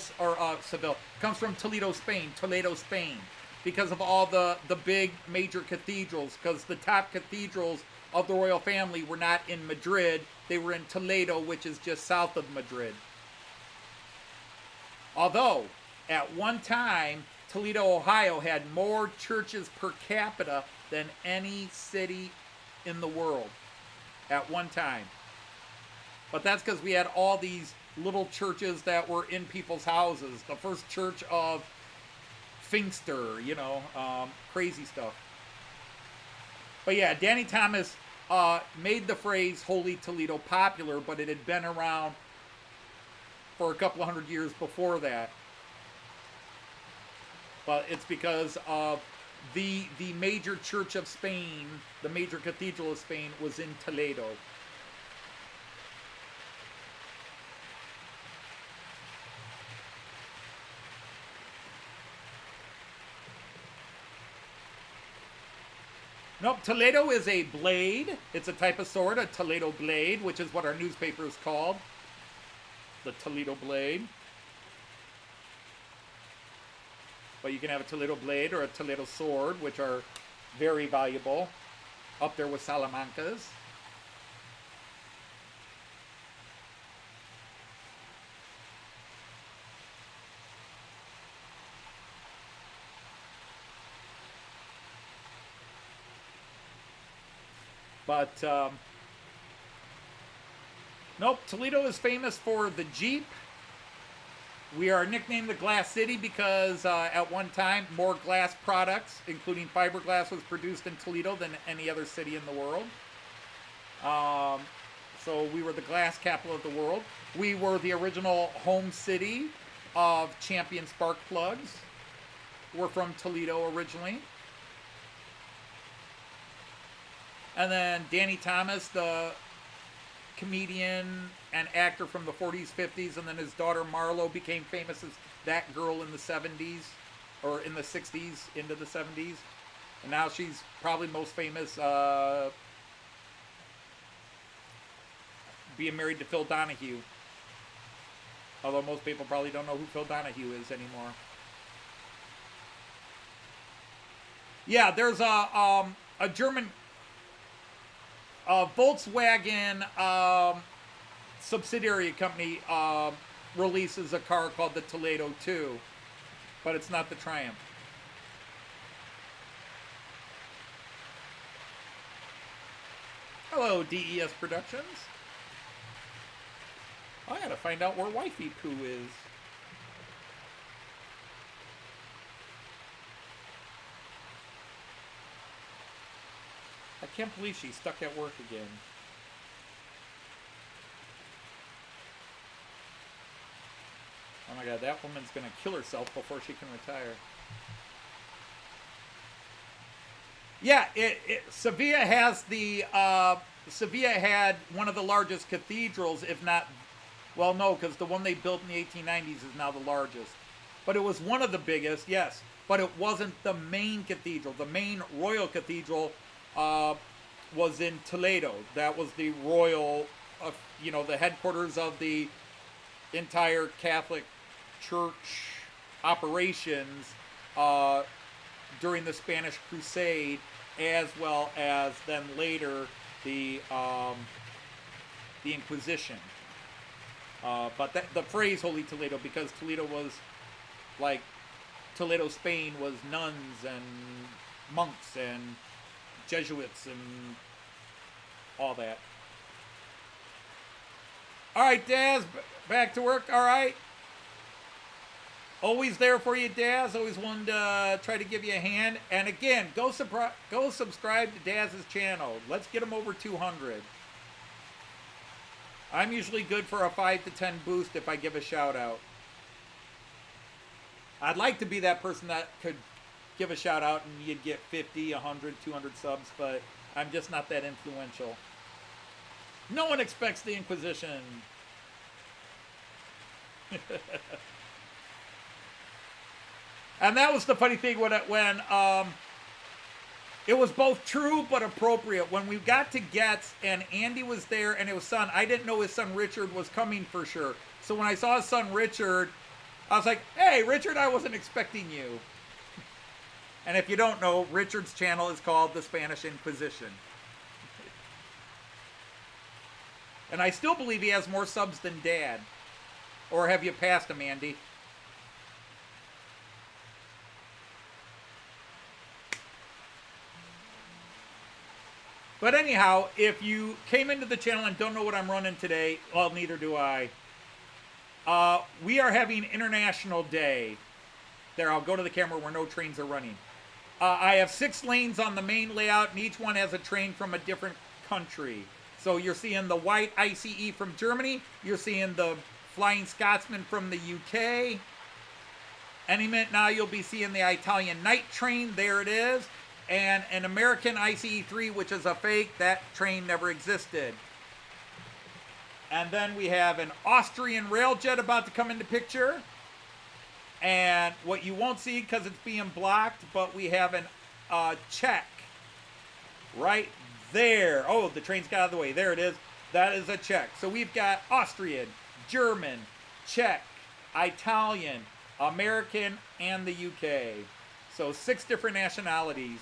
comes from Toledo, Spain, because of all the big major cathedrals, because the top cathedrals of the royal family were not in Madrid, they were in Toledo, which is just south of Madrid. Although, at one time, Toledo, Ohio had more churches per capita than any city in the world. At one time. But that's because we had all these little churches that were in people's houses. The first church of Pfingster, crazy stuff. But yeah, Danny Thomas made the phrase Holy Toledo popular, but it had been around for a couple of hundred years before that. But it's because of the major church of Spain, the major cathedral of Spain, was in Toledo. Nope, Toledo is a blade. It's a type of sword, a Toledo blade, which is what our newspaper is called. The Toledo blade. But you can have a Toledo blade or a Toledo sword, which are very valuable. Up there with Salamancas. But, nope, Toledo is famous for the Jeep. We are nicknamed the Glass City because at one time, more glass products, including fiberglass, was produced in Toledo than any other city in the world. So we were the glass capital of the world. We were the original home city of Champion Spark Plugs. We're from Toledo originally. And then Danny Thomas, the comedian and actor from the 40s, 50s, and then his daughter Marlo became famous as that girl in the 70s, or in the 60s into the 70s. And now she's probably most famous being married to Phil Donahue. Although most people probably don't know who Phil Donahue is anymore. Yeah, there's a German... Volkswagen subsidiary company releases a car called the Toledo 2, but it's not the Triumph. Hello, DES Productions. I gotta find out where Wifey Poo is. I can't believe she's stuck at work again. Oh my god, that woman's gonna kill herself before she can retire. Yeah, Sevilla has the, Sevilla had one of the largest cathedrals, if not, well, no, because the one they built in the 1890s is now the largest. But it was one of the biggest, yes, but it wasn't the main cathedral. The main royal cathedral was in Toledo. That was the royal, you know, the headquarters of the entire Catholic Church operations during the Spanish Crusade, as well as then later the Inquisition. But the phrase Holy Toledo, because Toledo was like, Toledo, Spain was nuns and monks and Jesuits and all that. All right, Daz, back to work. All right. Always there for you, Daz. Always wanted to try to give you a hand. And again, go subscribe to Daz's channel. Let's get him over 200. I'm usually good for a 5 to 10 boost if I give a shout out. I'd like to be that person that could give a shout out and you'd get 50, 100, 200 subs, but I'm just not that influential. No one expects the Inquisition. And that was the funny thing when it was both true but appropriate. When we got to Getz and Andy was there and his son, I didn't know his son Richard was coming for sure. So when I saw his son Richard, I was like, hey, Richard, I wasn't expecting you. And if you don't know, Richard's channel is called The Spanish Inquisition. And I still believe he has more subs than Dad. Or have you passed him, Andy? But anyhow, if you came into the channel and don't know what I'm running today, well, neither do I. We are having International Day. There, I'll go to the camera where no trains are running. I have 6 lanes on the main layout, and each one has a train from a different country. So you're seeing the white ICE from Germany. You're seeing the Flying Scotsman from the UK. Any minute now, you'll be seeing the Italian night train. There it is. And an American ICE-3, which is a fake. That train never existed. And then we have an Austrian Railjet about to come into picture. And what you won't see because it's being blocked, but we have an Czech right there. Oh, the train's got out of the way. There it is. That is a Czech. So we've got Austrian, German, Czech, Italian, American, and the UK. So 6 different nationalities.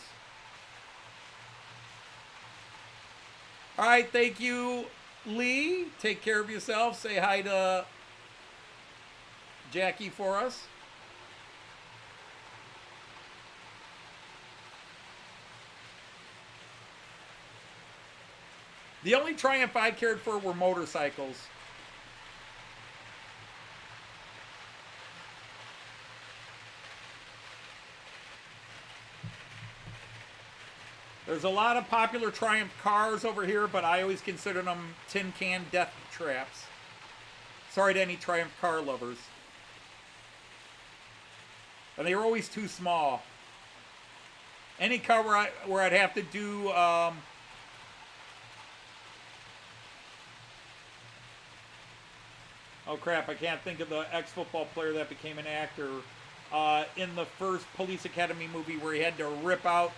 All right, thank you, Lee. Take care of yourself. Say hi to Jackie for us. The only Triumph I cared for were motorcycles. There's a lot of popular Triumph cars over here, but I always consider them tin can death traps. Sorry to any Triumph car lovers. And they were always too small. Any car where I'd have to do oh crap, I can't think of the ex-football player that became an actor in the first Police Academy movie where he had to rip out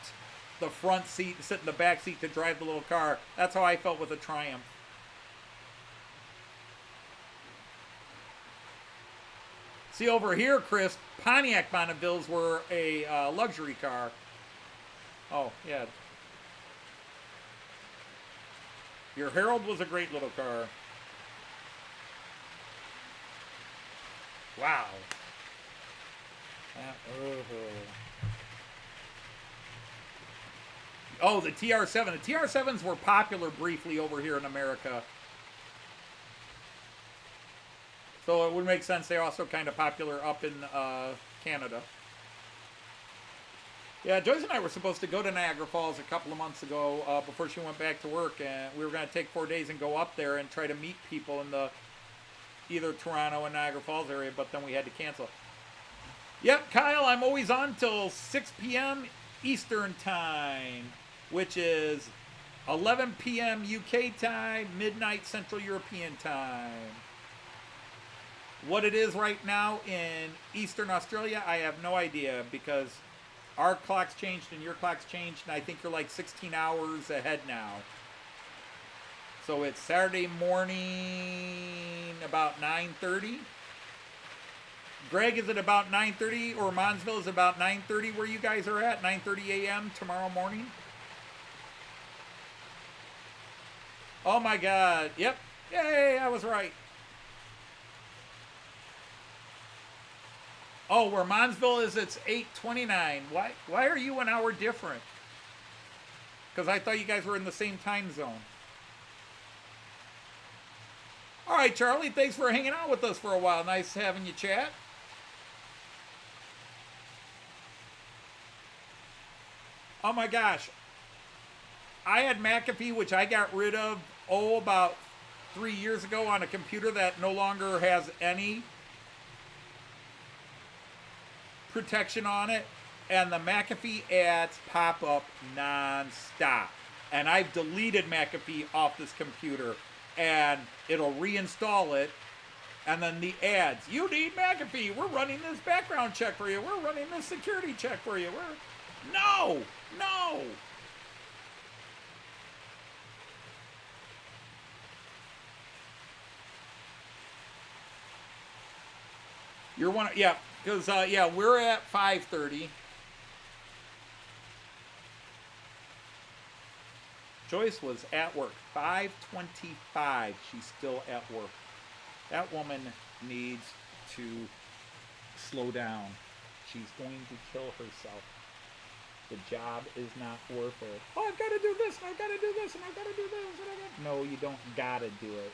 the front seat and sit in the back seat to drive the little car. That's how I felt with a Triumph. See over here, Chris, Pontiac Bonnevilles were a luxury car. Oh, yeah. Your Herald was a great little car. Wow. Oh, the TR7. The TR7s were popular briefly over here in America. So it would make sense they're also kind of popular up in Canada. Yeah, Joyce and I were supposed to go to Niagara Falls a couple of months ago before she went back to work, and we were going to take 4 days and go up there and try to meet people in the either Toronto and Niagara Falls area, but then we had to cancel. Yep, Kyle, I'm always on till 6 p.m. Eastern Time, which is 11 p.m. UK time, midnight Central European time. What it is right now in Eastern Australia, I have no idea, because our clock's changed and your clock's changed, and I think you're like 16 hours ahead now. So it's Saturday morning about 9:30. Greg, is it about 9:30, or Monsville is about 9:30 where you guys are at? 9:30 a.m. tomorrow morning? Oh my God. Yep. Yay, I was right. Oh, where Monsville is, it's 8:29. Why are you an hour different? Because I thought you guys were in the same time zone. All right, Charlie, thanks for hanging out with us for a while. Nice having you chat. Oh my gosh. I had McAfee, which I got rid of, about 3 years ago on a computer that no longer has any protection on it, and the McAfee ads pop up non-stop. And I've deleted McAfee off this computer, and it'll reinstall it, and then the ads, you need McAfee, we're running this background check for you, we're running this security check for you, no. You're one, yeah, because, yeah, we're at 5:30. Joyce was at work. 5:25. She's still at work. That woman needs to slow down. She's going to kill herself. The job is not worth it. Oh, I've got to do this, and I've got to do this, and I've got to do this, and I've got... No, you don't got to do it.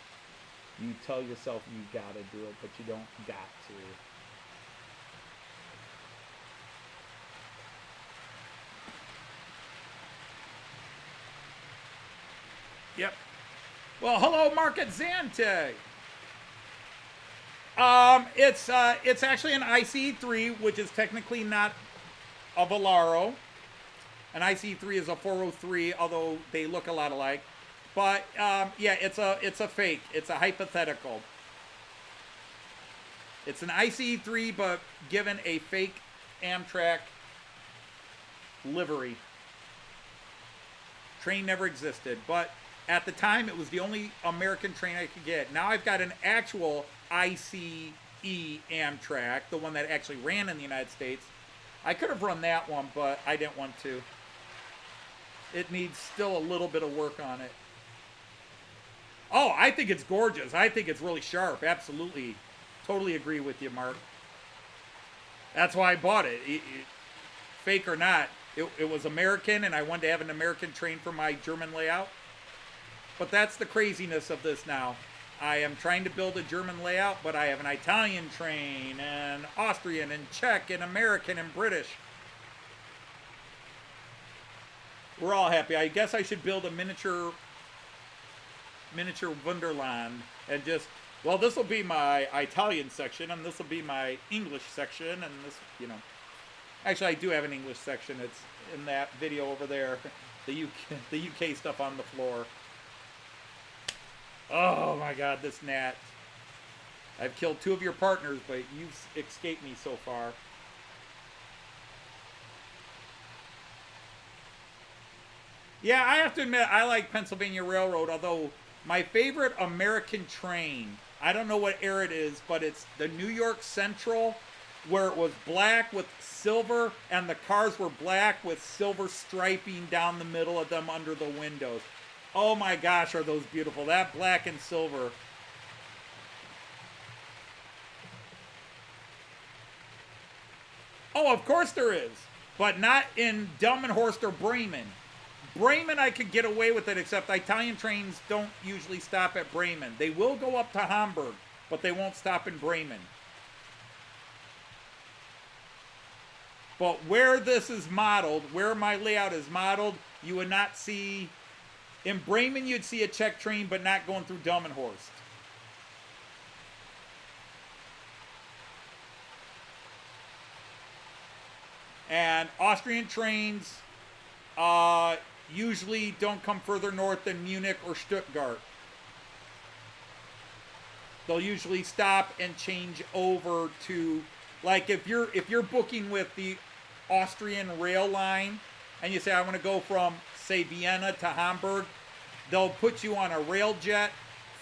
You tell yourself you got to do it, but you don't got to. Yep. Well, hello, Market Zante. It's actually an IC3, which is technically not a Volaro. An IC3 is a 403, although they look a lot alike. But yeah, it's a fake. It's a hypothetical. It's an IC3, but given a fake Amtrak livery. Train never existed, but at the time it was the only American train I could get. Now I've got an actual ICE Amtrak, the one that actually ran in the United States. I could have run that one, but I didn't want to. It needs still a little bit of work on it. Oh, I think it's gorgeous. I think it's really sharp. Absolutely. Totally agree with you, Mark. That's why I bought it. Fake or not, it was American, and I wanted to have an American train for my German layout. But that's the craziness of this now. I am trying to build a German layout, but I have an Italian train, and Austrian, and Czech, and American, and British. We're all happy. I guess I should build a miniature Wonderland, and just, well, this will be my Italian section, and this will be my English section, and this, you know. Actually, I do have an English section. It's in that video over there. The UK stuff on the floor. Oh my God, this gnat. I've killed 2 of your partners, but you've escaped me so far. Yeah, I have to admit, I like Pennsylvania Railroad, although my favorite American train, I don't know what era it is, but it's the New York Central, where it was black with silver, and the cars were black with silver striping down the middle of them under the windows. Oh my gosh, are those beautiful. That black and silver. Oh, of course there is. But not in Delmenhorst or Bremen. Bremen, I could get away with it, except Italian trains don't usually stop at Bremen. They will go up to Hamburg, but they won't stop in Bremen. But where this is modeled, where my layout is modeled, you would not see, in Bremen you'd see a Czech train, but not going through Delmenhorst. And Austrian trains usually don't come further north than Munich or Stuttgart. They'll usually stop and change over to, like if you're booking with the Austrian rail line and you say I want to go from say Vienna to Hamburg, they'll put you on a rail jet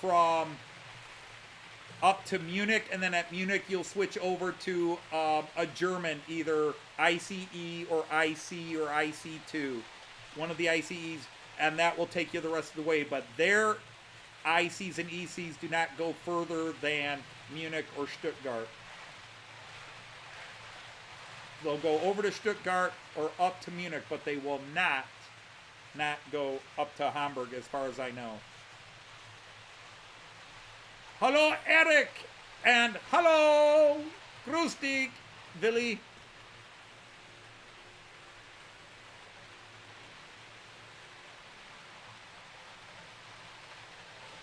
from up to Munich, and then at Munich you'll switch over to a German, either ICE or IC or IC2, one of the ICEs, and that will take you the rest of the way. But their ICs and ECs do not go further than Munich or Stuttgart. They'll go over to Stuttgart or up to Munich, but they will not go up to Hamburg as far as I know. Hello, Eric, and hello, grüß dich, Willi.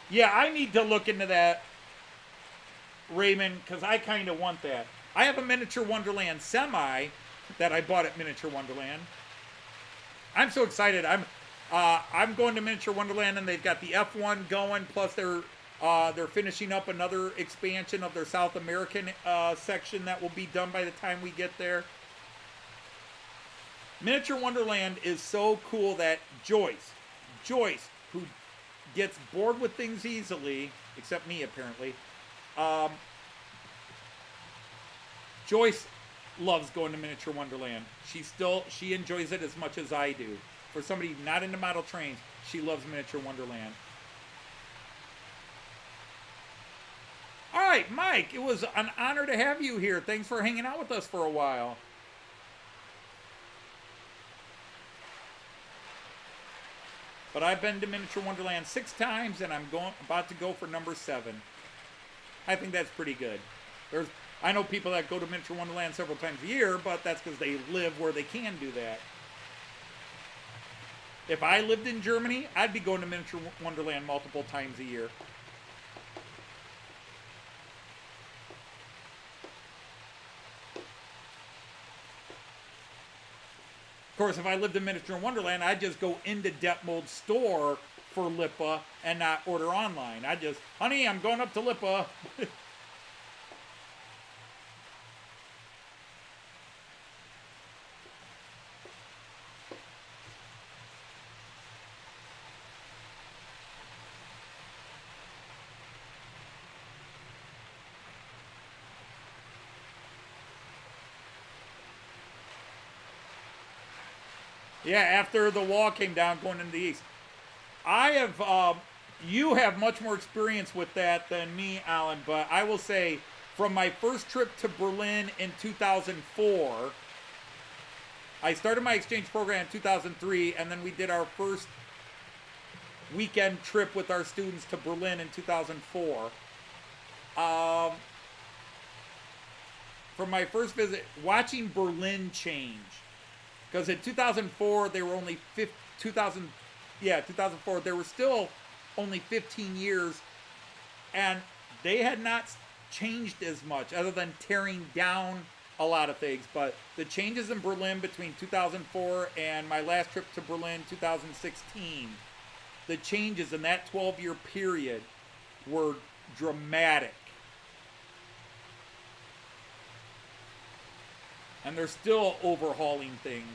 Yeah, I need to look into that, Raymond, because I kind of want that. I have a Miniature Wonderland semi that I bought at Miniature Wonderland. I'm so excited. I'm going to Miniature Wonderland, and they've got the F1 going, plus they're finishing up another expansion of their South American section that will be done by the time we get there. Miniature Wonderland is so cool that Joyce, who gets bored with things easily, except me apparently, Joyce loves going to Miniature Wonderland. She enjoys it as much as I do. For somebody not into model trains, she loves Miniature Wonderland. All right, Mike, it was an honor to have you here. Thanks for hanging out with us for a while. But I've been to Miniature Wonderland 6 times, and I'm about to go for number 7. I think that's pretty good. I know people that go to Miniature Wonderland several times a year, but that's because they live where they can do that. If I lived in Germany, I'd be going to Miniature Wonderland multiple times a year. Of course, if I lived in Miniature Wonderland, I'd just go into Detmold's store for Lipa and not order online. I'd just, honey, I'm going up to Lipa. Yeah, after the wall came down going into the east. You have much more experience with that than me, Alan, but I will say from my first trip to Berlin in 2004, I started my exchange program in 2003, and then we did our first weekend trip with our students to Berlin in 2004. From my first visit, watching Berlin change. Because in 2004, they were only 2004, they were still only 15 years, and they had not changed as much, other than tearing down a lot of things. But the changes in Berlin between 2004 and my last trip to Berlin, 2016, the changes in that 12-year period were dramatic. And they're still overhauling things.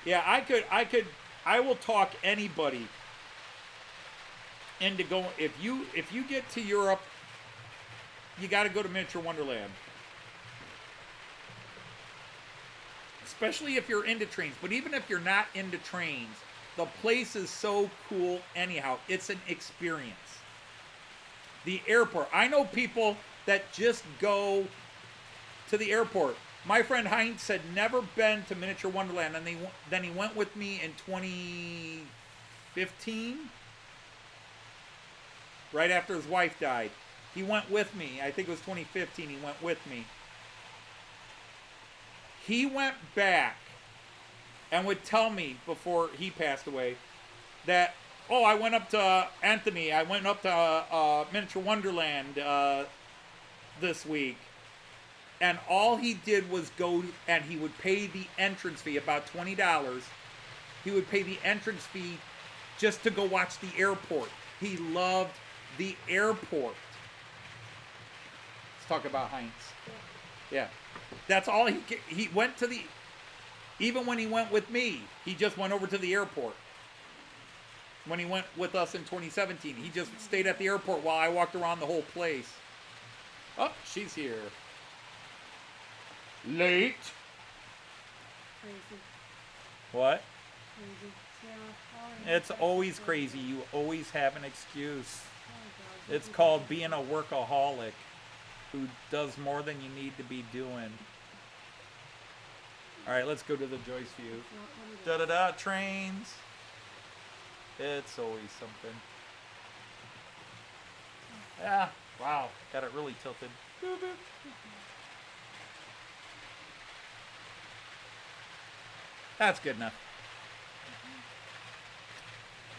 Yeah, I will talk anybody into going. If you get to Europe, you got to go to Miniature Wonderland. Especially if you're into trains. But even if you're not into trains, the place is so cool anyhow. It's an experience. The airport. I know people that just go to the airport. My friend Heinz had never been to Miniature Wonderland, and then he went with me in 2015, right after his wife died. He went with me. I think it was 2015. He went with me. He went back and would tell me before he passed away that, oh, I went up to Anthony. I went up to Miniature Wonderland this week. And all he did was go and he would pay the entrance fee, about $20. He would pay the entrance fee just to go watch the airport. He loved the airport. Let's talk about Heinz. Yeah. That's all he went to the, even when he went with me, he just went over to the airport. When he went with us in 2017, he just stayed at the airport while I walked around the whole place. Oh, she's here. Late. Crazy. What? Crazy. Yeah. It's always crazy. You always have an excuse. Oh, God. It's called being a workaholic who does more than you need to be doing. All right, let's go to the Joyce view. Da-da-da, trains. It's always something. Yeah, wow, got it really tilted. That's good enough.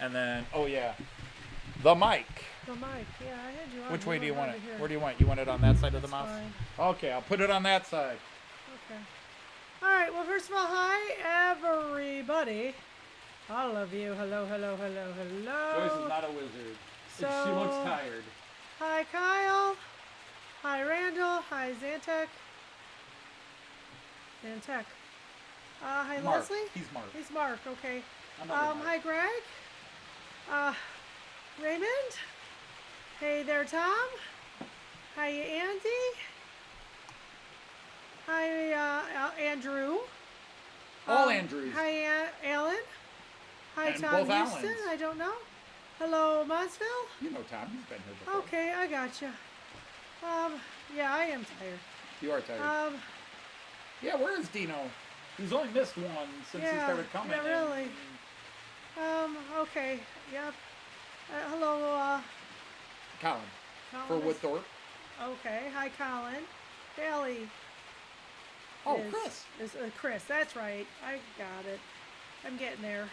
And then, oh yeah, the mic. The mic, yeah, I had you on. Which way do you want it? Here. Where do you want it? You want it on that side of the That's mouse? fine. Okay, I'll put it on that side. Okay. All right. Well, first of all, hi everybody. All of you. Hello, hello, hello, hello. Joyce is not a wizard. So- she looks tired. Hi, Kyle. Hi, Randall. Hi, Zantek. Zantek. Hi, Mark. Leslie. He's Mark. He's Mark. Okay. Another Mark. Hi, Greg. Raymond. Hey there, Tom. Hi, Andy. Hi, Andrew. All Andrews. Hi, Alan. Hi, And Tom both Houston. Allens. I don't know. Hello, Monsville. You know Tom. He's been here before. Okay, I gotcha. Yeah, I am tired. You are tired. Yeah, where is Dino? He's only missed one since he Yeah, started coming. yeah, really. Okay, yep. Hello, Colin. For Colin is- Woodthorpe. Okay, hi, Colin. Bailey. Oh, is- Chris. Is Chris? That's right. I got it. I'm getting there.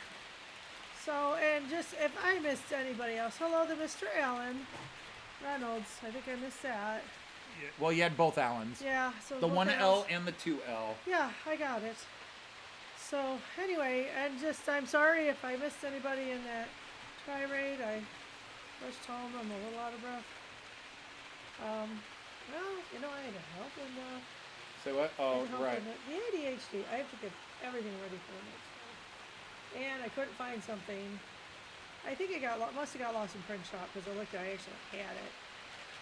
So, and just if I missed anybody else, hello to Mr. Allen Reynolds. I think I missed that. Well, you had both Allens. Yeah. So The both 1L Allens. and the 2L. Yeah, I got it. So anyway, and just I'm sorry if I missed anybody in that tirade. I rushed home. I'm a little out of breath. Well, you know, I had to help and Say what? Oh, right. the ADHD. I have to get everything ready for the next one. And I couldn't find something. I think it must have got lost in print shop because I looked at it, I actually had it.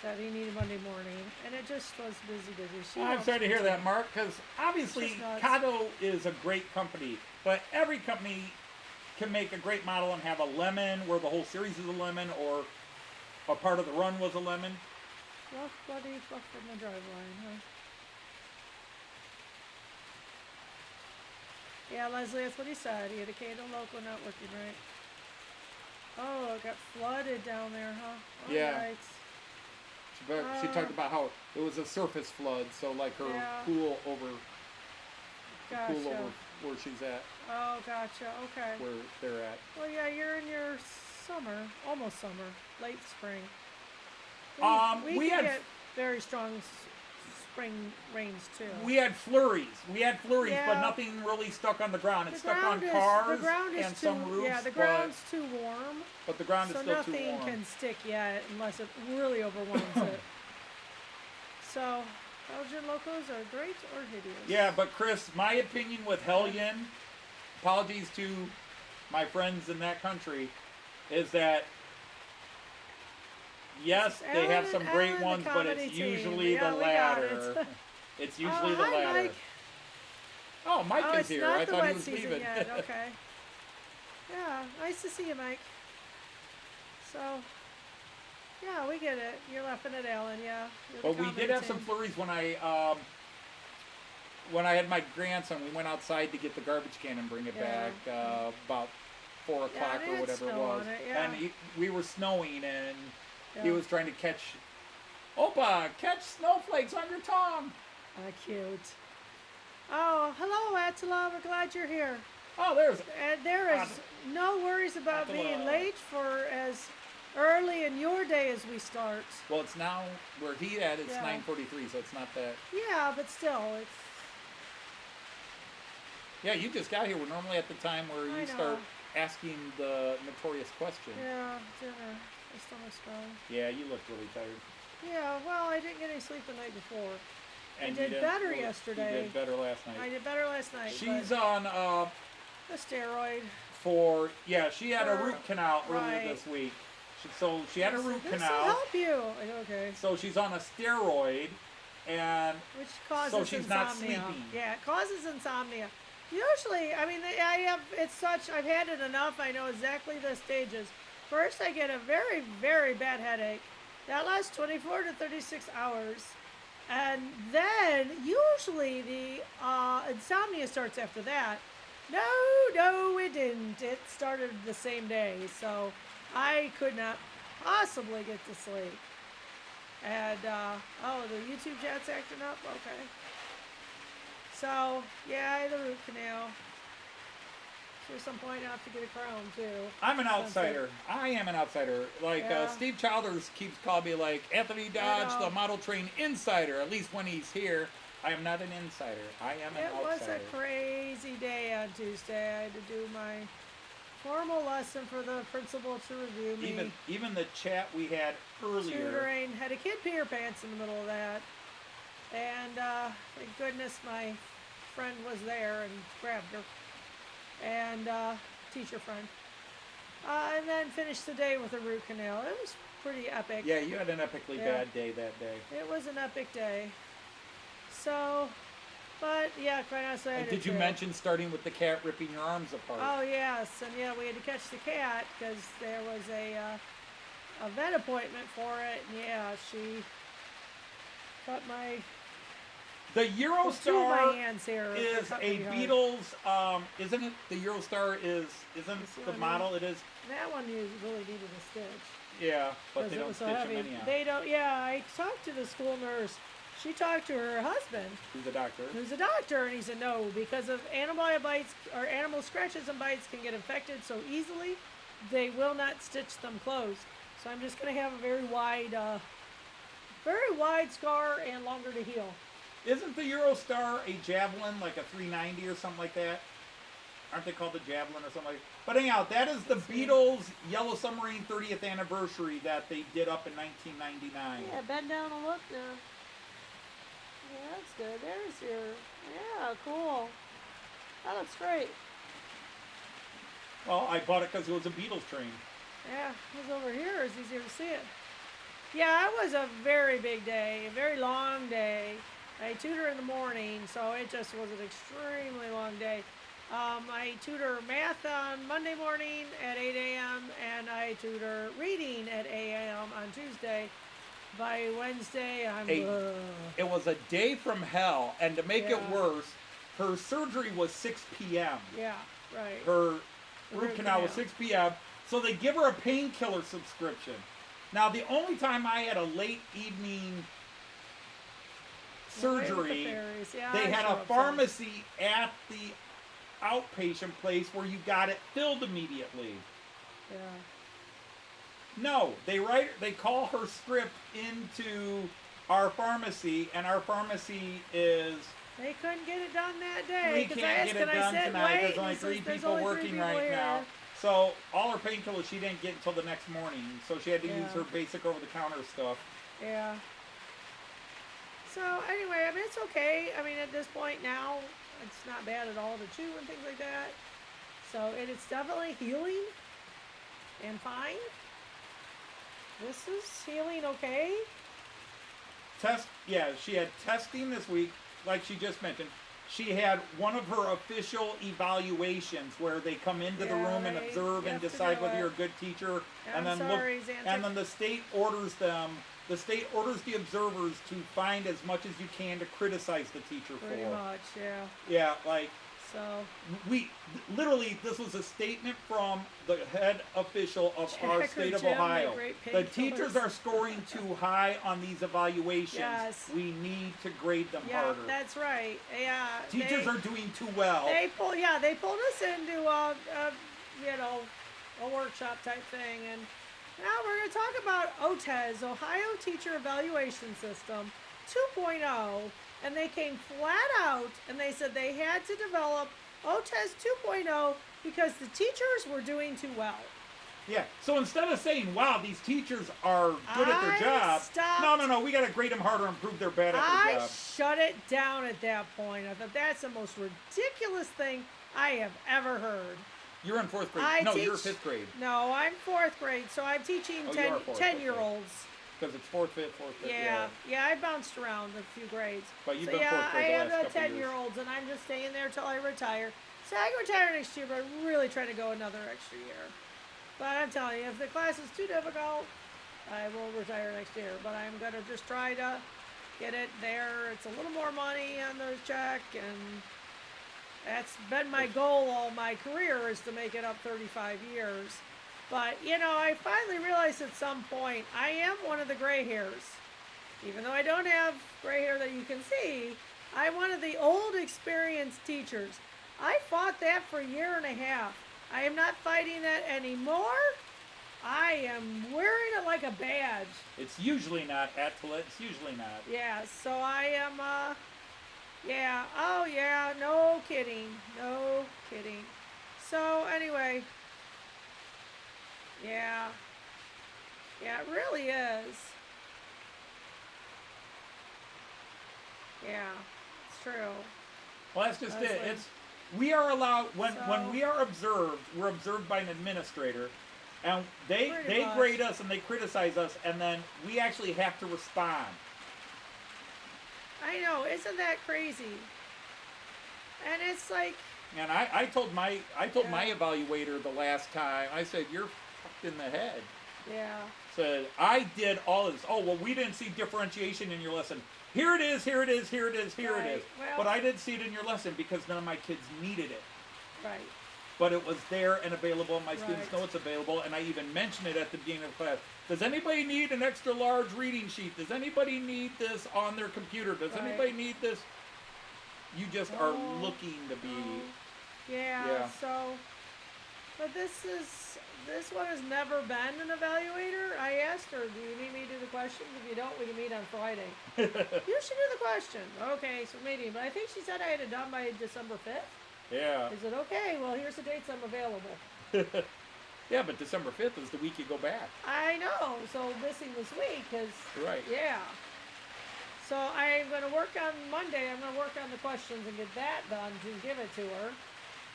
That he needed Monday morning, and it just was busy. I'm sorry to hear that, Mark, because obviously Just nuts. Kato is a great company, but every company can make a great model and have a lemon where the whole series is a lemon, or a part of the run was a lemon. Rough, bloody, fluff from the driveline, huh? Yeah, Leslie, that's what he said. He had a Cato local not working right. Oh, it got flooded down there, huh? All Yeah. right. She talked about how it was a surface flood, so like her Yeah. pool over Gotcha. where she's at, Oh, gotcha. Okay. where they're at. Well, yeah, you're in your summer, almost summer, late spring. We can had- get very strong spring rains too. We had flurries. But Yeah. nothing really stuck on the ground. It The stuck on ground is- cars the ground is and too, some roofs. Yeah, the ground's too warm. but the ground is So still too nothing warm. can stick yet unless it really overwhelms it. So, Belgian locos are great or hideous? Yeah, but Chris, my opinion with Hellion, apologies to my friends in that country, is that yes, they have some great Alan, the ones, but comedy it's team. usually Yeah, the we got latter. it. It's usually the hi, latter. Mike. Oh, Mike Oh, is it's here. not I the thought he wet was season leaving. yet. Okay. Yeah, nice to see you, Mike. So, yeah, we get it. You're laughing at Alan, yeah. You're the But we did comedy have some team. flurries when I had my grandson. We went outside to get the garbage can and bring it Yeah. back about 4 o'clock it or had whatever it snow was. on it, yeah. And we were snowing, and he Yeah. was trying to catch Opa, catch snowflakes on your tongue. Cute. Oh, hello, Attila. We're glad you're here. Oh, there's And there is no worries about Attila. being late for as early in your day as we start. Well, it's now where he at. It's Yeah. 9:43, so it's not that. Yeah, but still, it's Yeah, you just got here. We're normally at the time where I you know. start asking the notorious question. yeah, dinner. My stomach's growling. Yeah, you look really tired. Yeah, well, I didn't get any sleep the night before. And did you didn't- better well, yesterday. You did better last night. I did better last night. She's but on the steroid. she had a For- root canal earlier right. this week. So she had a root This will canal. help you. Okay. So she's on a steroid, and Which causes so she's not insomnia. sleeping. Yeah, it causes insomnia. Usually, I mean, I have, it's such, I've had it enough, I know exactly the stages. First, I get a very, very bad headache. That lasts 24 to 36 hours. And then, usually, the insomnia starts after that. No, it didn't. It started the same day, so I could not possibly get to sleep. And, oh, the YouTube chat's acting up? Okay. So, yeah, I had the root canal. There's some point I have to get a crown, too. I'm an Sounds outsider. I am an outsider. Like, Yeah. Steve Childers keeps calling me, like, Anthony Dodge, know. the model train insider, at least when he's here. I am not an insider. I am an It was outsider. a crazy day on Tuesday. I had to do my formal lesson for the principal to review me. Even the chat we had earlier. Tutoring. Had a kid pee her pants in the middle of that. And thank goodness my friend was there and grabbed her. And teacher friend. And then finished the day with a root canal. It was pretty epic. Yeah, you had an epically Yeah. bad day that day. It was an epic day. So, but yeah, quite honestly, I And did did you too. mention starting with the cat ripping your arms apart? Oh yes, and yeah, we had to catch the cat because there was a vet appointment for it. And yeah, she cut my The two of my Eurostar hands here. is Cut a pretty hard. Beatles, isn't it? The Eurostar isn't This the one model, it is? That one really needed a stitch. Yeah, but Because they it don't was stitch so them heavy. anyhow. They don't. Yeah, I talked to the school nurse. She talked to her husband, Who's a doctor? who's a doctor, and he said no, because of animal bites or animal scratches and bites can get infected so easily, they will not stitch them closed. So I'm just gonna have a very wide scar and longer to heal. Isn't the Eurostar a Javelin, like a 390 or something like that? Aren't they called the Javelin or something like that? But anyhow, that is the Beatles Yellow Submarine 30th anniversary that they did up in 1999. Yeah, bend down and look there. Yeah, that's good. There's your. Yeah, cool. That looks great. Well, I bought it because it was a Beatles train. Yeah, it was over here. It's easier to see it. Yeah, it was a very big day, a very long day. I tutor in the morning, so it just was an extremely long day. I tutor math on Monday morning at 8 a.m. and I tutor reading at 8 a.m. on Tuesday. By Wednesday, I'm. It was a day from hell, and to make it Yeah. worse, her surgery was 6 p.m. Yeah, right. Her The root canal was 6 p.m., so they give her a painkiller subscription. Now, the only time I had a late evening surgery, Yeah, they I'm had sure a I'm pharmacy at the outpatient place where you got it filled immediately. sorry. Yeah. No, they call her script into our pharmacy, and our pharmacy is They couldn't get it done that day. we 'cause I can't asked, get it "Can I done sit and tonight. wait?" There's And only he three says, "There's people only three working people right here." now. So all her painkillers she didn't get until the next morning. So she had to use Yeah. her basic over-the-counter stuff. Yeah. So anyway, I mean it's okay. I mean at this point now, it's not bad at all to chew and things like that. So it's definitely healing and fine. This is healing okay. She had testing this week, like she just mentioned. She had one of her official evaluations where they come into the Yeah, room and they observe and have to decide do whether it. you're a good teacher, I'm and then sorry, Xantic. and then the state orders them. The state orders the observers to find as much as you can to criticize the teacher Pretty for. much, yeah. Yeah, like So We literally, this was a statement from the head official of our Check or state of Jim, the Ohio. great The painkillers. teachers are scoring too high on these evaluations. Yes. We need to grade them yeah, harder. that's right. Yeah, Teachers are doing too well. They pulled us into a workshop type thing, and now we're going to talk about OTES, Ohio Teacher Evaluation System 2.0, and they came flat out and they said they had to develop OTES 2.0 because the teachers were doing too well. Yeah. So instead of saying, "Wow, these teachers are good at their I job," stopped- no, we got to grade them harder and prove they're bad at their I job. shut it down at that point. I thought that's the most ridiculous thing I have ever heard. You're in 4th grade. I No, teach- you're 5th grade No, I'm 4th grade, so I'm teaching Oh, you 10, are fourth, 10-year-olds. because it's 4th, 5th, 4th, 5th. Yeah, I bounced around a few grades. But you've so been yeah, 4th grade I the have last the couple years. 10-year-olds, and I'm just staying there till I retire. So I can retire next year, but I'm really trying to go another extra year. But I'm telling you, if the class is too difficult, I will retire next year. But I'm gonna just try to get it there. It's a little more money on the check, and that's been my goal all my career, is to make it up 35 years. But, I finally realized at some point, I am one of the gray hairs. Even though I don't have gray hair that you can see, I'm one of the old experienced teachers. I fought that for a year and a half. I am not fighting that anymore. I am wearing it like a badge. It's usually not, Attila. It's usually not. Yeah, so I am, yeah, oh yeah, no kidding, no kidding. So anyway, yeah, it really is. Yeah, it's true. Well, that's just it. Honestly. We are allowed when So- we are observed. We're observed by an administrator, and they Pretty much. grade us and they criticize us, and then we actually have to respond. I know, isn't that crazy? And it's like, And I told my Yeah. evaluator the last time. I said, "You're fucked in the head." yeah, Said I did all this. Oh well, we didn't see differentiation in your lesson. Here it is. Here it is. Here it is. Here it Right. is. Well- But I didn't see it in your lesson because none of my kids needed it. right. But it was there and available. My students Right. know it's available, and I even mentioned it at the beginning of class. Does anybody need an extra large reading sheet? Does anybody need this on their computer? Does Right. anybody need this? You just are Oh, looking to be. Yeah, Yeah. so, but this one has never been an evaluator. I asked her, do you need me to do the questions? If you don't, we can meet on Friday. You should do the questions. Okay, so meeting. But I think she said I had it done by December 5th. Yeah. Is it okay? Well, here's the dates I'm available. Yeah, but December 5th is the week you go back. I know, so missing this week is, Right. yeah. So I'm going to work on Monday. I'm going to work on the questions and get that done to give it to her.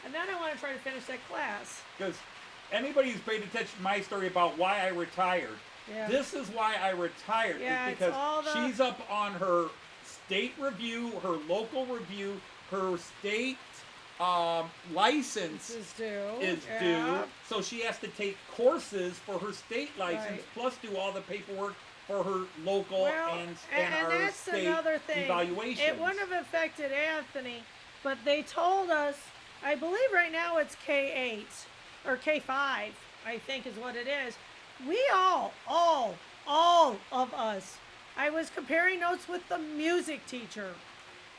And then I want to try to finish that class. Because anybody who's paid attention to my story about why I retired, Yeah. this is why I retired. Yeah, is it's because all the- she's up on her state review, her local review, her state license This is due. is Yeah. due. So she has to take courses for her state license, Right. plus do all the paperwork for her local Well, and our that's state another thing. evaluations. It wouldn't have affected Anthony, but they told us, I believe right now it's K8 or K5, I think is what it is. We all of us. I was comparing notes with the music teacher.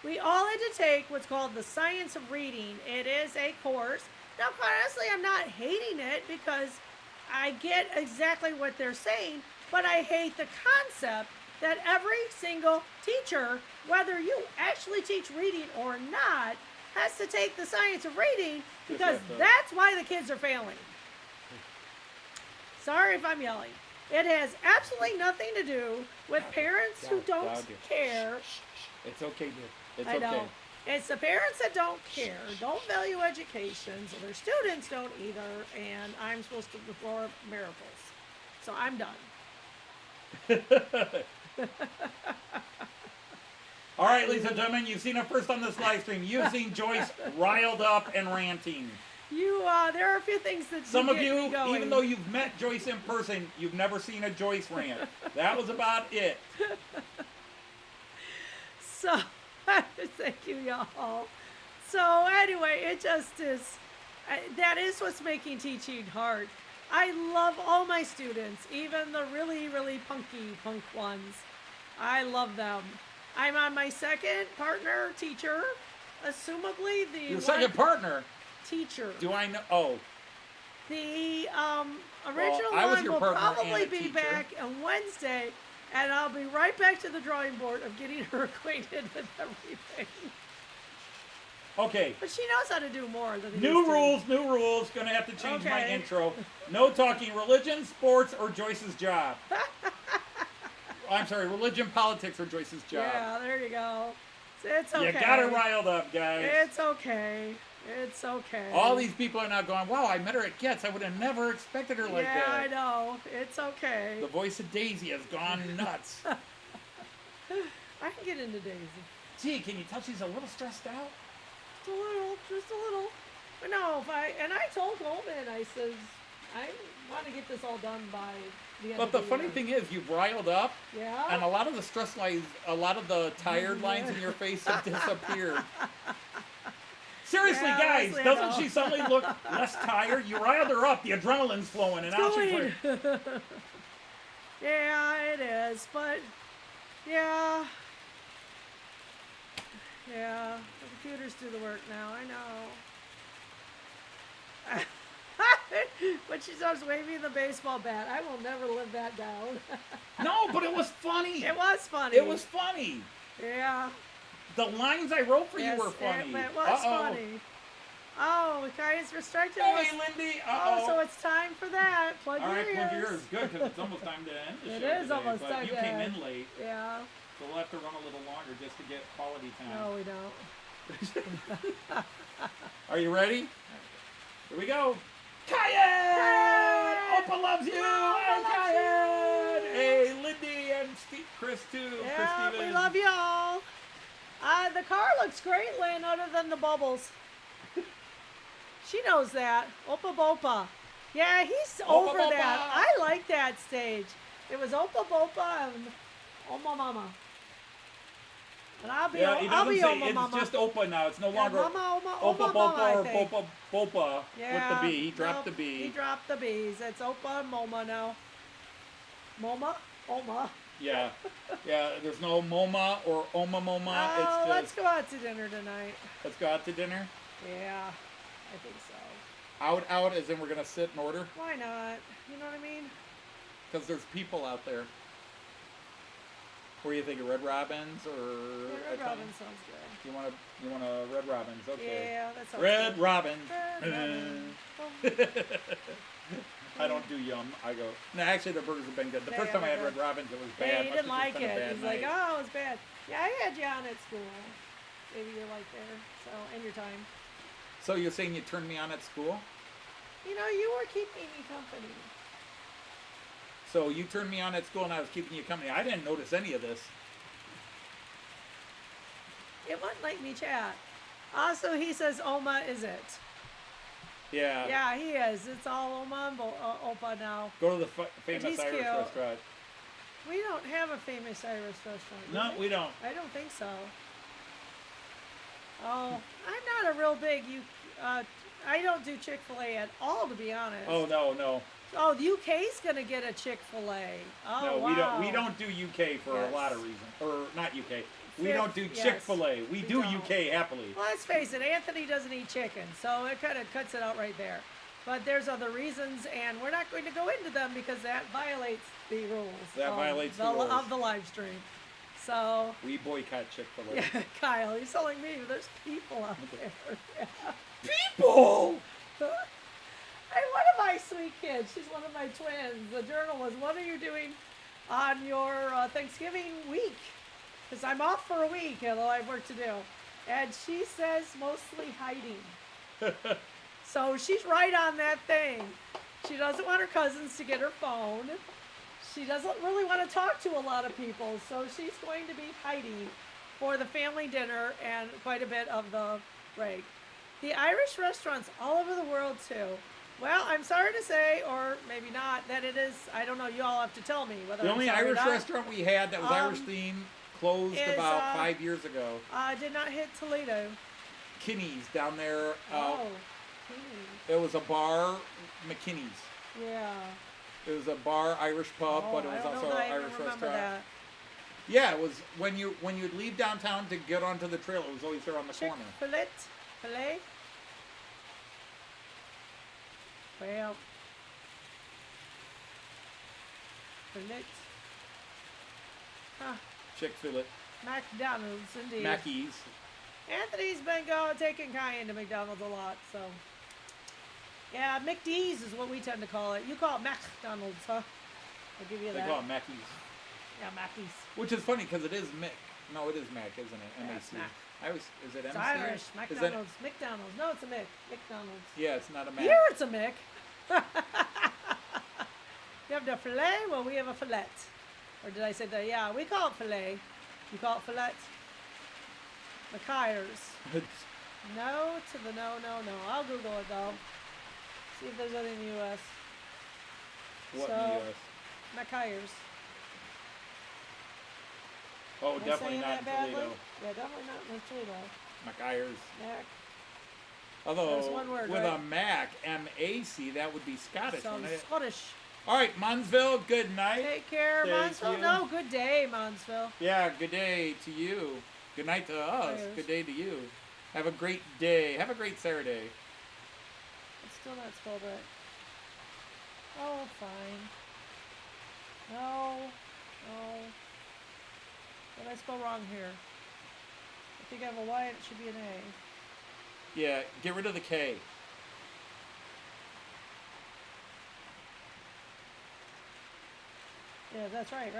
We all had to take what's called the science of reading. It is a course. Now, quite honestly, I'm not hating it because I get exactly what they're saying, but I hate the concept that every single teacher, whether you actually teach reading or not, has to take the science of reading because have to- that's why the kids are failing. Sorry if I'm yelling. It has absolutely nothing to do with parents who don't Doggy. care. It's okay, dear. It's I okay. know. It's the parents that don't care, don't value education, so their students don't either, and I'm supposed to perform miracles. So I'm done. All right, ladies and gentlemen, you've seen it first on this live stream. You've seen Joyce riled up and ranting. There are a few things that Some of get you, me going. even though you've met Joyce in person, you've never seen a Joyce rant. That was about it. So, thank you, y'all. So anyway, it just is. That is what's making teaching hard. I love all my students, even the really, really punk ones. I love them. I'm on my second partner teacher, assumably the Your second partner? teacher. Do I know? Oh. The original I was one your will partner and probably a be teacher. back on Wednesday, and I'll be right back to the drawing board of getting her acquainted with everything. Okay. But she knows how to do more than New rules. Gonna have to change my Okay. intro. No talking religion, sports, or Joyce's job. I'm sorry, religion, politics, or Joyce's job. Yeah, there you go. It's okay. You got her riled up, guys. It's okay. It's okay. All these people are now going, wow, I met her at Getz. I would have never expected her like that. Yeah, I know. It's okay. The voice of Daisy has gone nuts. I can get into Daisy. Gee, can you tell she's a little stressed out? Just a little. But no, I told Coleman, I says, I want to get this all done by the end But of the the funny year. thing is, you've riled up, Yeah? and a lot of the stress lines, a lot of the tired lines in your face have disappeared. Seriously, Yeah, guys, honestly, I doesn't know. she suddenly look less tired? You riled her up, the adrenaline's flowing, and now she's like, Yeah, it is, but yeah. Yeah, the computers do the work now, I know. But she starts waving the baseball bat. I will never live that down. no, but it was funny. It was funny. It was funny. Yeah. The lines I wrote for Yes, you were funny. It was funny. Oh, guys, restricted. Hey, Lindy. Oh, so it's time for that. Plug All your right, ears. plug your ears. Good, because it's almost time to end the It show is today, almost but time you to came end. in late, Yeah. so we'll have to run a little longer just to get quality time. No, we don't. Are you ready? Here we go. Kyan! Opa loves you! Hey, Kyan! Hey, Lindy and Chris, too. Yeah, Chris we Stevens. love y'all. The car looks great, Lynn, other than the bubbles. She knows that. Opa Bopa. Yeah, he's Opa over Bopa. that. I like that stage. It was Opa Bopa and Oma Mama. And I'll be, Yeah, he I'll doesn't be say, Oma it's Mama. just Opa now. It's no Yeah, longer Mama, Opa Oma Bopa Mama, I or think. Bopa Bopa Yeah, with the B. He dropped nope, the He B. dropped the B's. It's Opa and Moma now. Moma? Oma. Yeah. Yeah, there's no MoMA or Oma Moma. Oh, It's let's just, go out to dinner tonight. let's go out to dinner. Yeah, I think so. Out as in we're going to sit in order. Why not? You know what I mean? Because there's people out there. What do you think of Red Robins or Yeah, Red Robin sounds good. You want a Red Robins? Okay. Yeah, that sounds Red good. Robins. Red Robin. I don't do yum. I go. No, actually, the burgers have been good. The They first time I are had good. Red Robins, it was Yeah, bad. he Must didn't have just like been a it. bad He's like, night. oh, it was bad. Yeah, I had you on at school. Maybe you're like there. So, and your time. So you're saying you turned me on at school? You know, you were keeping me company. So you turned me on at school and I was keeping you company. I didn't notice any of this. It wouldn't let me chat. Also, he says Oma is it. Yeah. Yeah, he is. It's all Oma and Opa now. Go to the famous He's Irish cute. restaurant. We don't have a famous Irish restaurant. do No, we don't. I don't think so. Oh, I'm not a real big I don't do Chick-fil-A at all, to be honest. Oh no. Oh, the UK's gonna get a Chick-fil-A. Oh, No, wow. we don't do UK for a Yes. lot of reasons. Or not UK. We Yes, don't do yes. Chick-fil-A. We do don't. UK happily. Well, let's face it, Anthony doesn't eat chicken, so it kind of cuts it out right there. But there's other reasons, and we're not going to go into them because that violates the rules. That of violates the rules. of the live stream. So, We boycott Chick-fil-A. yeah, Kyle, you're telling me there's people out there. People! Hey, one of my sweet kids, she's one of my twins, the journalist, what are you doing on your Thanksgiving week? Because I'm off for a week, although I have work to do. And she says mostly hiding. So she's right on that thing. She doesn't want her cousins to get her phone. She doesn't really want to talk to a lot of people, so she's going to be hiding for the family dinner and quite a bit of the break. The Irish restaurants all over the world too. Well, I'm sorry to say, or maybe not, that it is, I don't know, you all have to tell me whether The I'm only sorry or Irish not. restaurant we had that was Irish themed closed is, about 5 years ago. I did not hit Toledo. McKinney's down there. Oh. It was a bar, McKinney's. Yeah. It was a bar, Irish pub, but it was also an Irish restaurant. That. Yeah, it was when you'd leave downtown to get onto the trail. It was always there on the corner. Filet. Well. Filet. Huh. Chick-fil-A. McDonald's, indeed. Mackey's. Anthony's been taking Cayenne to McDonald's a lot, so. Yeah, McD's is what we tend to call it. You call it McDonald's, huh? I'll give you that. They call it Mackey's. Yeah, Mackey's. Which is funny because it is Mick. No, it is Mac, isn't it? Yeah, M-A-C. it's Mac. Is it It's MC? Irish. Is McDonald's. McDonald's. No, it's a Mick. McDonald's. Yeah, it's not a Mac. Here it's a Mick. You have the filet? Well, we have a fillet. Or did I say that? Yeah, we call it filet. You call it fillet? McKayers. No to the no. I'll Google it, though. See if there's any in the U.S. What so, in the U.S.? McKayers. Oh, Am I definitely saying not that badly? Toledo. Yeah, definitely not in Toledo. McIyers. Mac. Although, There's one word, with right? a Mac, M-A-C, that would be Scottish, Sounds wouldn't it? Scottish. All right, Monsville, good night. Take care, Thank Monsville. you. No, good day, Monsville. Yeah, good day to you. Good night to us. Cheers. Good day to you. Have a great day. Have a great Saturday. It's still not spelled right. Oh, fine. No. What did I spell wrong here? I think I have a Y and it should be an A. Yeah, get rid of the K. Yeah, that's right?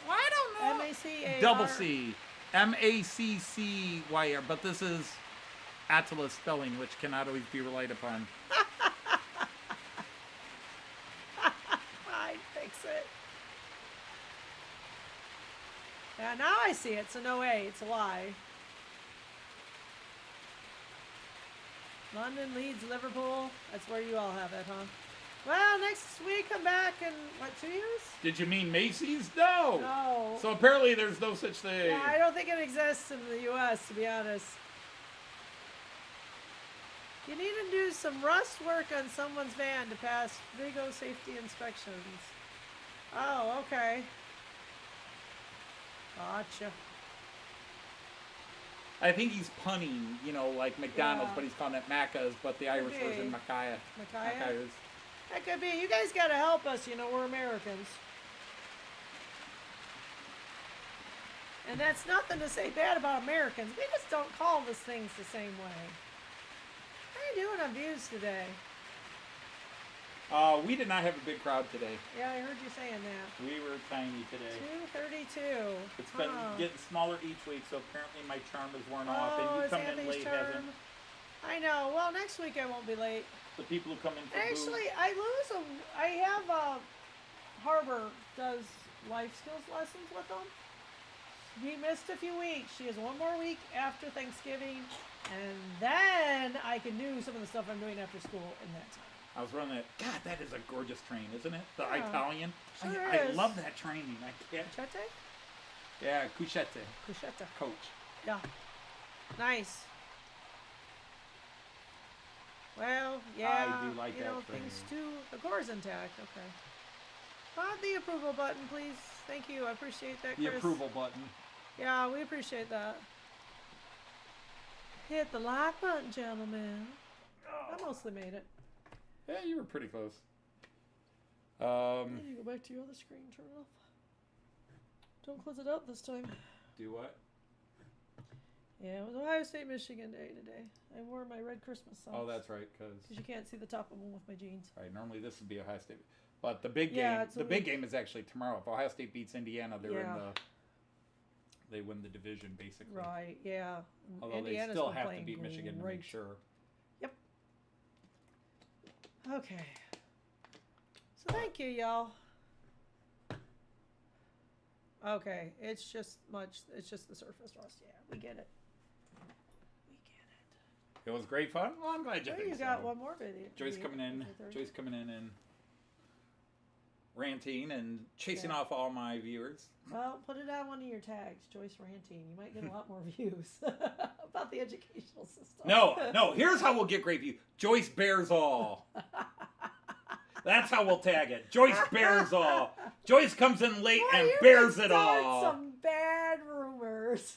I don't know. M-A-C-A-R. Double C. M-A-C-C-Y-R. But this is Attila spelling, which cannot always be relied upon. Fine, fix it. Yeah, now I see it. So no A, it's a Y. London, Leeds, Liverpool. That's where you all have it, huh? Well, next week come back in, what, 2 years? Did you mean Macy's? No. No. So apparently there's no such thing. Yeah, I don't think it exists in the U.S., to be honest. You need to do some rust work on someone's van to pass Vigo safety inspections. Oh, okay. Gotcha. I think he's punning, like McDonald's, Yeah. but he's calling it Macca's, but the Irish Could be. version, Mackaya. Mackaya? Mackayers. That could be. You guys got to help us. We're Americans. And that's nothing to say bad about Americans. We just don't call these things the same way. How are you doing on views today? We did not have a big crowd today. Yeah, I heard you saying that. We were tiny today. 232. It's been getting smaller each week, so apparently my charm is worn off, and you it's come in Anthony's late, turn. hasn't. I know. Well, next week I won't be late. The people who come in for Actually, I have Harbor does life skills lessons with them. We missed a few weeks. She has one more week after Thanksgiving, and then I can do some of the stuff I'm doing after school in that time. I was running it. God, that is a gorgeous train, isn't it? The Yeah. Italian. Sure I is. love that training. I can't. Chete? Yeah, Cushette. Cushetta. Coach. Yeah. Nice. Well, yeah. I do like that train. things too. The core's intact. Okay. Hit the approval button, please. Thank you. I appreciate that, The Chris. approval button. Yeah, we appreciate that. Hit the like button, gentlemen. I mostly made it. Yeah, you were pretty close. Then you go back to your other screen, turn it off. Don't close it out this time. Do what? Yeah, it was Ohio State, Michigan Day today. I wore my red Christmas socks. Oh, that's right, because you can't see the top of them with my jeans. right. Normally this would be Ohio State, but the big Yeah, game. it's a The big week. game is actually tomorrow. If Ohio State beats Indiana, they're in Yeah. They win the division basically. Right, yeah. Although Indiana's they still been have to playing beat Michigan to great. make sure. Yep. Okay. So thank you, y'all. Okay, it's just the surface rust. Yeah, we get it. We get it. It was great fun. Well, I'm glad you Oh, think you so. got one more video. Joy's coming in. Is it Thursday? Joy's coming in and ranting and chasing Yeah. off all my viewers. Well, put it on one of your tags, Joyce Ranting. You might get a lot more views about the educational system. No, here's how we'll get great views. Joyce bears all. That's how we'll tag it. Joyce bears all. Joyce comes in late Boy, and you bears can it start all. Some bad rumors.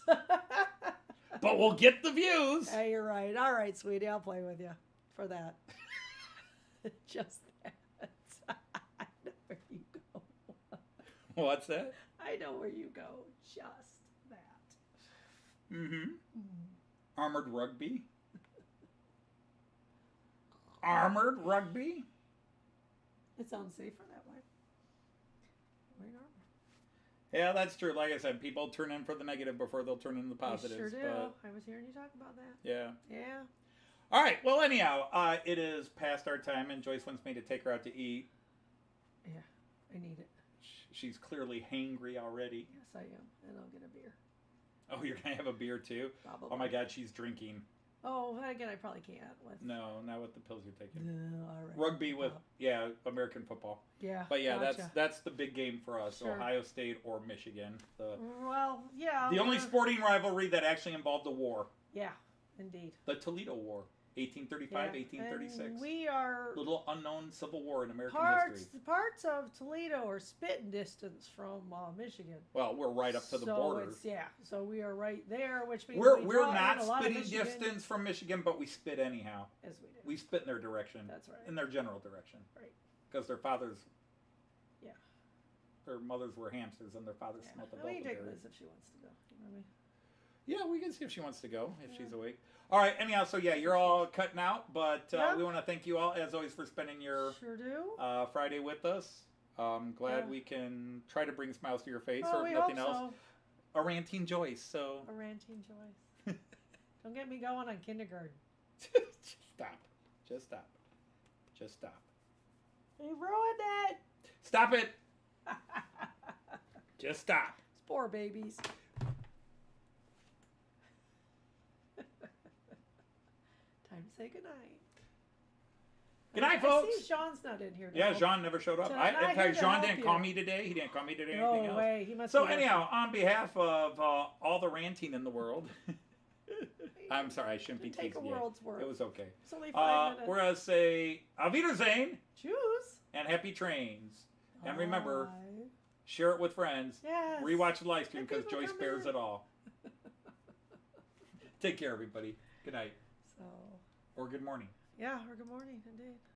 But we'll get the views. Hey, you're right. All right, sweetie, I'll play with you for that. Just that. I know where you go. What's that? I know where you go. Just that. Mm-hmm. Armored rugby. Armored rugby. It sounds safer that way. Wearing armor. Yeah, that's true. Like I said, people turn in for the negative before they'll turn in the You positives. sure do. But I was hearing you talk about that. yeah. Yeah. All right. Well, anyhow, it is past our time, and Joyce wants me to take her out to eat. Yeah. I need it. She's clearly hangry already. Yes, I am. And I'll get a beer. Oh, you're gonna have a beer too? Probably. Oh my God, she's drinking. Oh, again, I probably can't. With... No, not with the pills you're taking. No, all right. Rugby with Oh. American football. Yeah. But yeah, gotcha. that's the big game for us. Sure. Ohio State or Michigan. Well, yeah. The only sporting rivalry that actually involved a war. Yeah, indeed. The Toledo War, 1835, Yeah. 1836. And we are Little unknown civil war in American history. parts of Toledo are spitting distance from Michigan. Well, we're right up to the border. So we are right there, which means We're draw in not a lot of spitting Michigan, distance from Michigan, but we spit anyhow. as we do. We spit in their direction. That's right. In their general direction. Right. Because their fathers, Yeah. their mothers were hamsters and their fathers Yeah. smelled the I mean, take bubbleberry. Liz if she wants to go. You know what I mean? Yeah, we can see if she wants to go, if she's awake. All right, anyhow, so yeah, you're all cutting out, but Yeah. we want to thank you all, as always, for spending your Sure do. Friday with us. Glad Yeah. we can try to bring smiles to your face, Oh, or we if nothing hope else, a ranting Joyce. So so. A ranting Joyce. Don't get me going on kindergarten. stop. Just stop. Just stop. You ruined it. Stop it. Just stop. It's poor babies. Time to say goodnight. Good night, I folks. see Sean's not in here. to Yeah, help. Jean never showed up. So In I'm not here fact, to Jean help didn't you. call me today. He didn't call me today or No anything else. way. He must So be anyhow, on behalf of all the ranting in the world, I'm sorry, I shouldn't be Take a teasing you. world's worth. It was okay. It's only 5 minutes. We're gonna say Auf Wiedersehen Choose. and happy trains. And remember, Bye. share it with friends. Yes. Rewatch the live stream And because people Joyce come bears in. it all. Take care, everybody. Good night So, or good morning. yeah, or good morning, indeed.